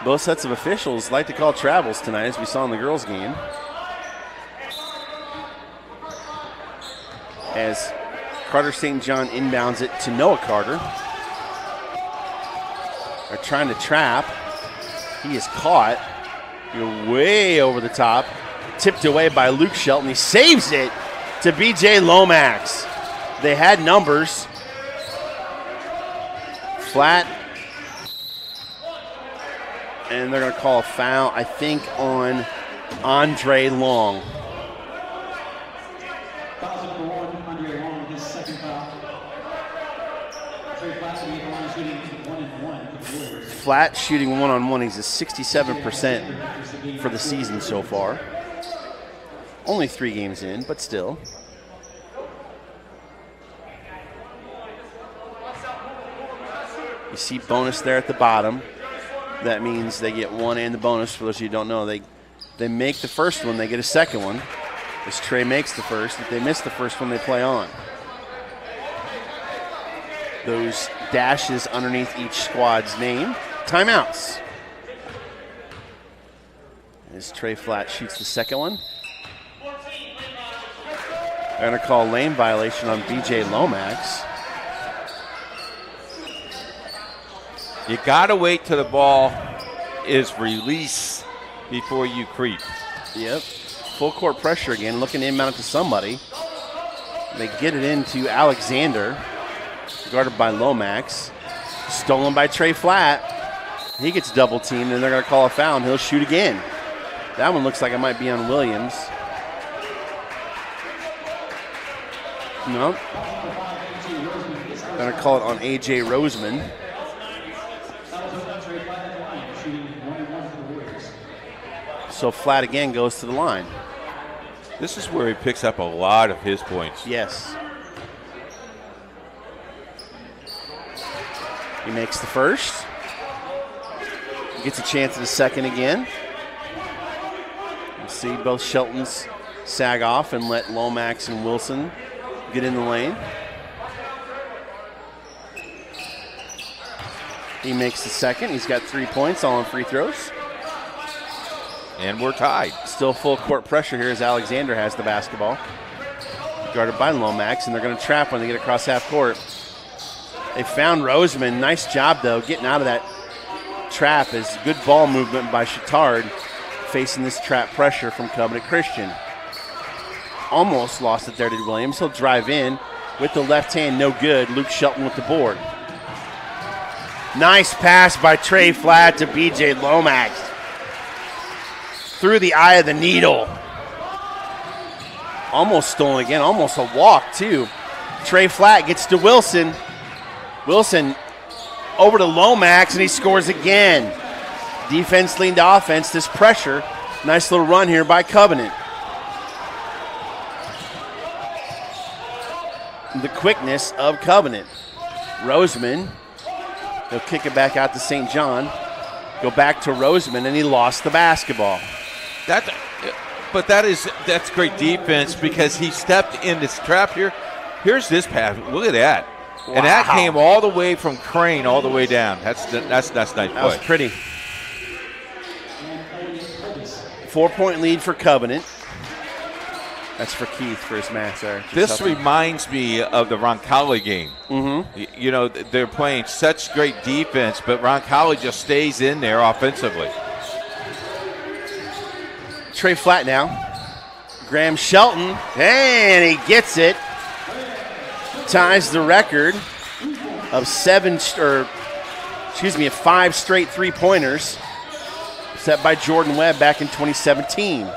Both sets of officials like to call travels tonight, as we saw in the girls' game. As Carter St. John inbounds it to Noah Carter. They're trying to trap. He is caught. You're way over the top. Tipped away by Luke Shelton. He saves it to B.J. Lomax. They had numbers. Flat. And they're going to call a foul, I think, on Andre Long. Flat shooting one-on-one. He's at 67% for the season so far. Only 3 games in, but still. You see bonus there at the bottom. That means they get 1 and the bonus. For those of you who don't know, they make the first one, they get a second one. As Trey makes the first. If they miss the first one, they play on. Those dashes underneath each squad's name. Timeouts. As Trey Flat shoots the second one. They're going to call lane violation on BJ Lomax. You got to wait till the ball is released before you creep. Yep. Full court pressure again, looking to inbound it to somebody. They get it into Alexander, guarded by Lomax. Stolen by Trey Flat. He gets double teamed, and they're going to call a foul, and he'll shoot again. That one looks like it might be on Williams. Nope. Going to call it on A.J. Roseman. So Flat again goes to the line. This is where he picks up a lot of his points. Yes. He makes the first. He gets a chance at the second again. You see both Sheltons sag off and let Lomax and Wilson get in the lane. He makes the second. He's got 3 points, all on free throws. And we're tied. Still full court pressure here as Alexander has the basketball. Guarded by Lomax, and they're going to trap when they get across half court. They found Roseman. Nice job, though, getting out of that trap. Is good ball movement by Chatard facing this trap pressure from Covenant Christian. Almost lost it there to Williams. He'll drive in with the left hand, no good. Luke Shelton with the board. Nice pass by Trey Flat to BJ Lomax. Through the eye of the needle. Almost stolen again, almost a walk too. Trey Flat gets to Wilson. Wilson over to Lomax, and he scores again. Defense leaned to offense, this pressure. Nice little run here by Covenant. The quickness of Covenant. Roseman, he'll kick it back out to St. John. Go back to Roseman, and he lost the basketball. That's great defense because he stepped in this trap here. Here's this pass. Look at that. Wow. And that came all the way from Crane all the way down. That's nice play. That was pretty. 4-point lead for Covenant. That's for Keith for his math there. This reminds me of the Roncalli game. Mm-hmm. You know, they're playing such great defense, but Roncalli just stays in there offensively. Trey Flat now. Graham Shelton, and he gets it. Ties the record of 5 straight three-pointers set by Jordan Webb back in 2017.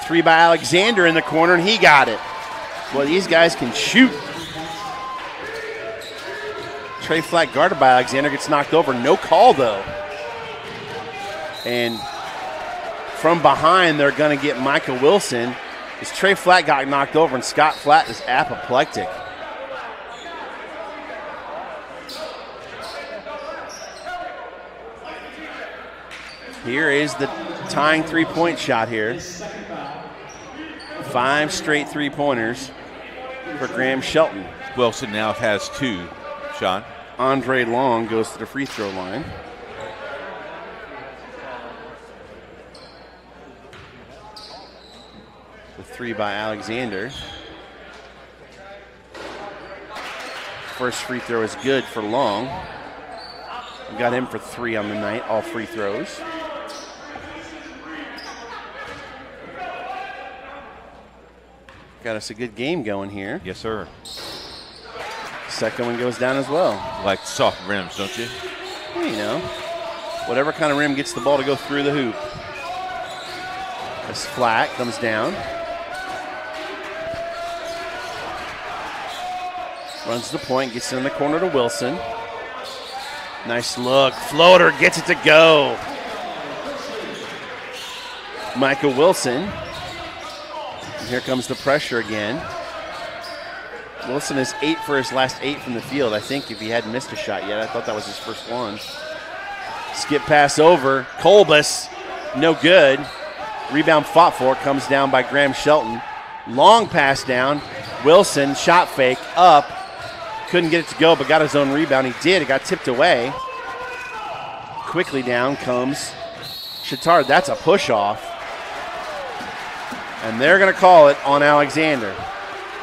3 by Alexander in the corner, and he got it. Well, these guys can shoot. Trey Flat guarded by Alexander, gets knocked over. No call, though. And from behind, they're going to get Micah Wilson. As Trey Flat got knocked over, and Scott Flat is apoplectic. Here is the tying three-point shot here. 5 straight three-pointers for Graham Shelton. Wilson now has 2, Sean. Andre Long goes to the free throw line. The 3 by Alexander. First free throw is good for Long. We got him for 3 on the night, all free throws. Got us a good game going here. Yes, sir. Second one goes down as well. Like soft rims, don't you? Well, you know, whatever kind of rim gets the ball to go through the hoop. As Flat comes down. Runs to the point, gets it in the corner to Wilson. Nice look. Floater gets it to go. Michael Wilson. And here comes the pressure again. Wilson is 8 for his last 8 from the field. I think if he hadn't missed a shot yet, I thought that was his first one. Skip pass over. Colbus, no good. Rebound fought for, comes down by Graham Shelton. Long pass down. Wilson, shot fake, up. Couldn't get it to go, but got his own rebound. He did. It got tipped away. Quickly down comes Chatard. That's a push-off. And they're going to call it on Alexander.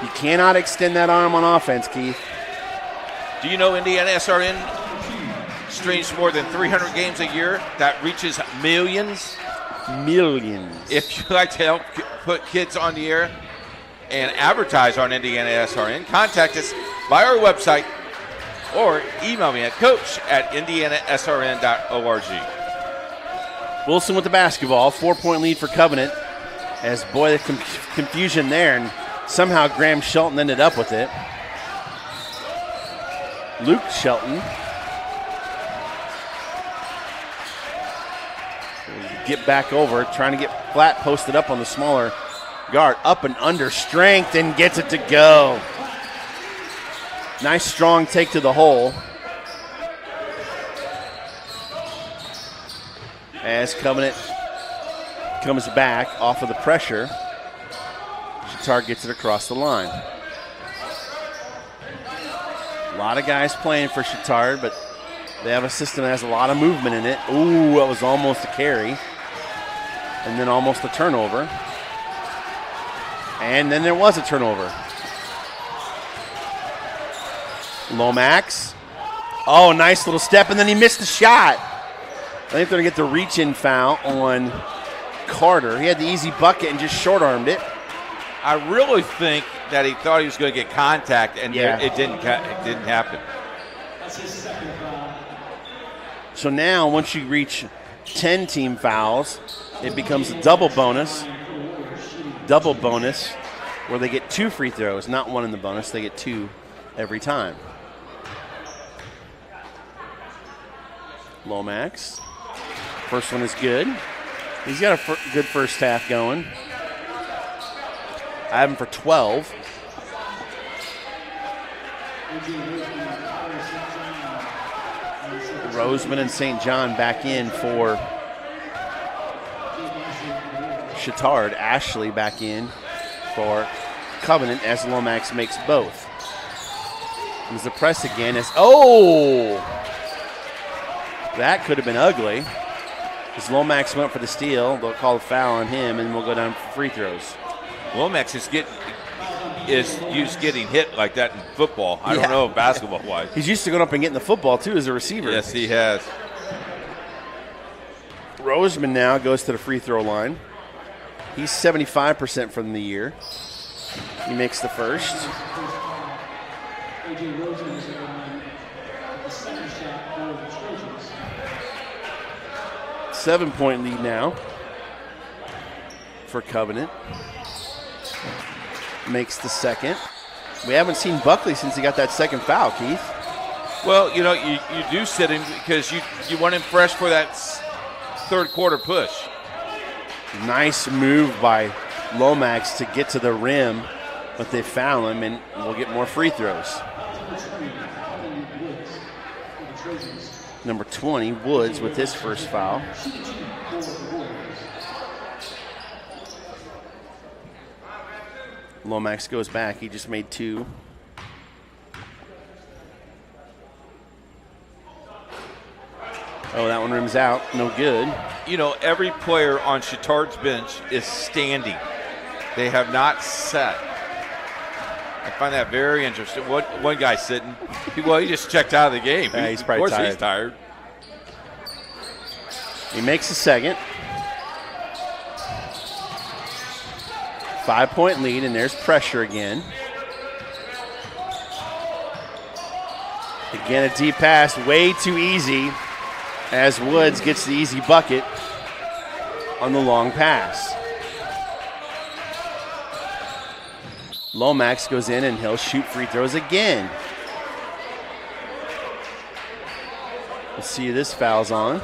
You cannot extend that arm on offense, Keith. Do you know Indiana SRN streams more than 300 games a year? That reaches millions. Millions. If you like to help put kids on the air and advertise on Indiana SRN, contact us by our website or email me at coach@indianasrn.org. Wilson with the basketball. 4-point lead for Covenant. As, boy, the confusion there, and somehow Graham Shelton ended up with it. Luke Shelton. Get back over, trying to get flat posted up on the smaller guard. Up and under strength and gets it to go. Nice strong take to the hole. As Covenant comes back off of the pressure, Chatard gets it across the line. A lot of guys playing for Chatard, but they have a system that has a lot of movement in it. Ooh, that was almost a carry. And then almost a turnover. And then there was a turnover. Lomax. Oh, nice little step, and then he missed the shot. I think they're going to get the reach-in foul on Carter. He had the easy bucket and just short-armed it. I really think that he thought he was going to get contact, and it didn't happen. So now, once you reach 10 team fouls, it becomes a double bonus, where they get 2 free throws, not 1 in the bonus. They get 2 every time. Lomax. First one is good. He's got a good first half going. I have him for 12. Roseman and St. John back in for Chatard. Ashley back in for Covenant as Lomax makes both. Comes the press again. That could have been ugly. As Lomax went for the steal, they'll call a foul on him, and we'll go down for free throws. Lomax is used to getting hit like that in football. I don't know basketball-wise. He's used to going up and getting the football, too, as a receiver. Yes, he has. Roseman now goes to the free throw line. He's 75% from the year. He makes the first. 7-point lead now for Covenant. Makes the second. We haven't seen Buckley since he got that second foul, Keith. Well, you do sit him because you want him fresh for that third quarter push. Nice move by Lomax to get to the rim, but they foul him, and we'll get more free throws. Number 20, Woods, with his first foul. Lomax goes back. He just made 2. Oh, that one rims out. No good. Every player on Chatard's bench is standing. They have not sat. I find that very interesting. One guy's sitting. Well, he just checked out of the game. Yeah, he's probably tired. He's tired. He makes the second. 5-point lead, and there's pressure again. Again, a deep pass, way too easy, as Woods gets the easy bucket on the long pass. Lomax goes in and he'll shoot free throws again. Let's see who this foul's on.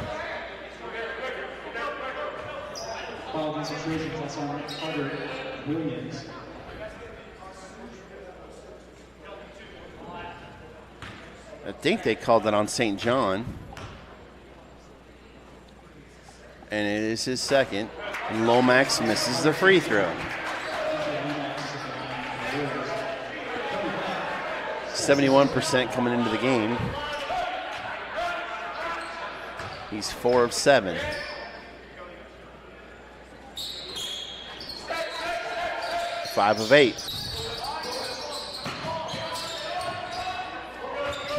Foul against the Trojans, that's on Carter Williams. I think they called that on St. John. And it is his second. And Lomax misses the free throw. 71% coming into the game. He's 4 of 7. Five of 8.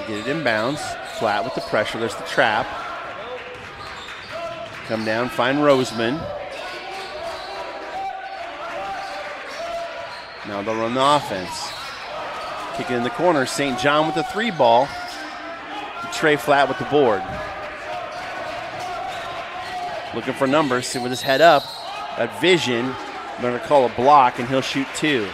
Get it inbounds, flat with the pressure. There's the trap. Come down, find Roseman. Now they'll run the offense. Kick it in the corner. St. John with the 3 ball. Trey Flat with the board. Looking for numbers. See with his head up. That vision. They're going to call a block, and he'll shoot 2.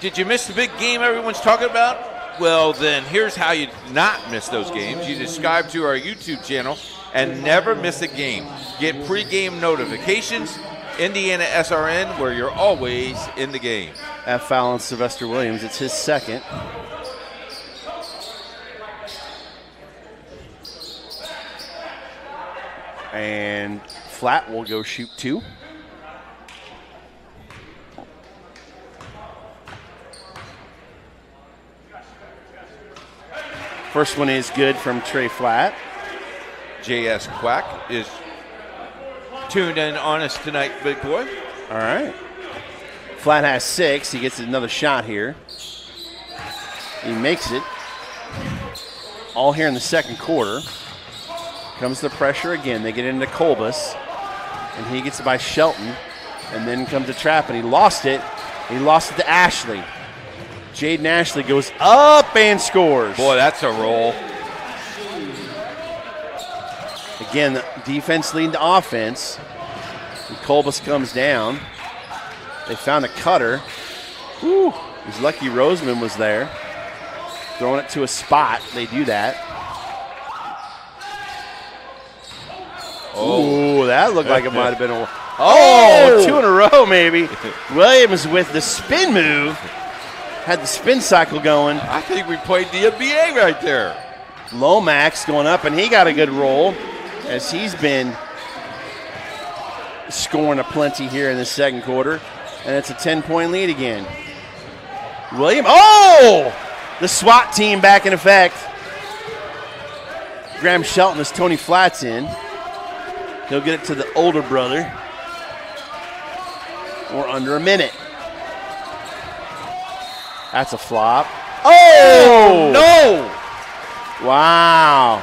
Did you miss the big game everyone's talking about? Well, then here's how you not miss those games. You subscribe to our YouTube channel and never miss a game. Get pregame notifications, Indiana SRN, where you're always in the game. That foul on Sylvester Williams. It's his second. And Flat will go shoot 2. First one is good from Trey Flat. JS Quack is tuned in on us tonight, big boy. All right. Flat has 6. He gets another shot here. He makes it. All here in the second quarter. Comes the pressure again. They get into Colbus. And he gets it by Shelton. And then comes the trap, and he lost it. He lost it to Ashley. Jaden Ashley goes up and scores. Boy, that's a roll. Again, the defense leading to offense. And Colbus comes down. They found a cutter. Whew. He's lucky Roseman was there. Throwing it to a spot. They do that. Oh, that looked like it might have been a... Oh, 2 in a row maybe. Williams with the spin move. Had the spin cycle going. I think we played the NBA right there. Lomax going up, and he got a good roll as he's been scoring aplenty here in the second quarter. And it's a 10-point lead again. William, oh! The SWAT team back in effect. Graham Shelton as Tony Flat's in. He'll get it to the older brother. We're under a minute. That's a flop. Oh, no! Wow.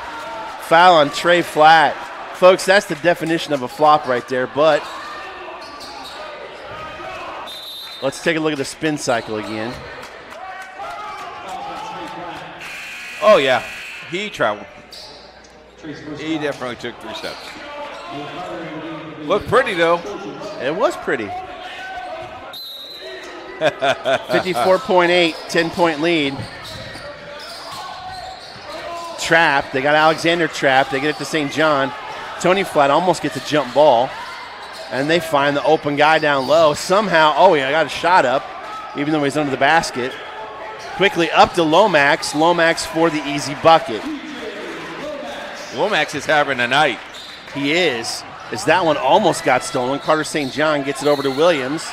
Foul on Trey Flat. Folks, that's the definition of a flop right there, but let's take a look at the spin cycle again. Oh, yeah. He traveled. He definitely took 3 steps. Looked pretty, though. It was pretty. 54.8, 10-point lead. Trapped. They got Alexander trapped. They get it to St. John. Tony Flat almost gets a jump ball. And they find the open guy down low. Somehow, oh, yeah, got a shot up, even though he's under the basket. Quickly up to Lomax. Lomax for the easy bucket. Lomax is having a night. He is. As that one almost got stolen. Carter St. John gets it over to Williams.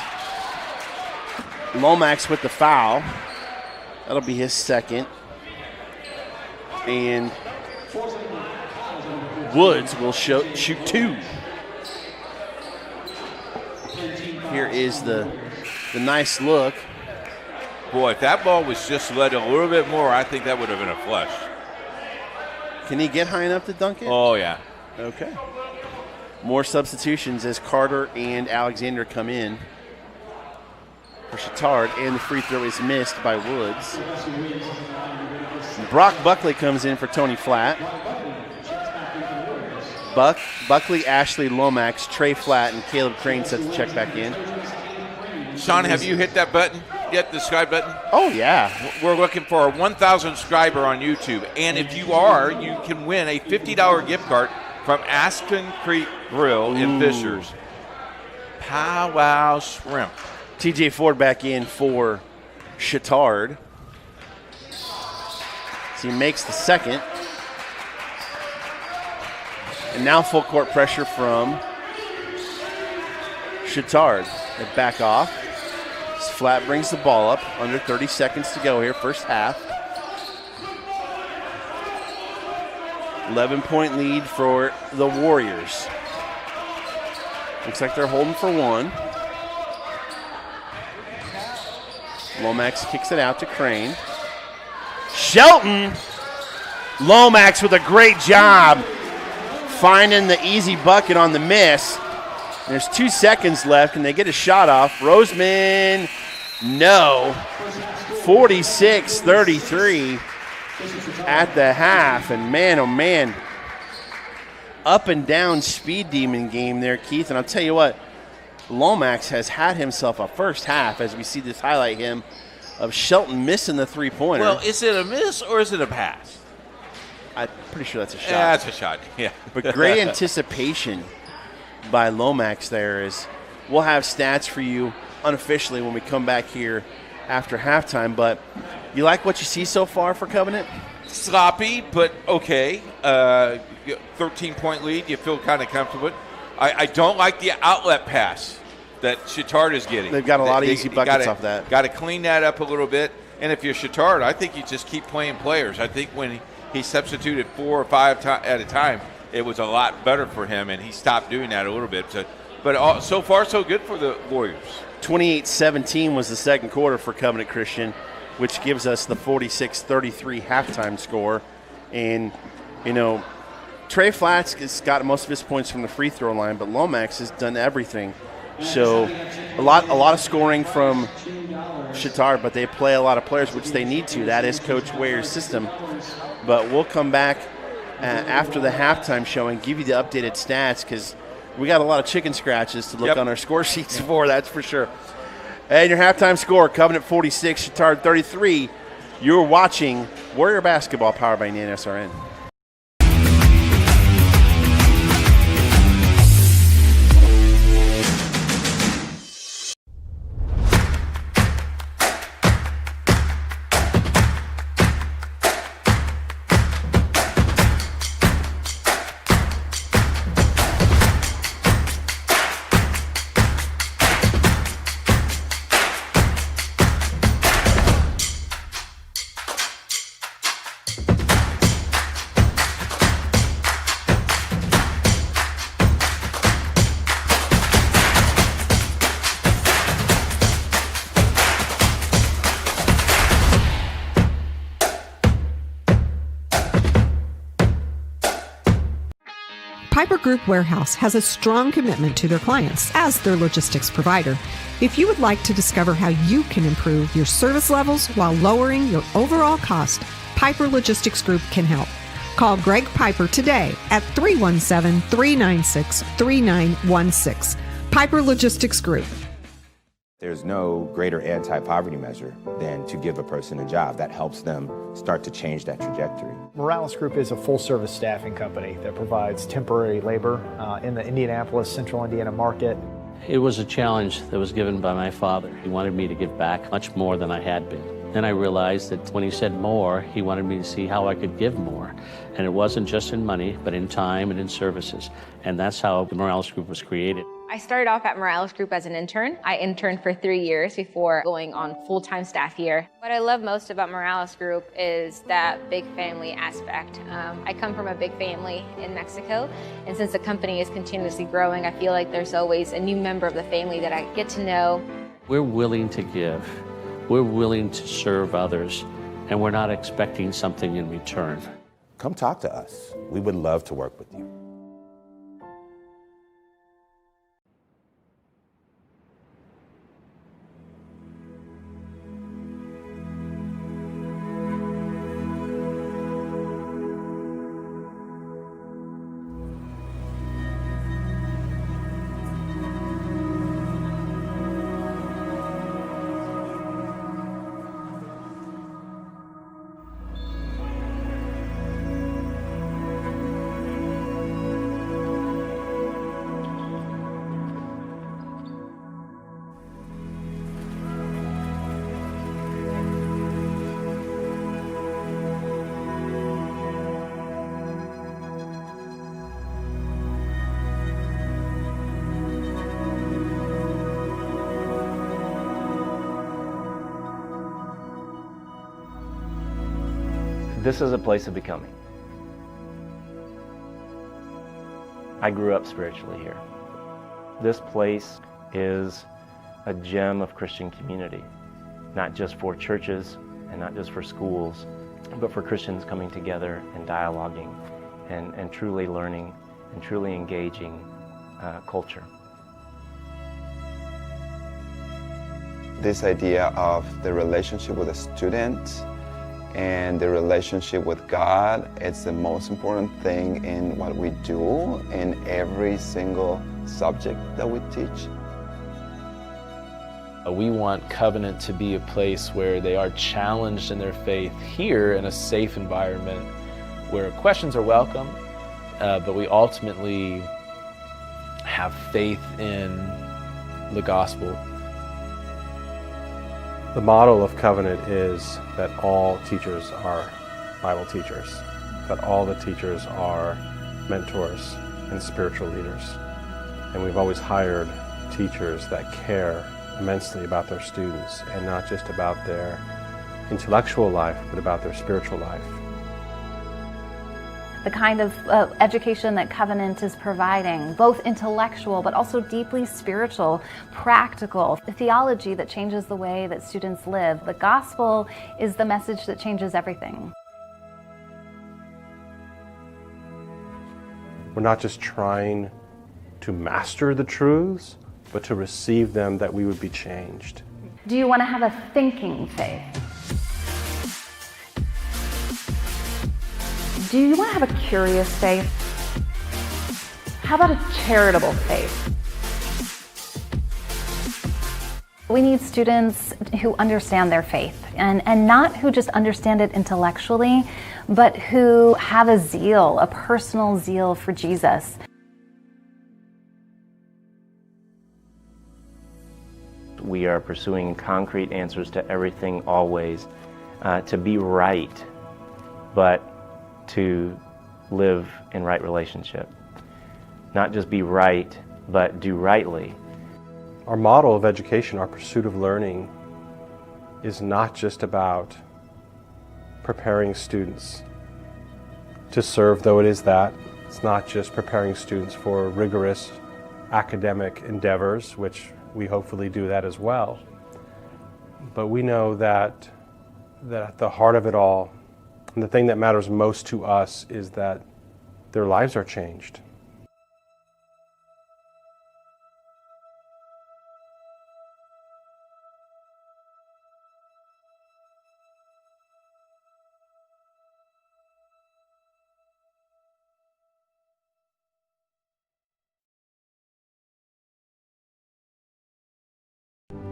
Lomax with the foul. That'll be his second. And Woods will shoot 2. Here is the nice look. Boy, if that ball was just led a little bit more, I think that would have been a flush. Can he get high enough to dunk it? Oh, yeah. Okay. More substitutions as Carter and Alexander come in for Chatard, and the free throw is missed by Woods. Brock Buckley comes in for Tony Flat. Buckley, Ashley, Lomax, Trey Flat, and Caleb Crane set the check back in. Sean, have you hit that button? hit the subscribe button? Oh, yeah. We're looking for a 1,000 subscriber on YouTube. And if you are, you can win a $50 gift card from Aspen Creek Grill in Fishers. Powwow Shrimp. TJ Ford back in for Chatard. So he makes the second. And now full court pressure from Chatard. They back off. Flat brings the ball up. Under 30 seconds to go here, first half. 11-point lead for the Warriors. Looks like they're holding for one. Lomax kicks it out to Crane. Shelton! Lomax with a great job finding the easy bucket on the miss. There's 2 seconds left. Can they get a shot off? Roseman, no. 46-33 at the half. And man, oh man, up and down speed demon game there, Keith. And I'll tell you what, Lomax has had himself a first half, as we see this highlight him, of Shelton missing the three-pointer. Well, is it a miss or is it a pass? I'm pretty sure that's a shot. Yeah, that's a shot, yeah. But great anticipation by Lomax there. Is we'll have stats for you unofficially when we come back here after halftime. But you like what you see so far for Covenant? Sloppy, but okay. 13-point lead, you feel kind of comfortable. I don't like the outlet pass that Chatard is getting. They've got a lot of easy buckets off that. Got to clean that up a little bit. And if you're Chatard, I think you just keep playing players. I think when he substituted 4 or 5 at a time, it was a lot better for him, and he stopped doing that a little bit. But so far, so good for the Warriors. 28-17 was the second quarter for Covenant Christian, which gives us the 46-33 halftime score. And, you know, Trey Flatts has got most of his points from the free throw line, but Lomax has done everything. So a lot of scoring from Chatard, but they play a lot of players, which they need to. That is Coach Ware's system. But we'll come back after the halftime show and give you the updated stats, because we got a lot of chicken scratches to look on our score sheets for, that's for sure. And your halftime score, Covenant 46, Chatard 33. You're watching Warrior Basketball, powered by NSRN. Piper Group Warehouse has a strong commitment to their clients as their logistics provider. If you would like to discover how you can improve your service levels while lowering your overall cost, Piper Logistics Group can help. Call Greg Piper today at 317-396-3916. Piper Logistics Group. There's no greater anti-poverty measure than to give a person a job. That helps them start to change that trajectory. Morales Group is a full-service staffing company that provides temporary labor in the Indianapolis, Central Indiana market. It was a challenge that was given by my father. He wanted me to give back much more than I had been. Then I realized that when he said more, he wanted me to see how I could give more. And it wasn't just in money, but in time and in services. And that's how the Morales Group was created. I started off at Morales Group as an intern. I interned for 3 years before going on full-time staff here. What I love most about Morales Group is that big family aspect. I come from a big family in Mexico, and since the company is continuously growing, I feel like there's always a new member of the family that I get to know. We're willing to give. We're willing to serve others, and we're not expecting something in return. Come talk to us. We would love to work with you. This is a place of becoming. I grew up spiritually here. This place is a gem of Christian community, not just for churches and not just for schools, but for Christians coming together and dialoguing and truly learning and truly engaging culture. This idea of the relationship with a student and the relationship with God, it's the most important thing in what we do in every single subject that we teach. We want Covenant to be a place where they are challenged in their faith here in a safe environment where questions are welcome, but we ultimately have faith in the gospel. The model of Covenant is that all teachers are Bible teachers, that all the teachers are mentors and spiritual leaders. And we've always hired teachers that care immensely about their students, and not just about their intellectual life, but about their spiritual life. The kind of education that Covenant is providing, both intellectual but also deeply spiritual, practical, the theology that changes the way that students live. The gospel is the message that changes everything. We're not just trying to master the truths, but to receive them that we would be changed. Do you want to have a thinking faith? Do you want to have a curious faith? How about a charitable faith? We need students who understand their faith, and not who just understand it intellectually, but who have a zeal, a personal zeal for Jesus. We are pursuing concrete answers to everything always, to be right, but to live in right relationship. Not just be right, but do rightly. Our model of education, our pursuit of learning, is not just about preparing students to serve, though it is that. It's not just preparing students for rigorous academic endeavors, which we hopefully do that as well. But we know that at the heart of it all, and the thing that matters most to us, is that their lives are changed.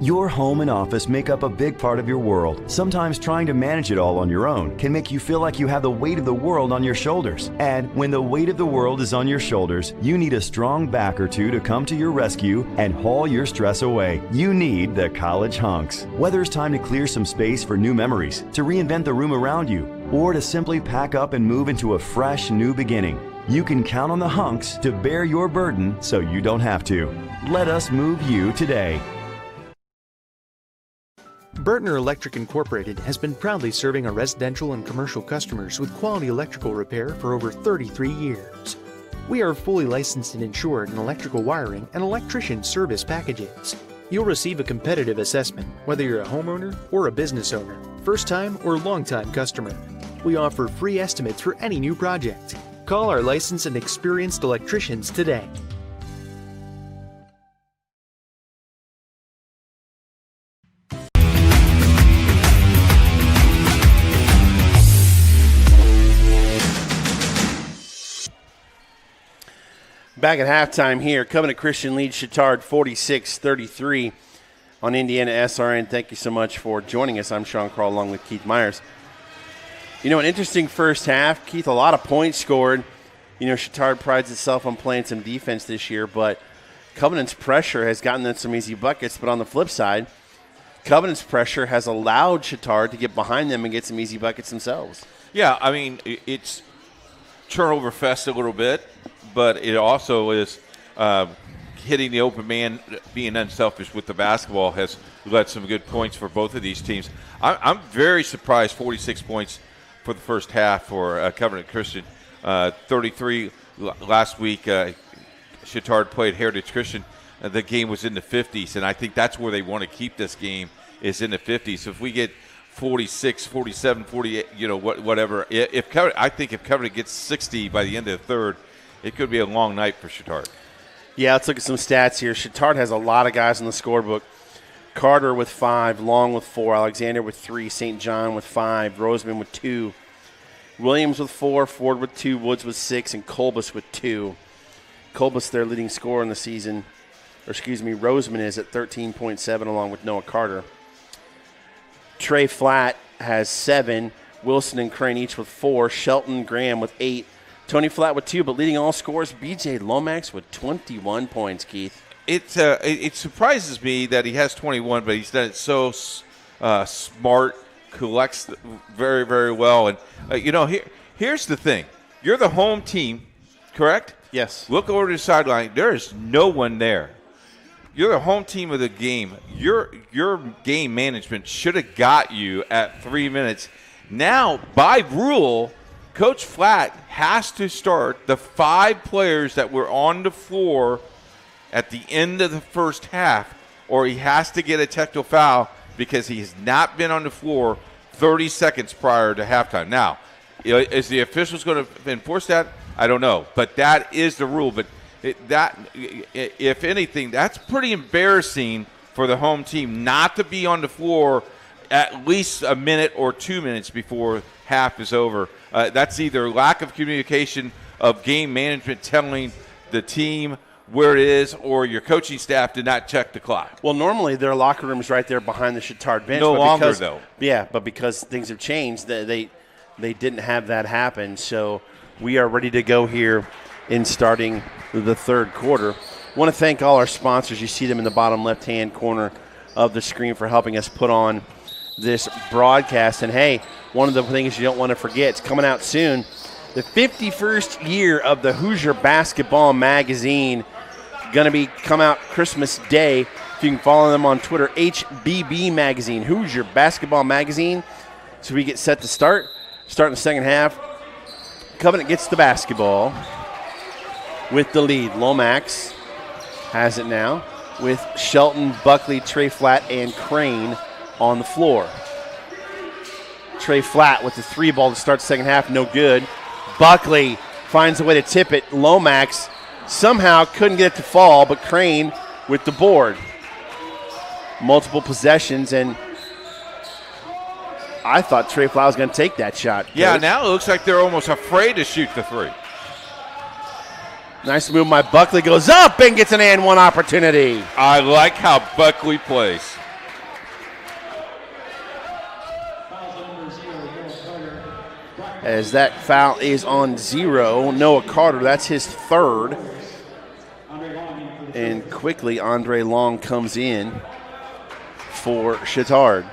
Your home and office make up a big part of your world. Sometimes trying to manage it all on your own can make you feel like you have the weight of the world on your shoulders. And when the weight of the world is on your shoulders, you need a strong back or two to come to your rescue and haul your stress away. You need the College Hunks. Whether it's time to clear some space for new memories, to reinvent the room around you, or to simply pack up and move into a fresh new beginning, you can count on the Hunks to bear your burden so you don't have to. Let us move you today. Burtner Electric Incorporated has been proudly serving our residential and commercial customers with quality electrical repair for over 33 years. We are fully licensed and insured in electrical wiring and electrician service packages. You'll receive a competitive assessment whether you're a homeowner or a business owner, first-time or long-time customer. We offer free estimates for any new project. Call our licensed and experienced electricians today. Back at halftime here, Covenant Christian leads Chatard 46-33 on Indiana SRN. Thank you so much for joining us. I'm Sean Kroll along with Keith Myers. You know, an interesting first half. Keith, a lot of points scored. You know, Chatard prides itself on playing some defense this year, but Covenant's pressure has gotten them some easy buckets. But on the flip side, Covenant's pressure has allowed Chatard to get behind them and get some easy buckets themselves. Yeah, I mean, it's turnover fest a little bit, but it also is hitting the open man, being unselfish with the basketball has led some good points for both of these teams. I'm very surprised 46 points for the first half for Covenant Christian. 33 last week. Chatard played Heritage Christian. The game was in the 50s, and I think that's where they want to keep this game, is in the 50s. So if we get 46, 47, 48, whatever. I think if Covenant gets 60 by the end of the third, it could be a long night for Chatard. Yeah, let's look at some stats here. Chatard has a lot of guys in the scorebook. Carter with 5, Long with 4, Alexander with 3, St. John with 5, Roseman with 2, Williams with 4, Ford with 2, Woods with 6, and Colbus with 2. Colbus, their leading scorer in the season. Roseman is at 13.7 along with Noah Carter. Trey Flatt has 7. Wilson and Crane each with 4. Shelton Graham with 8. Tony Flatt with 2, but leading all scorers, B.J. Lomax with 21 points, Keith. It surprises me that he has 21, but he's done it so smart, collects very, very well. And, here's the thing. You're the home team, correct? Yes. Look over to the sideline. There is no one there. You're the home team of the game. Your game management should have got you at 3 minutes. Now, by rule, Coach Flatt has to start the 5 players that were on the floor at the end of the first half, or he has to get a technical foul because he has not been on the floor 30 seconds prior to halftime. Now, is the officials going to enforce that? I don't know, but that is the rule. But if anything, that's pretty embarrassing for the home team not to be on the floor at least a minute or 2 minutes before half is over. That's either lack of communication of game management telling the team where it is, or your coaching staff did not check the clock. Well, normally their locker room is right there behind the Chatard bench. No longer, though. Yeah, but because things have changed, they didn't have that happen. So we are ready to go here in starting the third quarter. I want to thank all our sponsors. You see them in the bottom left-hand corner of the screen for helping us put on this broadcast. And, hey, one of the things you don't want to forget, it's coming out soon, the 51st year of the Hoosier Basketball Magazine. Going to be come out Christmas Day. If you can follow them on Twitter, HBB Magazine, Hoosier Basketball Magazine. So we get set to start in the second half. Covenant gets the basketball with the lead. Lomax has it now with Shelton, Buckley, Trey Flatt, and Crane on the floor. Trey Flatt with the 3 ball to start the second half, no good. Buckley finds a way to tip it. Lomax somehow couldn't get it to fall, but Crane with the board. Multiple possessions, and I thought Trey Flatt was going to take that shot. Yeah, Coach. now it looks like they're almost afraid to shoot the 3. Nice move by Buckley. Goes up and gets an and one opportunity. I like how Buckley plays. As that foul is on 0. Noah Carter, that's his 3rd. And quickly, Andre Long comes in for Chatard.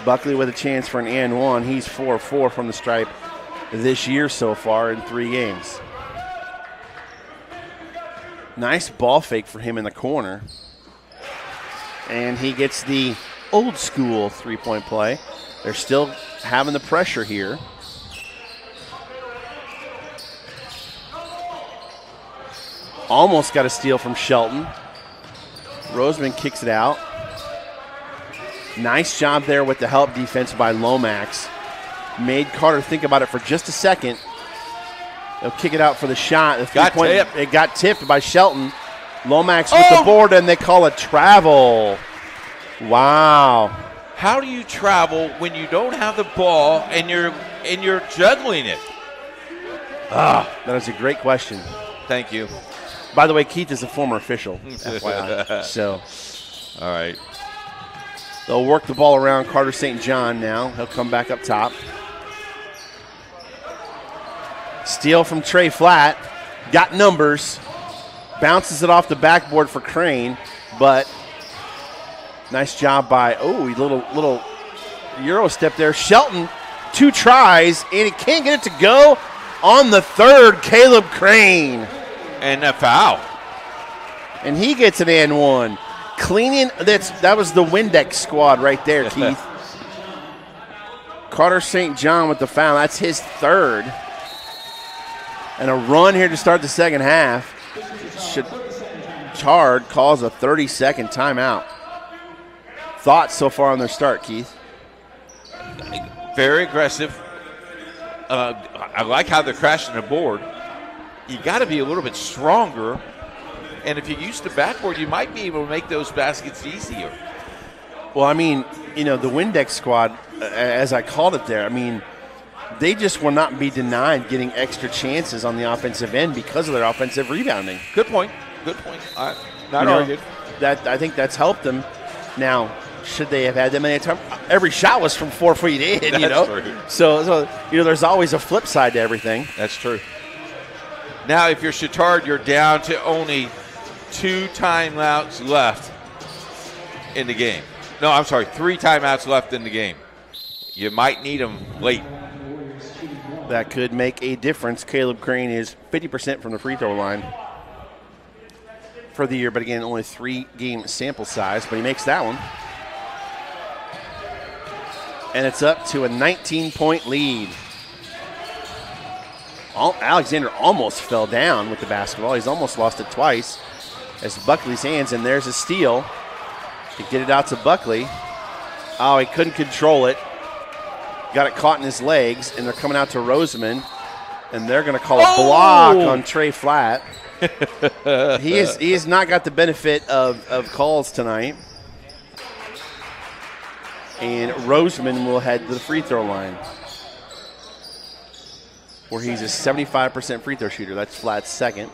Buckley with a chance for an and one. He's 4-4 from the stripe this year so far in 3 games. Nice ball fake for him in the corner. And he gets the old school 3-point play. They're still having the pressure here. Almost got a steal from Shelton. Roseman kicks it out. Nice job there with the help defense by Lomax. Made Carter think about it for just a second. They'll kick it out for the shot. The it got tipped by Shelton. Lomax with the board, and they call it travel. Wow. How do you travel when you don't have the ball and you're juggling it? That is a great question. Thank you. By the way, Keith is a former official, FYI. So, all right. They'll work the ball around Carter St. John now. He'll come back up top. Steal from Trey Flatt. Got numbers. Bounces it off the backboard for Crane, but nice job by, little Euro step there. Shelton, 2 tries, and he can't get it to go on the 3rd. Caleb Crane. And a foul. And he gets an and one. Cleaning, that was the Windex squad right there, Keith. Carter St. John with the foul. That's his third. And a run here to start the second half. Chatard calls a 30-second timeout. Thoughts so far on their start, Keith? Very aggressive. I like how they're crashing the board. You got to be a little bit stronger. And if you use the backboard, you might be able to make those baskets easier. Well, I mean, you know, the Windex squad, as I called it there, I mean, they just will not be denied getting extra chances on the offensive end because of their offensive rebounding. Good point. Good point. Not argued. I think that's helped them. Now, should they have had that many times? Every shot was from 4 feet in, That's you know? true. So, you know, there's always a flip side to everything. That's true. Now, if you're Chatard, you're down to only 2 timeouts left in the game. No, I'm sorry, 3 timeouts left in the game. You might need them late. That could make a difference. Caleb Crane is 50% from the free throw line for the year, but again, only 3-game sample size, but he makes that one. And it's up to a 19-point lead. Alexander almost fell down with the basketball. He's almost lost it twice. As Buckley's hands, and there's a steal to get it out to Buckley. Oh, he couldn't control it. Got it caught in his legs, and they're coming out to Roseman, and they're going to call a block on Trey Flatt. He has not got the benefit of calls tonight. And Roseman will head to the free throw line, where he's a 75% free throw shooter. That's Flatt's second.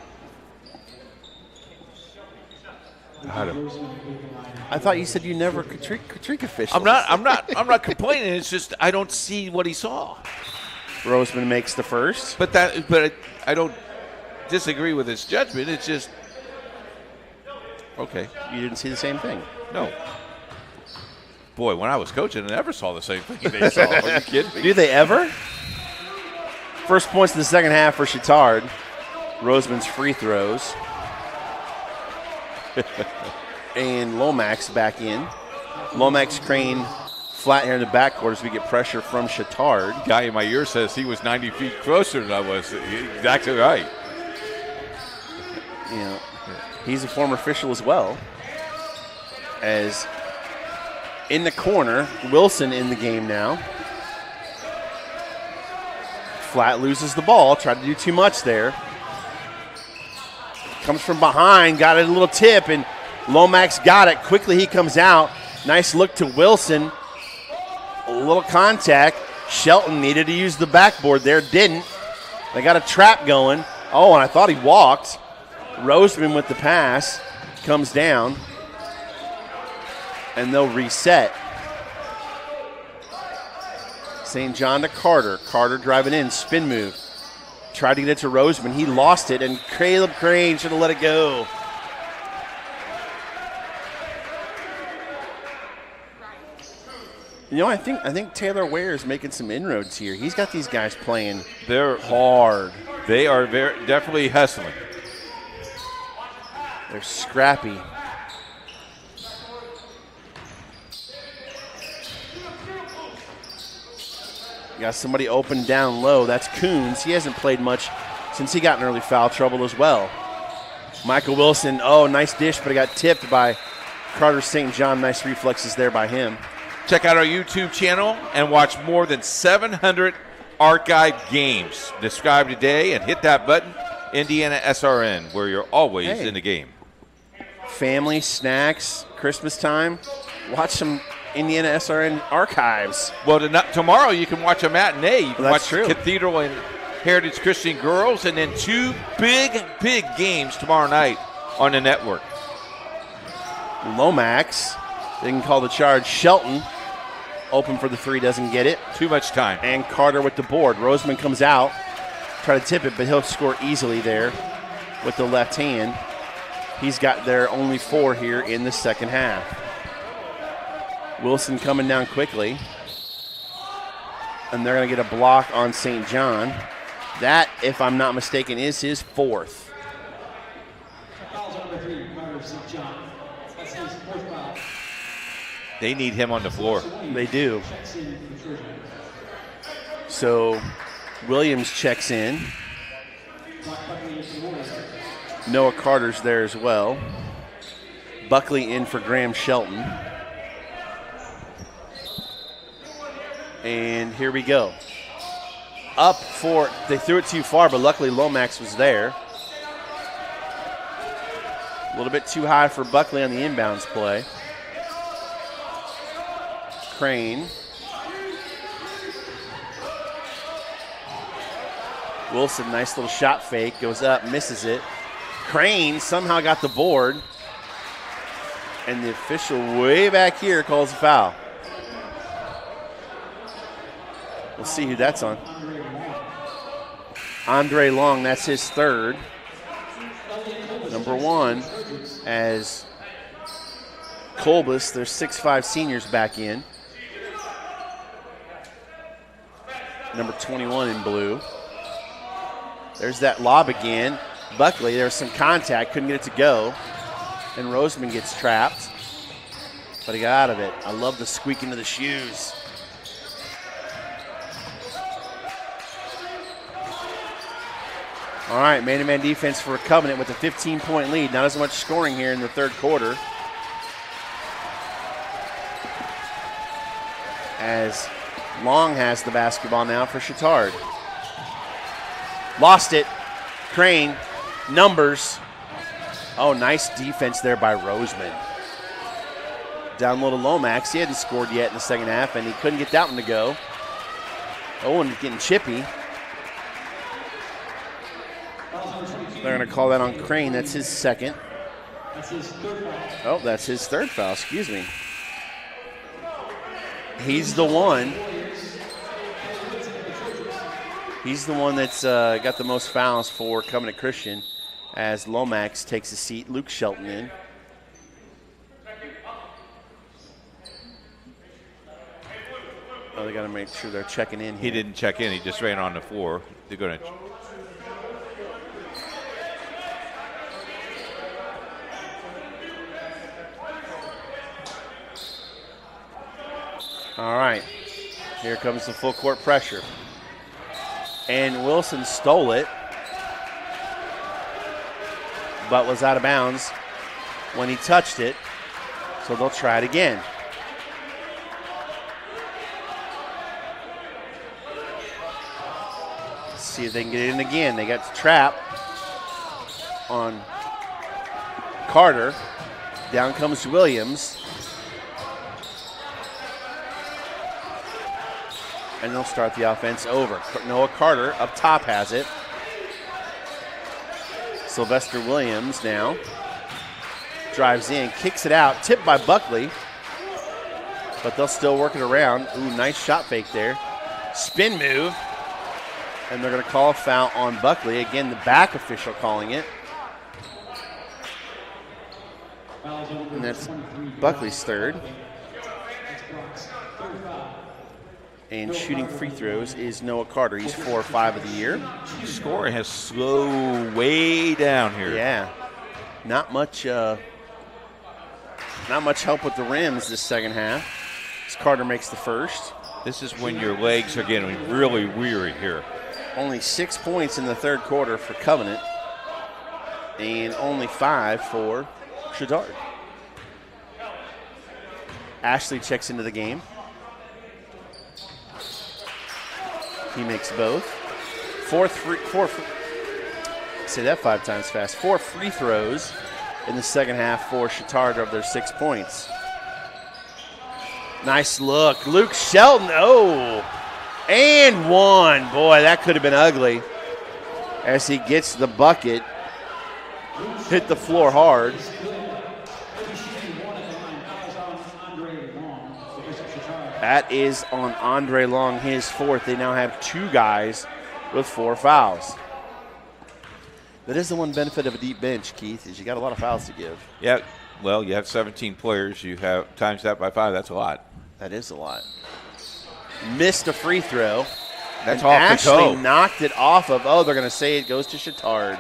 I thought you said you never critique officials. I'm not complaining. It's just I don't see what he saw. Roseman makes the first. But I don't disagree with his judgment. It's just okay. You didn't see the same thing. No. Boy, when I was coaching, I never saw the same thing they saw. Are you kidding me? Do they ever? First points in the second half for Chatard. Roseman's free throws. And Lomax back in. Lomax, Crane, Flat here in the backcourt as we get pressure from Chatard. Guy in my ear says he was 90 feet closer than I was. Exactly right. You know, he's a former official as well. As in the corner, Wilson in the game now. Flat loses the ball, tried to do too much there. Comes from behind, got a little tip, and Lomax got it. Quickly he comes out. Nice look to Wilson. A little contact. Shelton needed to use the backboard there, didn't. They got a trap going. Oh, and I thought he walked. Roseman with the pass. Comes down. And they'll reset. St. John to Carter. Carter driving in, spin move. Tried to get it to Roseman. He lost it, and Caleb Crane should have let it go. You know, I think Taylor Ware is making some inroads here. He's got these guys playing hard. They are definitely hustling. They're scrappy. Got somebody open down low. That's Coons. He hasn't played much since he got in early foul trouble as well. Michael Wilson, nice dish, but it got tipped by Carter St. John. Nice reflexes there by him. Check out our YouTube channel and watch more than 700 archived games. Subscribe today and hit that button, Indiana SRN, where you're always in the game. Family, snacks, Christmas time. Watch some Indiana SRN archives. Well, tomorrow you can watch a matinee. You can watch true. Cathedral and Heritage Christian Girls, and then 2 big games tomorrow night on the network. Lomax, they can call the charge. Shelton, open for the 3, doesn't get it. Too much time. And Carter with the board. Roseman comes out, try to tip it, but he'll score easily there with the left hand. He's got their only 4 here in the second half. Wilson coming down quickly. And they're going to get a block on St. John. That, if I'm not mistaken, is his 4th. They need him on the floor. They do. So Williams checks in. Noah Carter's there as well. Buckley in for Graham Shelton. And here we go. Up for, they threw it too far, but luckily Lomax was there. A little bit too high for Buckley on the inbounds play. Crane. Wilson, nice little shot fake, goes up, misses it. Crane somehow got the board. And the official way back here calls a foul. We'll see who that's on. Andre Long, that's his third. Number 1, as Colbus, their 6'5 seniors back in. Number 21 in blue. There's that lob again. Buckley, there was some contact, couldn't get it to go. And Roseman gets trapped, but he got out of it. I love the squeak into the shoes. All right, man-to-man defense for Covenant with a 15-point lead. Not as much scoring here in the third quarter. As Long has the basketball now for Chatard. Lost it. Crane. Numbers. Oh, nice defense there by Roseman. Down low to Lomax. He hadn't scored yet in the second half, and he couldn't get that one to go. Owen getting chippy. They're going to call that on Crane. That's his second. Oh, that's his third foul. Excuse me. He's the one. He's the one that's got the most fouls for Covenant Christian as Lomax takes a seat. Luke Shelton in. Oh, they got to make sure they're checking in here. He didn't check in. He just ran on the floor. They're going to. All right. Here comes the full court pressure. And Wilson stole it, but was out of bounds when he touched it. So they'll try it again. Let's see if they can get it in again. They got the trap on Carter. Down comes Williams. And they'll start the offense over. Noah Carter up top has it. Sylvester Williams now drives in, kicks it out, tipped by Buckley, but they'll still work it around. Ooh, nice shot fake there. Spin move, and they're going to call a foul on Buckley. Again, the back official calling it. And that's Buckley's third. And shooting free throws is Noah Carter. He's 4 or 5 of the year. Scoring has slowed way down here. Yeah, not much help with the rims this second half. As Carter makes the first. This is when your legs are getting really weary here. Only 6 points in the third quarter for Covenant, and only 5 for Chatard. Ashley checks into the game. He makes both. Say that 5 times fast. 4 free throws in the second half for Chatard of their 6 points. Nice look. Luke Shelton. Oh, and one. Boy, that could have been ugly as he gets the bucket. Hit the floor hard. That is on Andre Long, his 4th. They now have 2 guys with 4 fouls. That is the one benefit of a deep bench, Keith, is you got a lot of fouls to give. Yeah, well, you have 17 players. You have times that by 5. That's a lot. That is a lot. Missed a free throw. That's off the toe. Ashley knocked it off of, oh, they're going to say it goes to Chatard.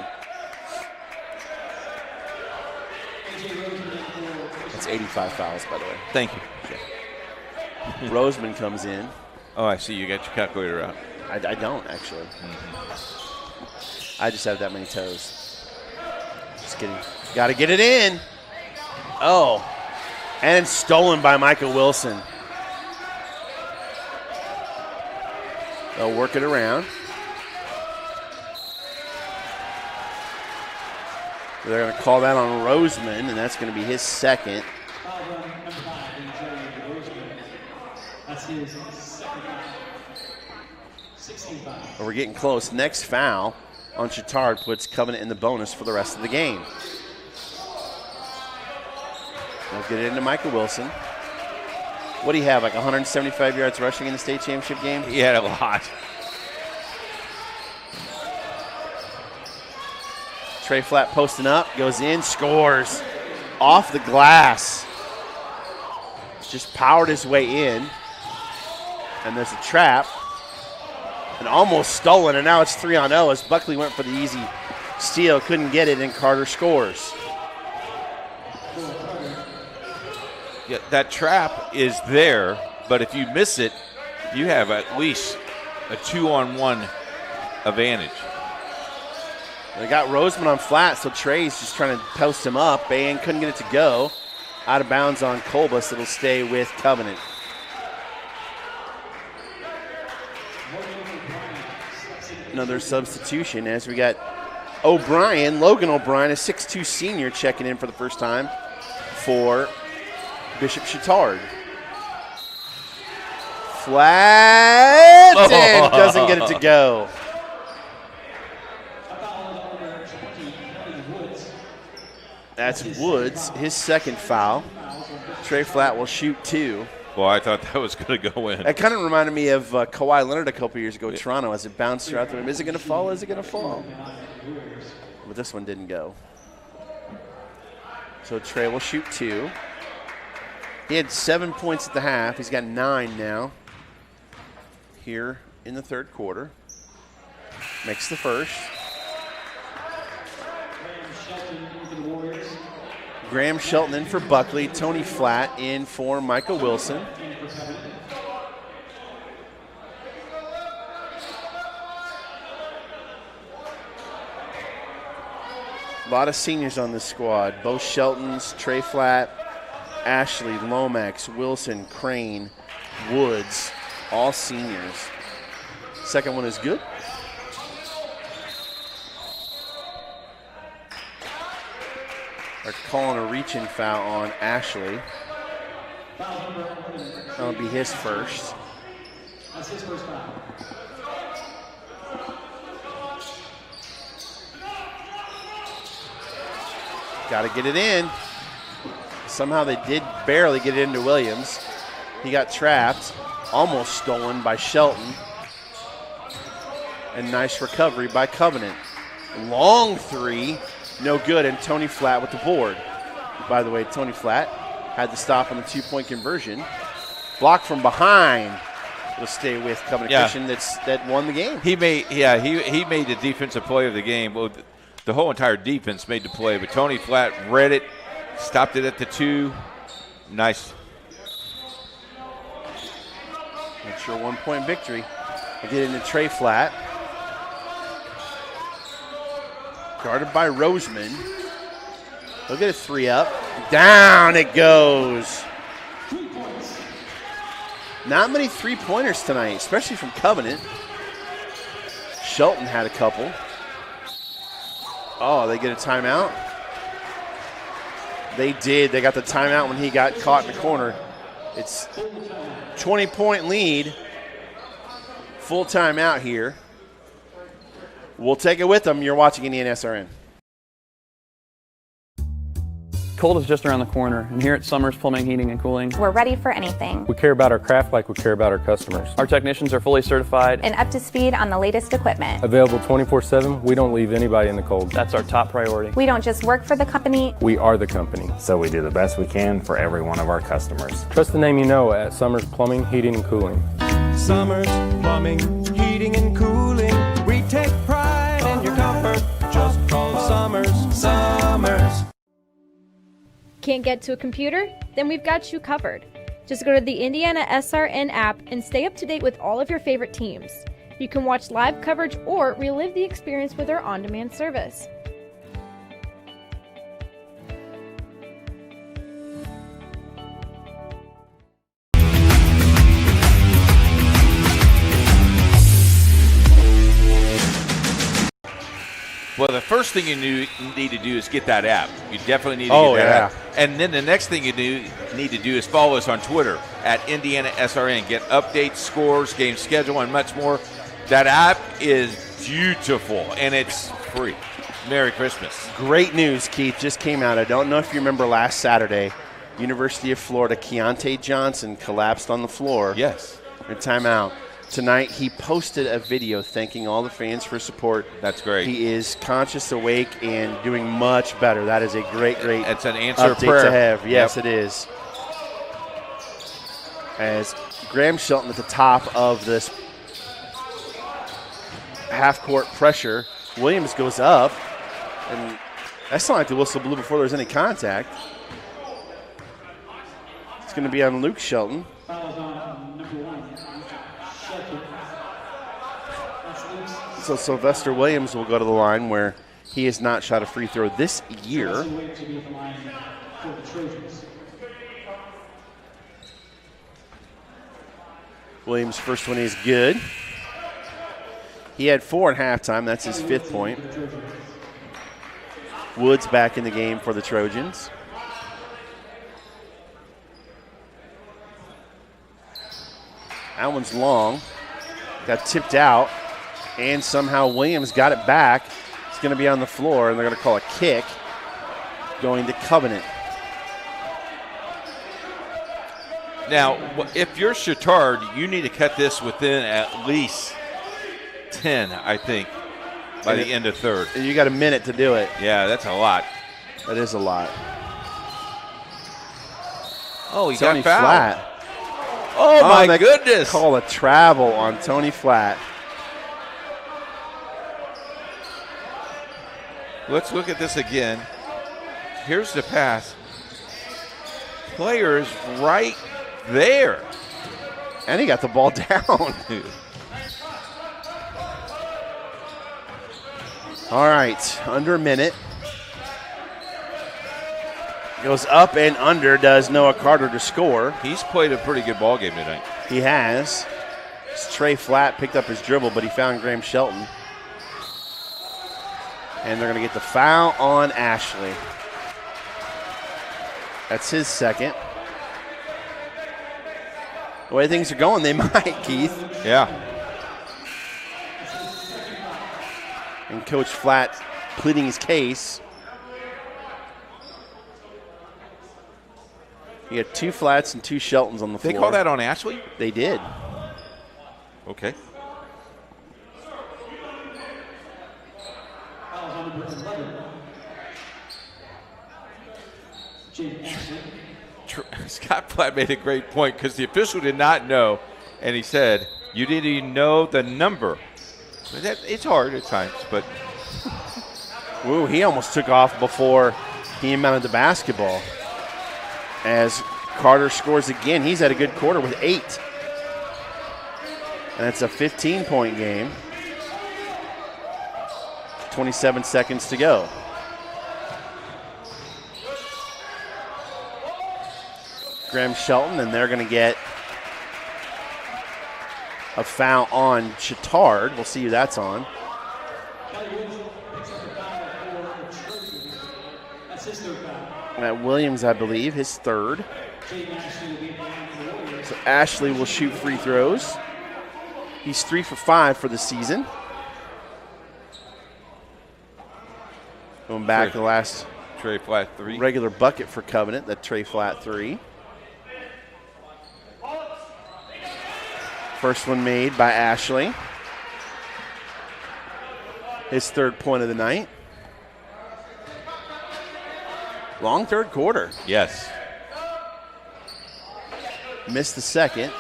That's 85 fouls, by the way. Thank you. Roseman comes in. Oh, I see. You got your calculator out. I don't, actually. I just have that many toes. Just kidding. Got to get it in. Oh. And stolen by Micah Wilson. They'll work it around. They're going to call that on Roseman, and that's going to be his second. That's his second foul. 16 foul. But we're getting close. Next foul on Chatard puts Covenant in the bonus for the rest of the game. They'll get it into Micah Wilson. What do you have, like 175 yards rushing in the state championship game? He had a lot. Trey Flatt posting up, goes in, scores. Off the glass. Just powered his way in. And there's a trap. And almost stolen, and now it's 3-0 as Buckley went for the easy steal, couldn't get it, and Carter scores. Yeah, that trap is there, but if you miss it, you have at least a 2-on-1 advantage. They got Roseman on flat, so Trey's just trying to post him up and couldn't get it to go. Out of bounds on Colbus. It'll stay with Covenant. Another substitution as we got O'Brien, Logan O'Brien, a 6'2 senior, checking in for the first time for Bishop Chatard. Flat and doesn't get it to go. That's Woods, his second foul. Trey Flatt will shoot 2. Well, I thought that was going to go in. That kind of reminded me of Kawhi Leonard a couple years ago, Toronto, as it bounced throughout the rim. Is it going to fall? Is it going to fall? But this one didn't go. So Trey will shoot 2. He had 7 points at the half. He's got 9 now here in the third quarter. Makes the first. Graham Shelton in for Buckley. Tony Flatt in for Micah Wilson. A lot of seniors on this squad. Both Sheltons, Trey Flatt, Ashley, Lomax, Wilson, Crane, Woods, all seniors. Second one is good. They're calling a reach-in foul on Ashley. That'll be his first. That's his first foul. Got to get it in. Somehow they did barely get it into Williams. He got trapped, almost stolen by Shelton. And nice recovery by Covenant. Long three, no good, and Tony Flatt with the board. By the way, Tony Flatt had the stop on the 2-point conversion. Blocked from behind. Will stay with Covenant Christian that won the game. He made the defensive play of the game. Well, the whole entire defense made the play, but Tony Flatt read it, stopped it at the 2. Nice. Not sure 1-point victory. They get into Trey Flatt. Guarded by Roseman. He'll get a 3 up. Down it goes. Not many 3-pointers tonight, especially from Covenant. Shelton had a couple. Oh, they get a timeout? They did. They got the timeout when he got caught in the corner. It's 20-point lead. Full timeout here. We'll take it with them. You're watching Indiana SRN. Cold is just around the corner, and here at Summers Plumbing, Heating, and Cooling, we're ready for anything. We care about our craft like we care about our customers. Our technicians are fully certified and up to speed on the latest equipment. Available 24/7, we don't leave anybody in the cold. That's our top priority. We don't just work for the company, we are the company. So we do the best we can for every one of our customers. Trust the name you know at Summers Plumbing, Heating, and Cooling. Summers Plumbing, Heating, and Cooling. We take pride in your comfort. Just call Summers. Summers. Can't get to a computer? Then we've got you covered. Just go to the Indiana SRN app and stay up to date with all of your favorite teams. You can watch live coverage or relive the experience with our on-demand service. Well, the first thing you need to do is get that app. You definitely need to get that app. And then the next thing you need to do is follow us on Twitter at Indiana SRN. Get updates, scores, game schedule, and much more. That app is beautiful, and it's free. Merry Christmas. Great news, Keith, just came out. I don't know if you remember last Saturday, University of Florida, Keontae Johnson collapsed on the floor. Yes. In timeout. Tonight, he posted a video thanking all the fans for support. That's great. He is conscious, awake, and doing much better. That is a great It's an answer update prayer to have. Yes, Yep. it is. As Graham Shelton at the top of this half-court pressure, Williams goes up, and that's not like the whistle blew before there was any contact. It's going to be on Luke Shelton. So Sylvester Williams will go to the line where he has not shot a free throw this year. Williams' first one is good. He had 4 at halftime. That's his 5th point. Woods back in the game for the Trojans. That one's long. Got tipped out. And somehow Williams got it back. It's going to be on the floor, and they're going to call a kick going to Covenant. Now, if you're Chatard, you need to cut this within at least 10, I think, by the end of third. And you got a minute to do it. Yeah, that's a lot. That is a lot. Oh, he Tony got fouled. Flat. Oh, my goodness. Call a travel on Tony Flat. Let's look at this again. Here's the pass. Player is right there. And he got the ball down. All right, under a minute. Goes up and under, does Noah Carter to score. He's played a pretty good ball game tonight. He has. It's Trey Flatt picked up his dribble, but he found Graham Shelton. And they're going to get the foul on Ashley. That's his second. The way things are going, they might, Keith. Yeah. And Coach Flatt pleading his case. You had 2 Flats and 2 Sheltons on the floor. They call that on Ashley? They did. Okay. Scott Platt made a great point because the official did not know, and he said, you didn't even know the number. It's hard at times, but. Woo, he almost took off before he mounted the basketball. As Carter scores again, he's had a good quarter with 8. And it's a 15-point game. 27 seconds to go. Graham Shelton, and they're going to get a foul on Chatard. We'll see who that's on. Williams, I believe, his 3rd. So Ashley will shoot free throws. He's 3 for 5 for the season. Going back to the last Trey Flatt 3. Regular bucket for Covenant, that Trey Flatt 3. First one made by Ashley. His 3rd point of the night. Long 3rd quarter. Yes. Missed the second.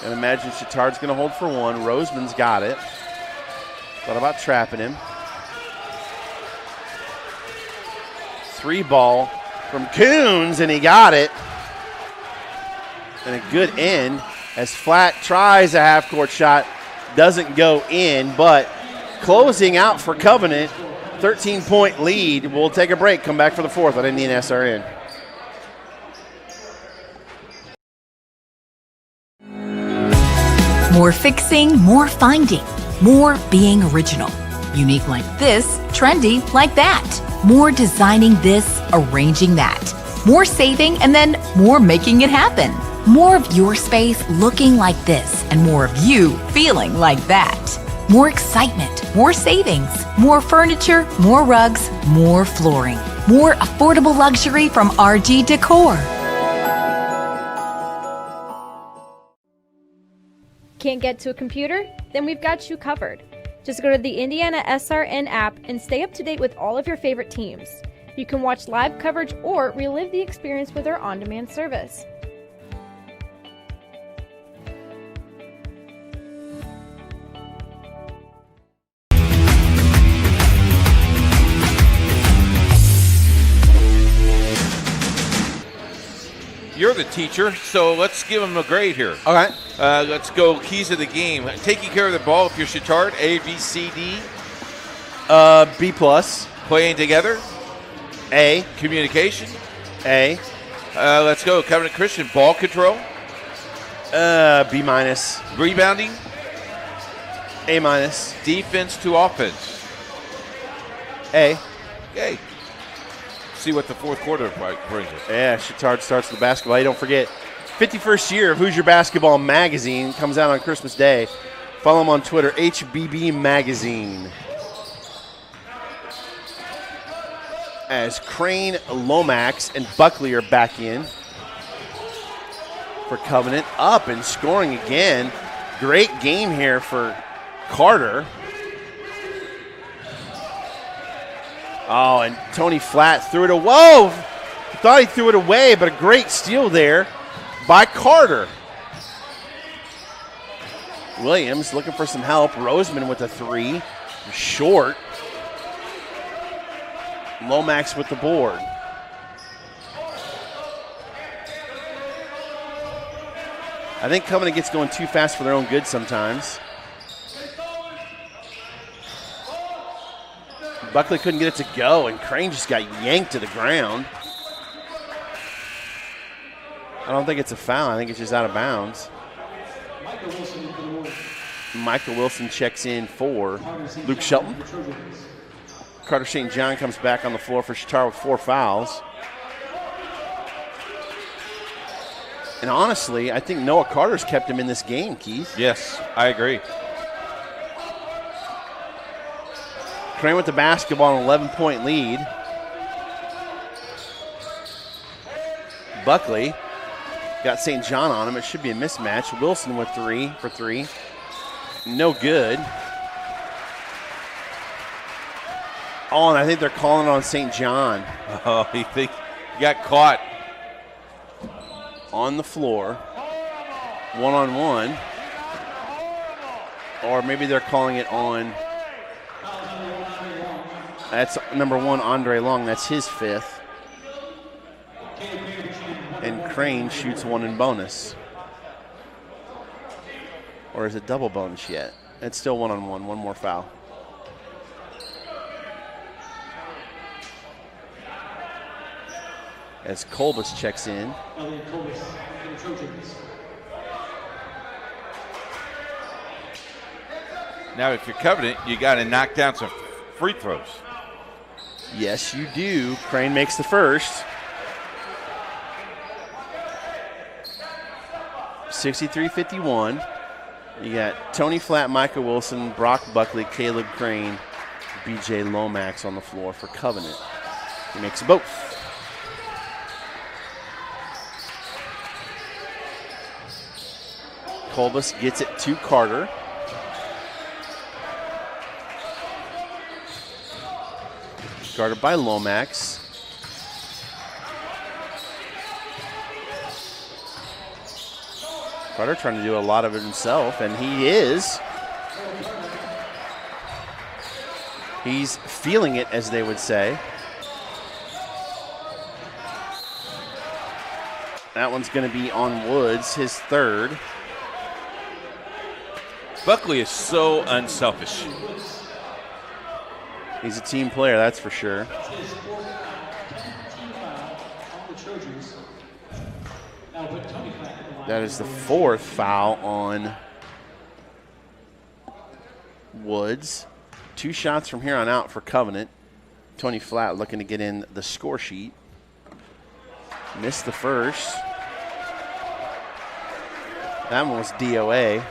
And imagine Chatard's going to hold for 1. Roseman's got it. Thought about trapping him. 3 ball from Coons, and he got it. And a good end as Flatt tries a half-court shot. Doesn't go in, but closing out for Covenant, 13-point lead. We'll take a break, come back for the fourth on Indian SRN. More fixing, more finding, more being original. Unique like this, trendy like that. More designing this, arranging that. More saving, and then more making it happen. More of your space looking like this, and more of you feeling like that. More excitement, more savings, more furniture, more rugs, more flooring. More affordable luxury from RG Decor. Can't get to a computer? Then we've got you covered. Just go to the Indiana SRN app and stay up to date with all of your favorite teams. You can watch live coverage or relive the experience with our on-demand service. You're the teacher, so let's give him a grade here. All right. Let's go keys of the game. Taking care of the ball if you're Chatard, A, B, C, D. B plus. Playing together. A. Communication. A. Let's go Covenant Christian, ball control. B minus. Rebounding. A minus. Defense to offense. A. Okay. See what the fourth quarter brings us. Yeah, Chatard starts with the basketball. Hey, don't forget, 51st year of Hoosier Basketball Magazine comes out on Christmas Day. Follow them on Twitter, HBB Magazine. As Crane, Lomax, and Buckley are back in for Covenant. Up and scoring again. Great game here for Carter. Oh, and Tony Flatt threw it away. Whoa! Thought he threw it away, but a great steal there by Carter. Williams looking for some help. Roseman with a three. Short. Lomax with the board. I think Covenant gets going too fast for their own good sometimes. Buckley couldn't get it to go, and Crane just got yanked to the ground. I don't think it's a foul. I think it's just out of bounds. Michael Wilson checks in for Luke Shelton. Carter St. John comes back on the floor for Chatard with 4 fouls. And honestly, I think Noah Carter's kept him in this game, Keith. Yes, I agree. Crane with the basketball, an 11-point lead. Buckley got St. John on him. It should be a mismatch. Wilson with 3 for 3. No good. Oh, and I think they're calling it on St. John. Oh, he got caught. On the floor. One-on-one. Or maybe they're calling it on... That's number 1, Andre Long. That's his 5th. And Crane shoots 1 in bonus. Or is it double bonus yet? It's still 1-on-1. 1 more foul. As Kolbus checks in. Now, if you're Covenant, you got to knock down some free throws. Yes, you do. Crane makes the first. 63-51. You got Tony Flatt, Micah Wilson, Brock Buckley, Caleb Crane, BJ Lomax on the floor for Covenant. He makes both. Kolbus gets it to Carter. Guarded by Lomax. Carter trying to do a lot of it himself, and he is. He's feeling it, as they would say. That one's going to be on Woods, his third. Buckley is so unselfish. He's a team player, that's for sure. That is the fourth foul on Woods. 2 shots from here on out for Covenant. Tony Flatt looking to get in the score sheet. Missed the first. That one was DOA.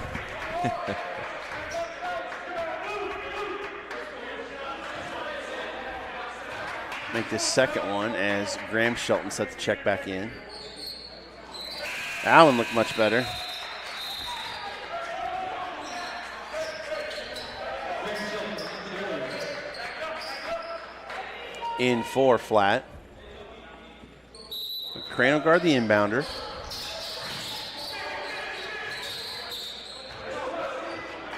Make this second one as Graham Shelton set the check back in. That one looked much better. In 4 Flat. Crane will guard the inbounder.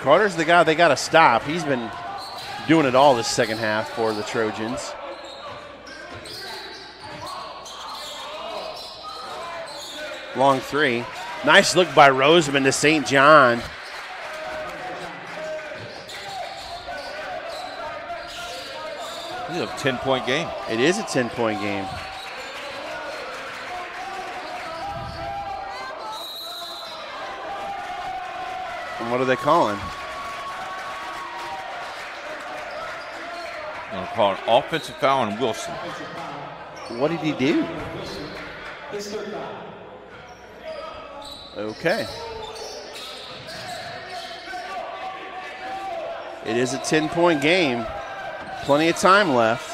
Carter's the guy they got to stop. He's been doing it all this second half for the Trojans. Long 3. Nice look by Roseman to St. John. This is a 10-point game. It is a 10-point game. And what are they calling? I'm going to call an offensive foul on Wilson. What did he do? Okay. It is a 10-point game. Plenty of time left.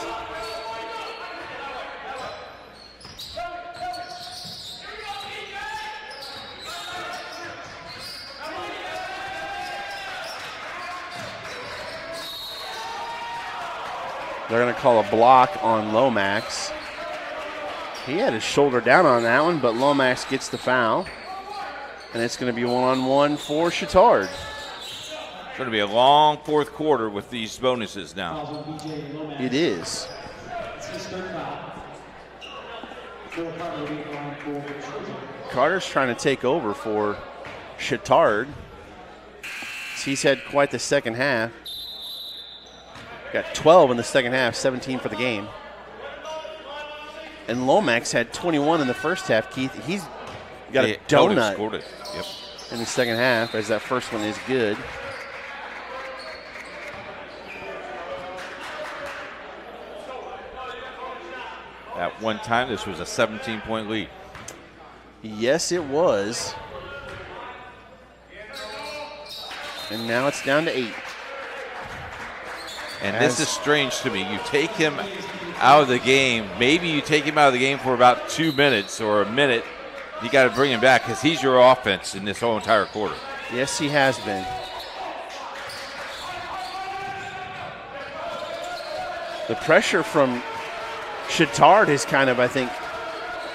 They're going to call a block on Lomax. He had his shoulder down on that one, but Lomax gets the foul. And it's going to be one-on-one for Chatard. It's going to be a long fourth quarter with these bonuses now. It is. Carter's trying to take over for Chatard. He's had quite the second half. Got 12 in the second half, 17 for the game. And Lomax had 21 in the first half, Keith. He's got a donut scored it. Yep. in the second half, as that first one is good. At one time, this was a 17-point lead. Yes, it was. And now it's down to 8. And this is strange to me. You take him out of the game. Maybe you take him out of the game for about 2 minutes or a minute. You got to bring him back because he's your offense in this whole entire quarter. Yes, he has been. The pressure from Chatard is kind of, I think,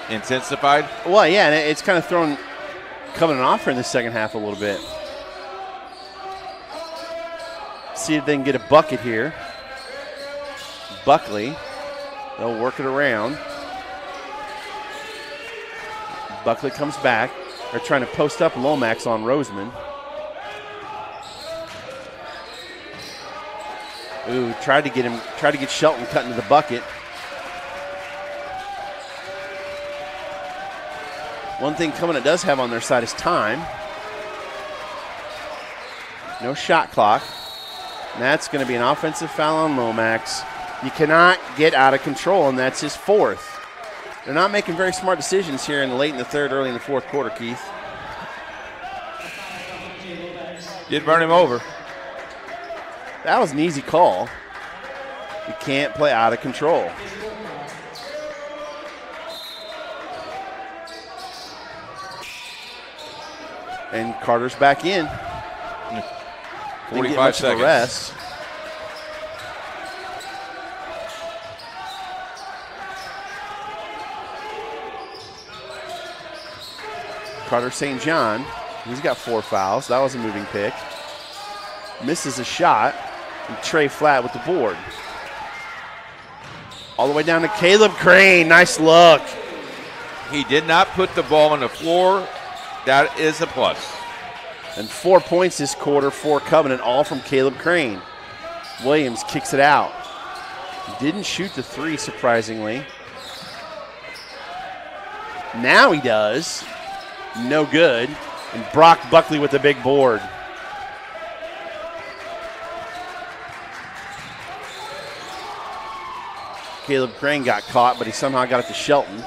intensified. Well, yeah, and it's kind of thrown Covenant off here in the second half a little bit. See if they can get a bucket here. Buckley, they'll work it around. Buckley comes back. They're trying to post up Lomax on Roseman. Ooh, tried to get Shelton cut into the bucket. One thing Covenant does have on their side is time. No shot clock. And that's going to be an offensive foul on Lomax. You cannot get out of control, and that's his 4th. They're not making very smart decisions here late in the third, early in the fourth quarter, Keith. Did run him over. That was an easy call. You can't play out of control. And Carter's back in. 45 seconds. Rest. Carter St. John, he's got 4 fouls. That was a moving pick. Misses a shot. And Trey Flatt with the board. All the way down to Caleb Crane. Nice look. He did not put the ball on the floor. That is a plus. And 4 points this quarter for Covenant, all from Caleb Crane. Williams kicks it out. Didn't shoot the three, surprisingly. Now he does. No good. And Brock Buckley with the big board. Caleb Crane got caught, but he somehow got it to Shelton.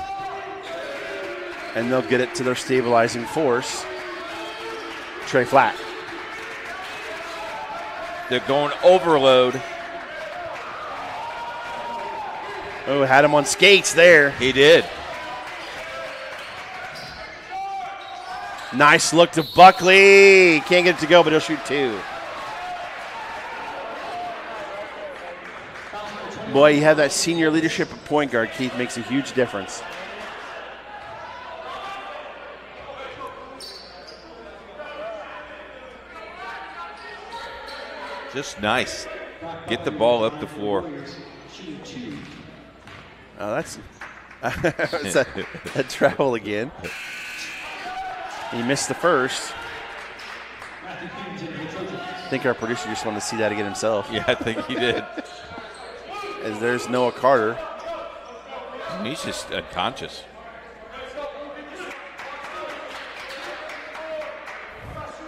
And they'll get it to their stabilizing force. Trey Flatt. They're going overload. Oh, had him on skates there. He did. Nice look to Buckley. Can't get it to go, but he'll shoot two. Boy, you have that senior leadership at point guard, Keith, makes a huge difference. Just nice. Get the ball up the floor. Oh, that's a travel again. He missed the first. I think our producer just wanted to see that again himself. Yeah, I think he did. As there's Noah Carter. He's just unconscious.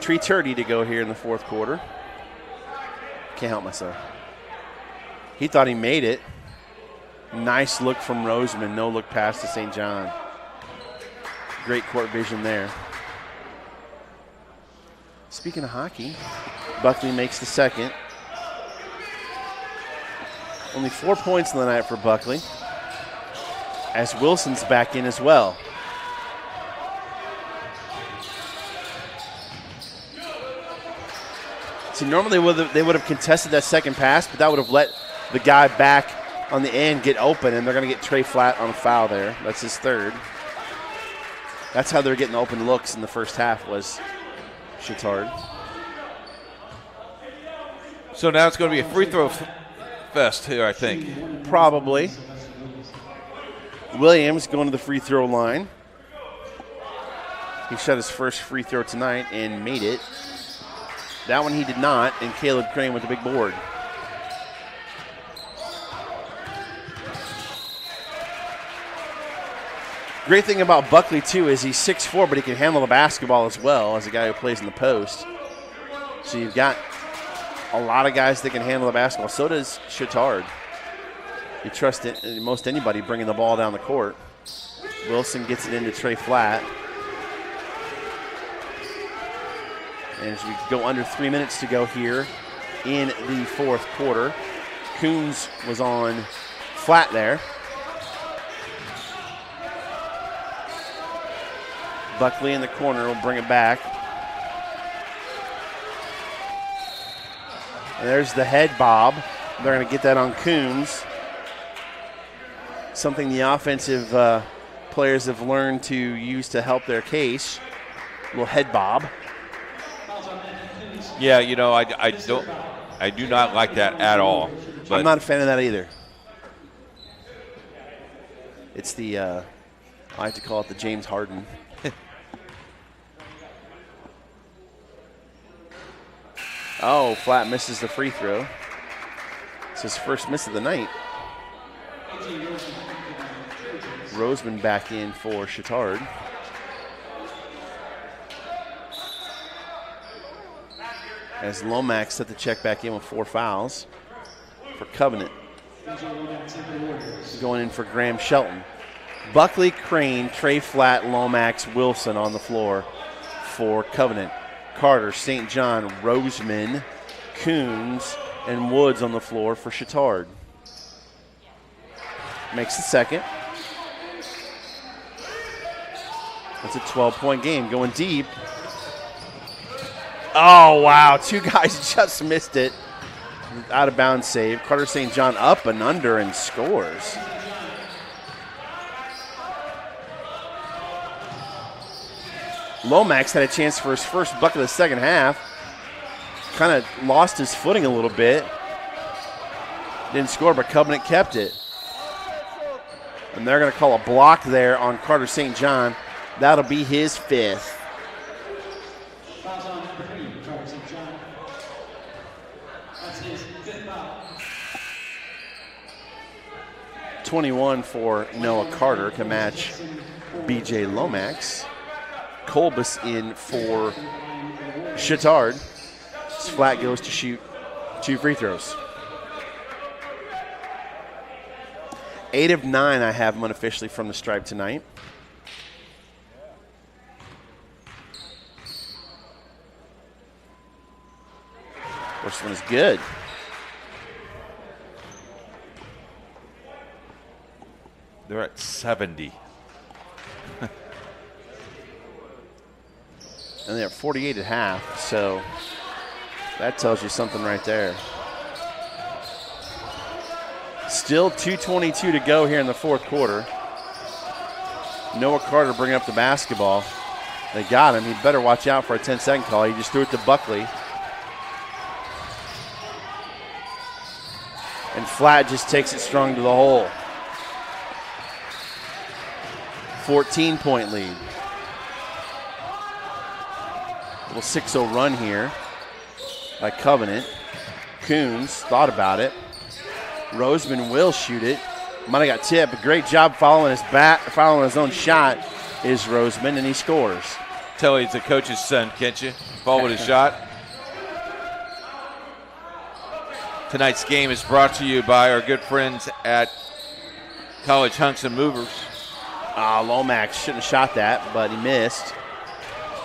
Tree Turdy to go here in the fourth quarter. Can't help myself. He thought he made it. Nice look from Roseman. No look pass to St. John. Great court vision there. Speaking of hockey, Buckley makes the second. Only 4 points in the night for Buckley, as Wilson's back in as well. See, normally they would have contested that second pass, but that would have let the guy back on the end get open, and they're going to get Trey Flatt on a foul there. That's his third. That's how they're getting open looks in the first half, was Chatard. So now it's going to be a free throw fest here, I think. Probably. Williams going to the free throw line. He shot his first free throw tonight and made it. That one he did not, and Caleb Crane with the big board. Great thing about Buckley, too, is he's 6'4", but he can handle the basketball as well as a guy who plays in the post. So you've got a lot of guys that can handle the basketball. So does Chatard. You trust most anybody bringing the ball down the court. Wilson gets it into Trey Flatt. And as we go under 3 minutes to go here in the fourth quarter, Coons was on Flatt there. Buckley in the corner will bring it back. And there's the head bob. They're going to get that on Coons. Something the offensive players have learned to use to help their case. A little head bob. Yeah, you know, I do not like that at all. But I'm not a fan of that either. It's the I like to call it the James Harden. Oh, Flatt misses the free throw. It's his first miss of the night. Roseman back in for Chatard. As Lomax set the check back in with 4 fouls for Covenant. Going in for Graham Shelton. Buckley, Crane, Trey Flatt, Lomax, Wilson on the floor for Covenant. Carter, St. John, Roseman, Coons, and Woods on the floor for Chatard. Makes the second. It's a 12-point game going deep. Oh, wow. 2 guys just missed it. Out of bounds save. Carter St. John up and under and scores. Lomax had a chance for his first bucket of the second half. Kind of lost his footing a little bit. Didn't score, but Covenant kept it. And they're going to call a block there on Carter St. John. That'll be his 5th. Fouls on number 3, Carter St. John. That's his 5th foul. 21 for Noah Carter to match B.J. Lomax. Colbus in for Chatard. Flat goes to shoot 2 free throws. 8 of 9 I have him unofficially from the stripe tonight. First one is good. They're at 70. And they're at 48 at half, so that tells you something right there. Still 2:22 to go here in the 4th quarter. Noah Carter bringing up the basketball. They got him. He better watch out for a 10-second call. He just threw it to Buckley. And Flat just takes it strong to the hole. 14-point lead. Little 6-0 run here by Covenant. Coons thought about it. Roseman will shoot it. Might have got tipped, but great job following his own shot is Roseman, and he scores. Tell he's the coach's son, can't you? Follow his shot. Tonight's game is brought to you by our good friends at College Hunks and Movers. Lomax shouldn't have shot that, but he missed.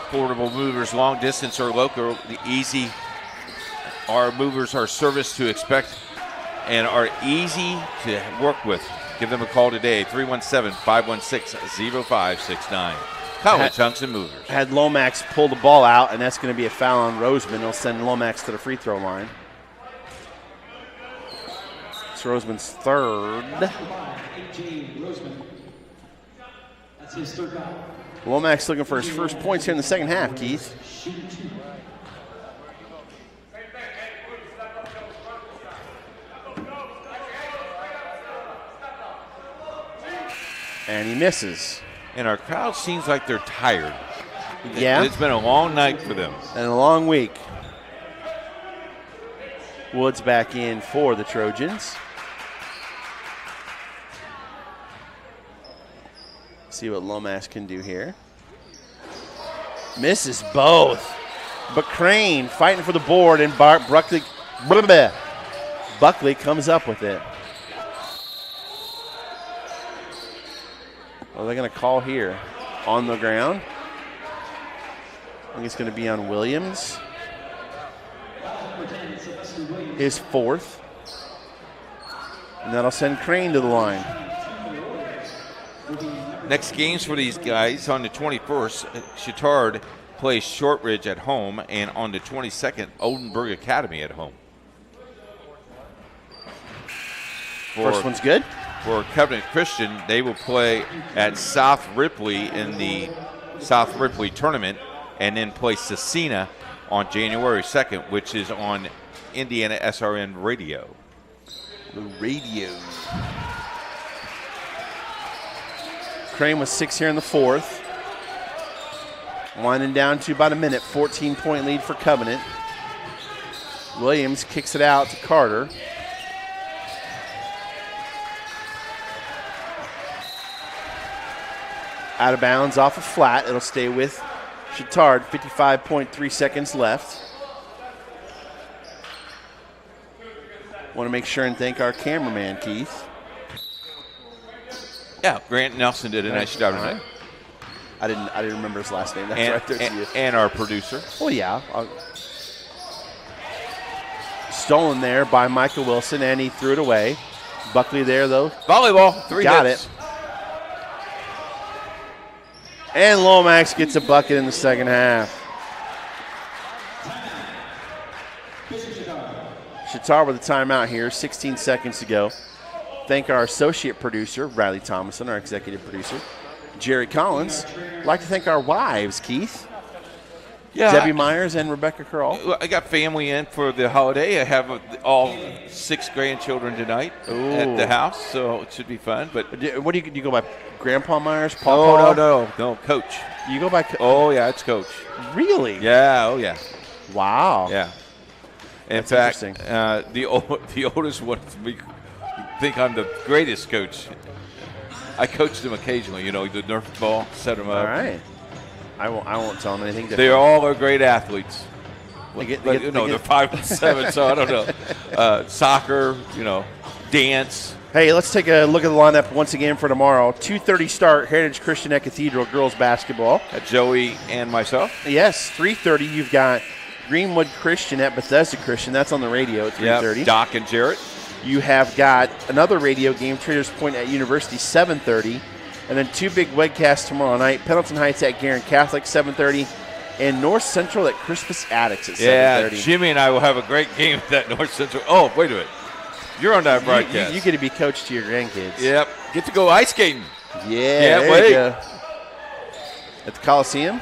Portable movers, long distance or local, the easy. Our movers are service to expect and are easy to work with. Give them a call today, 317-516-0569. College Hunks and Movers. Had Lomax pull the ball out, and that's going to be a foul on Roseman. He'll send Lomax to the free throw line. It's Roseman's 3rd. That's his 3rd foul. Lomax looking for his first points here in the second half, Keith. And he misses. And our crowd seems like they're tired. Yeah. It's been a long night for them. And a long week. Woods back in for the Trojans. See what Lomax can do here. Misses both. But Crane fighting for the board, and Buckley comes up with it. What are they going to call here? On the ground. I think it's going to be on Williams. His 4th. And that'll send Crane to the line. Next games for these guys on the 21st, Chatard plays Shortridge at home, and on the 22nd, Oldenburg Academy at home. First one's good. For Covenant Christian, they will play at South Ripley in the South Ripley tournament, and then play Cecina on January 2nd, which is on Indiana SRN Radio. The radio. Crane was 6 here in the 4th. Winding down to about a minute. 14-point lead for Covenant. Williams kicks it out to Carter. Out of bounds off of Flat. It'll stay with Chatard. 55.3 seconds left. Want to make sure and thank our cameraman, Keith. Yeah, Grant Nelson did a nice job tonight. I didn't remember his last name. That's right there to you. And our producer. Well, yeah. Stolen there by Michael Wilson, and he threw it away. Buckley there, though. Volleyball. 3 Got hits. it. And Lomax gets a bucket in the second half. Chatard with a timeout here, 16 seconds to go. Thank our associate producer, Riley Thomason, our executive producer, Jerry Collins. I'd like to thank our wives, Keith. Yeah, Debbie Myers and Rebecca Curl. I got family in for the holiday. I have all 6 grandchildren tonight at the house, so it should be fun. But what do you go by? Grandpa Myers? Papa? No, Coach. You go by? Oh yeah, it's Coach. Really? Yeah. Oh yeah. Wow. Yeah. In That's fact, the oldest one, we think I'm the greatest coach. I coach them occasionally. The Nerf ball, set them up. All right. I won't tell them anything different. They all are great athletes. They're 5 and 7, so I don't know. Soccer, dance. Hey, let's take a look at the lineup once again for tomorrow. 2:30 start, Heritage Christian at Cathedral, girls basketball. Joey and myself. Yes, 3:30 you've got Greenwood Christian at Bethesda Christian. That's on the radio at 3:30. Yep, Doc and Jarrett. You have got another radio game, Traders Point at University, 7:30. And then 2 big webcasts tomorrow night. Pendleton Heights at Guerin Catholic, 7:30. And North Central at Crispus Attucks at 7:30. Yeah, Jimmy and I will have a great game at that North Central. Oh, wait a minute. You're on that broadcast. You get to be coached to your grandkids. Yep. Get to go ice skating. Yeah, there you go. At the Coliseum?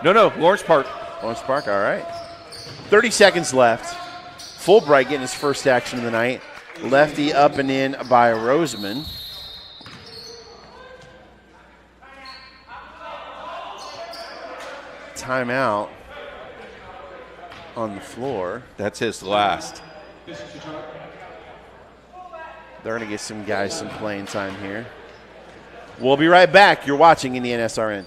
No, Lawrence Park. Lawrence Park, all right. 30 seconds left. Fulbright getting his first action of the night. Lefty up and in by Roseman. Timeout on the floor. That's his last. They're going to get some guys some playing time here. We'll be right back. You're watching Indiana SRN.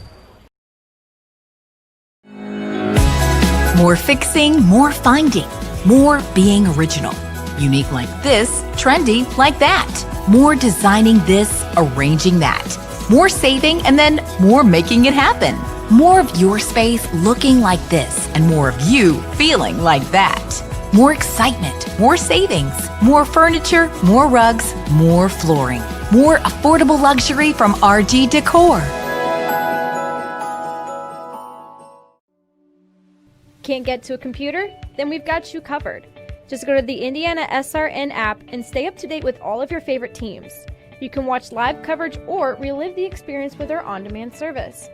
More fixing, more finding, more being original. Unique like this, trendy like that. More designing this, arranging that. More saving, and then more making it happen. More of your space looking like this, and more of you feeling like that. More excitement, more savings, more furniture, more rugs, more flooring. More affordable luxury from RG Decor. Can't get to a computer? Then we've got you covered. Just go to the Indiana SRN app and stay up to date with all of your favorite teams. You can watch live coverage or relive the experience with our on-demand service.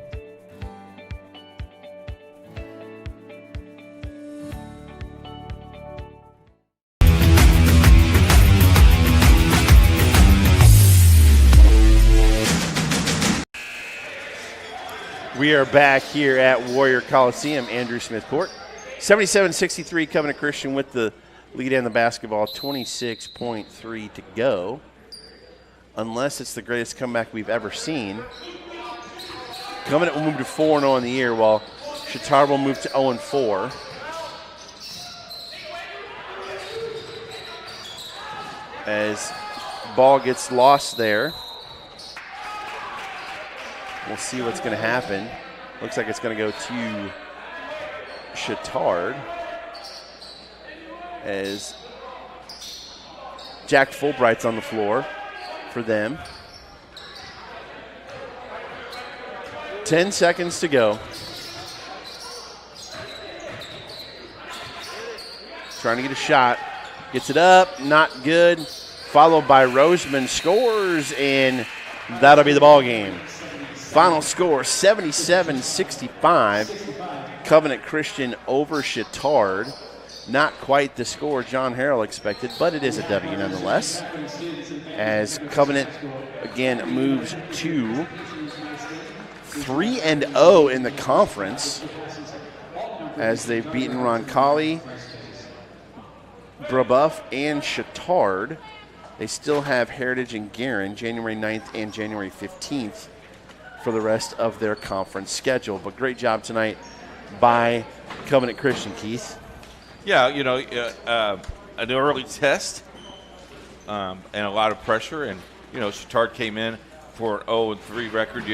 We are back here at Warrior Coliseum, Andrew Smith Court. 77-63 Covenant Christian with the lead in the basketball, 26.3 to go. Unless it's the greatest comeback we've ever seen. Covenant will move to 4-0 in the year, while Chatard will move to 0-4. As ball gets lost there. We'll see what's going to happen. Looks like it's going to go to Chatard as Jack Fulbright's on the floor for them. 10 seconds to go. Trying to get a shot. Gets it up, not good. Followed by Roseman, scores, and that'll be the ball game. Final score, 77-65. Covenant Christian over Chatard. Not quite the score John Harrell expected, but it is a W nonetheless. As Covenant, again, moves to 3-0 in the conference. As they've beaten Roncalli, Brebeuf, and Chatard. They still have Heritage and Guerin, January 9th and January 15th. For the rest of their conference schedule. But great job tonight by Covenant Christian, Keith. Yeah, an early test and a lot of pressure. And, Chatard came in for an 0-3 record.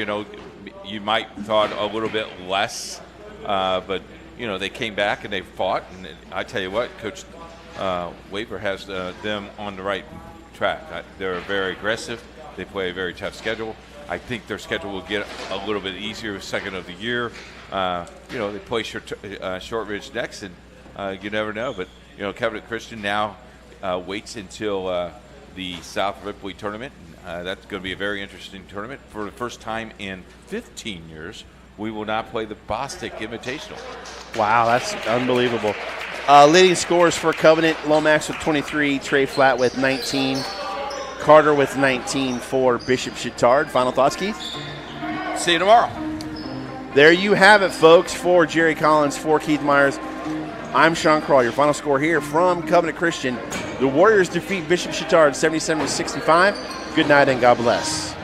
You might thought a little bit less. But, they came back and they fought. And I tell you what, Coach Waver has them on the right track. They're very aggressive. They play a very tough schedule. I think their schedule will get a little bit easier second of the year. They play Shortridge next, and you never know. But, Covenant Christian now waits until the South Ripley tournament. That's going to be a very interesting tournament. For the first time in 15 years, we will not play the Bostic Invitational. Wow, that's unbelievable. Leading scores for Covenant, Lomax with 23, Trey Flatt with 19, Carter with 19 for Bishop Chatard. Final thoughts, Keith? See you tomorrow. There you have it, folks. For Jerry Collins, for Keith Myers, I'm Sean Crawl. Your final score here from Covenant Christian. The Warriors defeat Bishop Chatard 77-65. Good night and God bless.